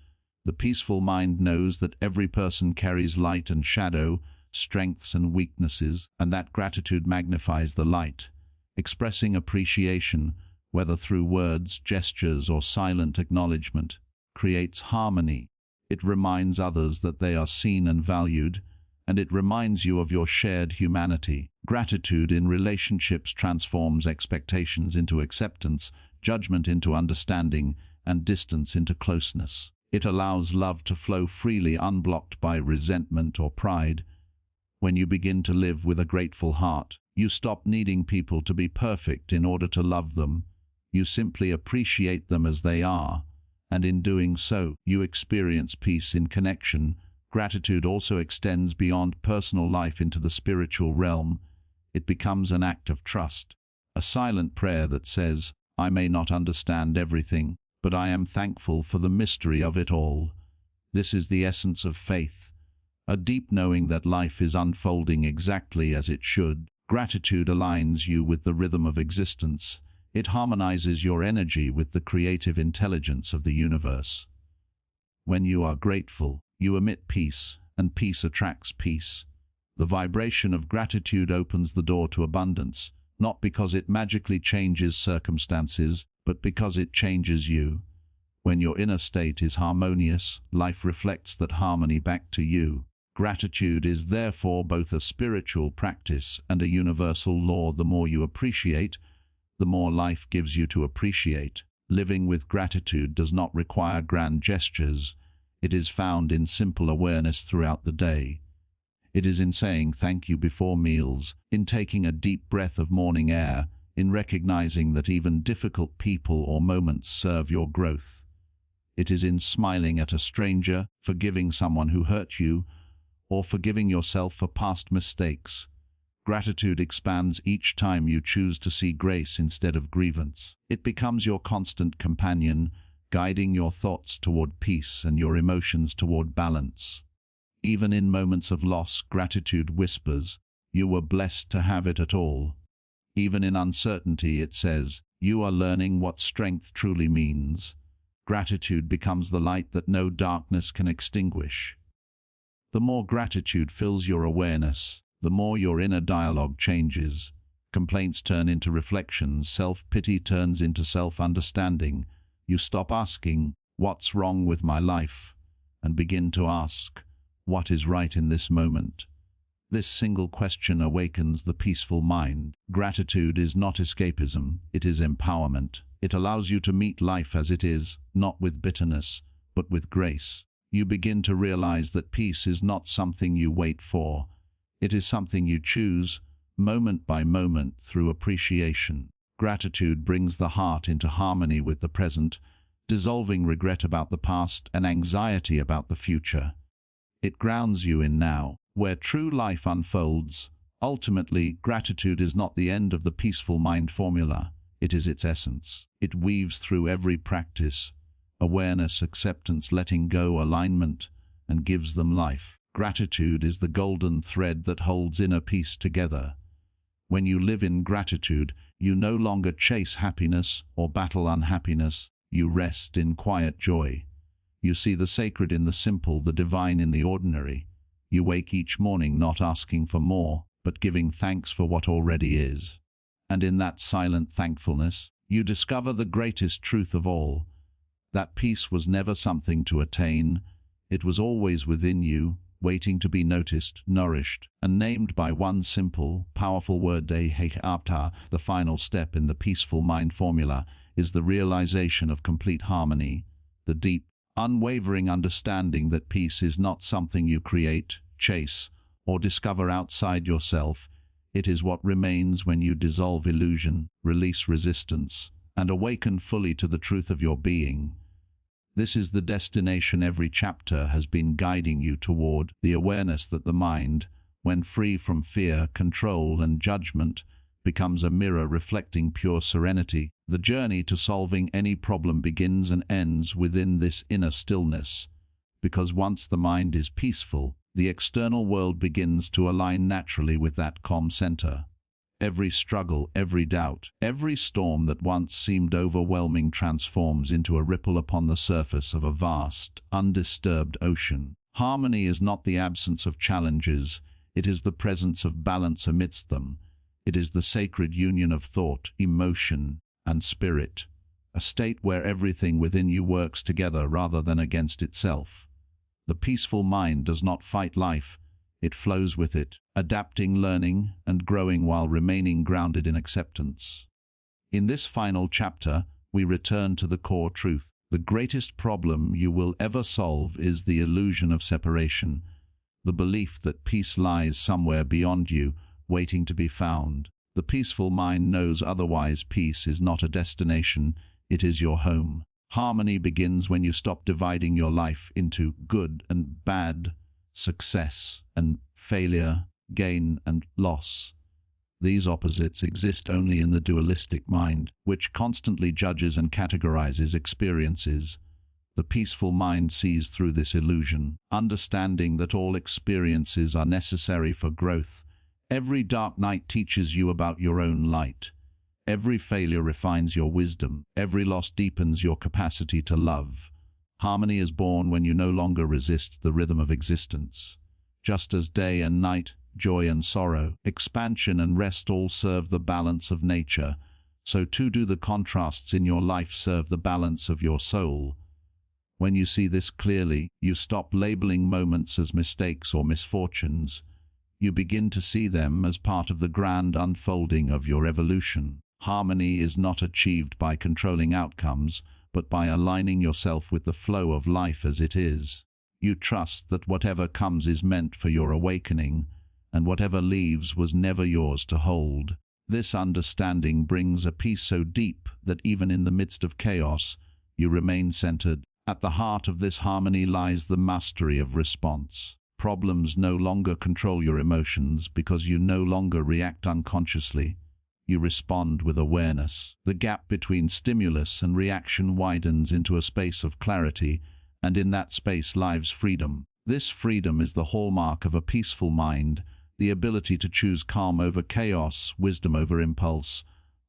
The peaceful mind knows that every person carries light and shadow, strengths and weaknesses, and that gratitude magnifies the light. Expressing appreciation, whether through words, gestures, or silent acknowledgement, creates harmony. It reminds others that they are seen and valued, and it reminds you of your shared humanity. Gratitude in relationships transforms expectations into acceptance, judgment into understanding, and distance into closeness. It allows love to flow freely, unblocked by resentment or pride. When you begin to live with a grateful heart, you stop needing people to be perfect in order to love them. You simply appreciate them as they are, and in doing so, you experience peace in connection. Gratitude also extends beyond personal life into the spiritual realm. It becomes an act of trust, a silent prayer that says, "I may not understand everything, but I am thankful for the mystery of it all." This is the essence of faith, a deep knowing that life is unfolding exactly as it should. Gratitude aligns you with the rhythm of existence. It harmonizes your energy with the creative intelligence of the universe. When you are grateful, you emit peace, and peace attracts peace. The vibration of gratitude opens the door to abundance, not because it magically changes circumstances, but because it changes you. When your inner state is harmonious, life reflects that harmony back to you. Gratitude is therefore both a spiritual practice and a universal law. The more you appreciate, the more life gives you to appreciate. Living with gratitude does not require grand gestures. It is found in simple awareness throughout the day. It is in saying thank you before meals, in taking a deep breath of morning air, in recognizing that even difficult people or moments serve your growth. It is in smiling at a stranger, forgiving someone who hurt you, or forgiving yourself for past mistakes. Gratitude expands each time you choose to see grace instead of grievance. It becomes your constant companion, guiding your thoughts toward peace and your emotions toward balance. Even in moments of loss, gratitude whispers, "You were blessed to have it at all." Even in uncertainty, it says, "You are learning what strength truly means." Gratitude becomes the light that no darkness can extinguish. The more gratitude fills your awareness, the more your inner dialogue changes. Complaints turn into reflections, self-pity turns into self-understanding. You stop asking, "What's wrong with my life?" and begin to ask, what is right in this moment? This single question awakens the peaceful mind. Gratitude is not escapism, it is empowerment. It allows you to meet life as it is, not with bitterness, but with grace. You begin to realize that peace is not something you wait for. It is something you choose, moment by moment, through appreciation. Gratitude brings the heart into harmony with the present, dissolving regret about the past and anxiety about the future. It grounds you in now, where true life unfolds. Ultimately, gratitude is not the end of the peaceful mind formula. It is its essence. It weaves through every practice: awareness, acceptance, letting go, alignment, and gives them life. Gratitude is the golden thread that holds inner peace together. When you live in gratitude, you no longer chase happiness or battle unhappiness. You rest in quiet joy. You see the sacred in the simple, the divine in the ordinary. You wake each morning not asking for more, but giving thanks for what already is. And in that silent thankfulness, you discover the greatest truth of all: that peace was never something to attain. It was always within you, waiting to be noticed, nourished, and named by one simple, powerful word. The final step in the peaceful mind formula is the realization of complete harmony, the deep, unwavering understanding that peace is not something you create, chase, or discover outside yourself. It is what remains when you dissolve illusion, release resistance, and awaken fully to the truth of your being. This is the destination every chapter has been guiding you toward: the awareness that the mind, when free from fear, control, and judgment, becomes a mirror reflecting pure serenity. The journey to solving any problem begins and ends within this inner stillness, because once the mind is peaceful, the external world begins to align naturally with that calm center. Every struggle, every doubt, every storm that once seemed overwhelming transforms into a ripple upon the surface of a vast, undisturbed ocean. Harmony is not the absence of challenges, it is the presence of balance amidst them. It is the sacred union of thought, emotion, and spirit, a state where everything within you works together rather than against itself. The peaceful mind does not fight life, it flows with it, adapting, learning, and growing while remaining grounded in acceptance. In this final chapter, we return to the core truth. The greatest problem you will ever solve is the illusion of separation, the belief that peace lies somewhere beyond you, waiting to be found. The peaceful mind knows otherwise. Peace is not a destination, it is your home. Harmony begins when you stop dividing your life into good and bad, success and failure, gain and loss. These opposites exist only in the dualistic mind, which constantly judges and categorizes experiences. The peaceful mind sees through this illusion, understanding that all experiences are necessary for growth. Every dark night teaches you about your own light. Every failure refines your wisdom. Every loss deepens your capacity to love. Harmony is born when you no longer resist the rhythm of existence. Just as day and night, joy and sorrow, expansion and rest all serve the balance of nature, so too do the contrasts in your life serve the balance of your soul. When you see this clearly, you stop labeling moments as mistakes or misfortunes. You begin to see them as part of the grand unfolding of your evolution. Harmony is not achieved by controlling outcomes, but by aligning yourself with the flow of life as it is. You trust that whatever comes is meant for your awakening, and whatever leaves was never yours to hold. This understanding brings a peace so deep that even in the midst of chaos, you remain centered. At the heart of this harmony lies the mastery of response. Problems no longer control your emotions because you no longer react unconsciously. You respond with awareness. The gap between stimulus and reaction widens into a space of clarity, and in that space lies freedom. This freedom is the hallmark of a peaceful mind, the ability to choose calm over chaos, wisdom over impulse,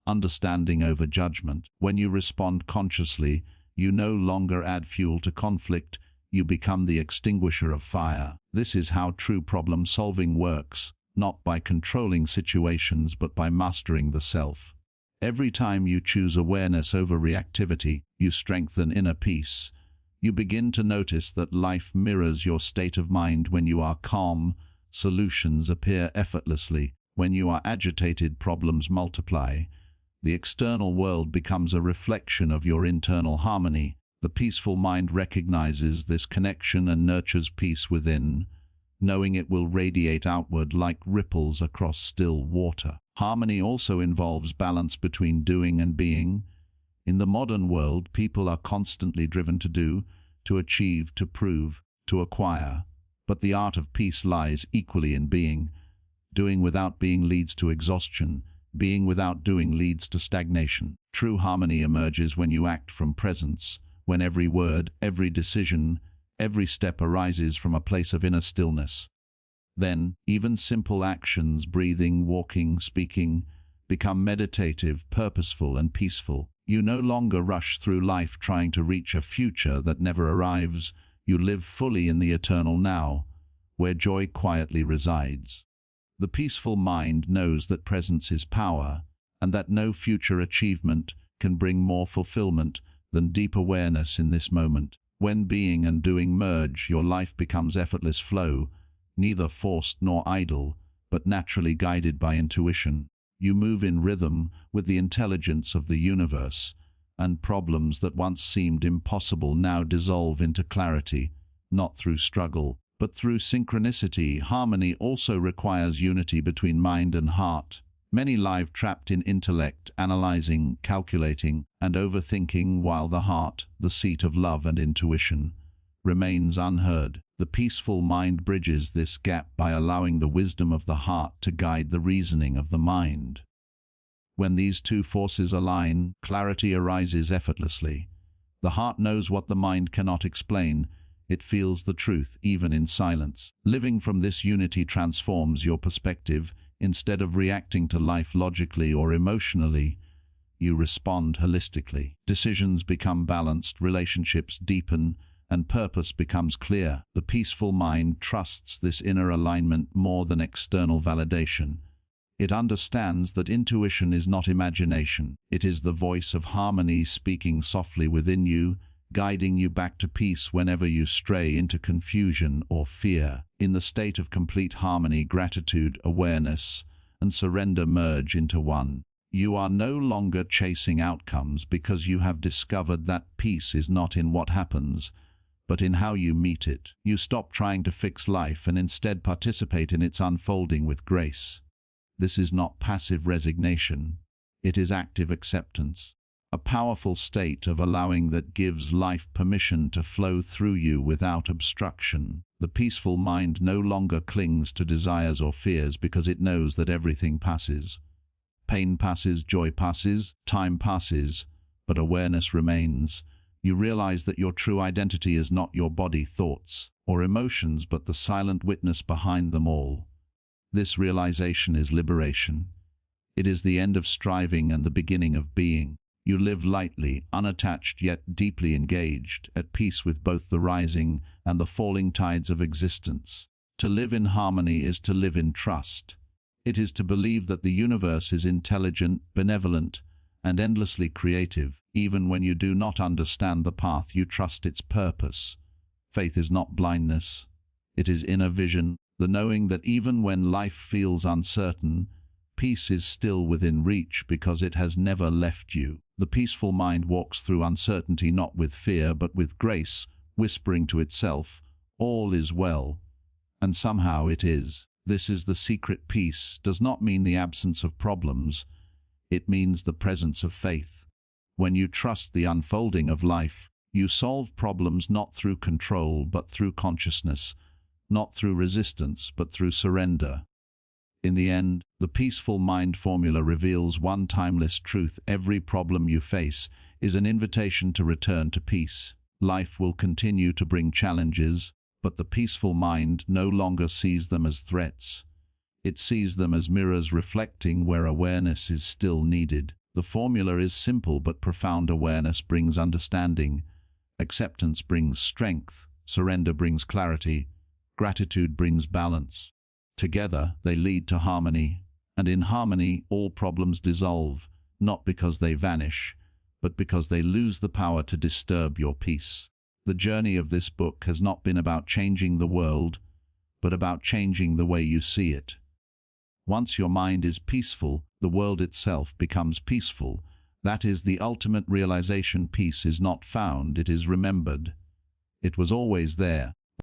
understanding over judgment. When you respond consciously, you no longer add fuel to conflict, you become the extinguisher of fire. This is how true problem-solving works, not by controlling situations but by mastering the self. Every time you choose awareness over reactivity, you strengthen inner peace. You begin to notice that life mirrors your state of mind. When you are calm, solutions appear effortlessly. When you are agitated, problems multiply. The external world becomes a reflection of your internal harmony. The peaceful mind recognizes this connection and nurtures peace within, knowing it will radiate outward like ripples across still water. Harmony also involves balance between doing and being. In the modern world, people are constantly driven to do, to achieve, to prove, to acquire. But the art of peace lies equally in being. Doing without being leads to exhaustion. Being without doing leads to stagnation. True harmony emerges when you act from presence, when every word, every decision, every step arises from a place of inner stillness. Then, even simple actions, breathing, walking, speaking, become meditative, purposeful, and peaceful. You no longer rush through life trying to reach a future that never arrives. You live fully in the eternal now, where joy quietly resides. The peaceful mind knows that presence is power, and that no future achievement can bring more fulfillment than deep awareness in this moment. When being and doing merge, your life becomes effortless flow, neither forced nor idle, but naturally guided by intuition. You move in rhythm with the intelligence of the universe, and problems that once seemed impossible now dissolve into clarity, not through struggle, but through synchronicity. Harmony also requires unity between mind and heart. Many live trapped in intellect, analyzing, calculating, and overthinking, while the heart, the seat of love and intuition, remains unheard. The peaceful mind bridges this gap by allowing the wisdom of the heart to guide the reasoning of the mind. When these two forces align, clarity arises effortlessly. The heart knows what the mind cannot explain. It feels the truth, even in silence. Living from this unity transforms your perspective. Instead of reacting to life logically or emotionally, you respond holistically. Decisions become balanced, relationships deepen, and purpose becomes clear. The peaceful mind trusts this inner alignment more than external validation. It understands that intuition is not imagination. It is the voice of harmony speaking softly within you, guiding you back to peace whenever you stray into confusion or fear. In the state of complete harmony, gratitude, awareness, and surrender merge into one. You are no longer chasing outcomes because you have discovered that peace is not in what happens, but in how you meet it. You stop trying to fix life and instead participate in its unfolding with grace. This is not passive resignation. It is active acceptance. A powerful state of allowing that gives life permission to flow through you without obstruction. The peaceful mind no longer clings to desires or fears because it knows that everything passes. Pain passes, joy passes, time passes, but awareness remains. You realize that your true identity is not your body, thoughts, or emotions, but the silent witness behind them all. This realization is liberation. It is the end of striving and the beginning of being. You live lightly, unattached yet deeply engaged, at peace with both the rising and the falling tides of existence. To live in harmony is to live in trust. It is to believe that the universe is intelligent, benevolent, and endlessly creative. Even when you do not understand the path, you trust its purpose. Faith is not blindness. It is inner vision, the knowing that even when life feels uncertain, peace is still within reach because it has never left you. The peaceful mind walks through uncertainty not with fear but with grace, whispering to itself, "All is well." And somehow it is. This is the secret. Peace does not mean the absence of problems. It means the presence of faith. When you trust the unfolding of life, you solve problems not through control but through consciousness, not through resistance but through surrender. In the end, the peaceful mind formula reveals one timeless truth: every problem you face is an invitation to return to peace. Life will continue to bring challenges, but the peaceful mind no longer sees them as threats. It sees them as mirrors reflecting where awareness is still needed. The formula is simple, but profound. Awareness brings understanding, acceptance brings strength, surrender brings clarity, gratitude brings balance. Together, they lead to harmony, and in harmony, all problems dissolve, not because they vanish, but because they lose the power to disturb your peace. The journey of this book has not been about changing the world, but about changing the way you see it. Once your mind is peaceful, the world itself becomes peaceful. That is the ultimate realization. Peace is not found, it is remembered. It was always there,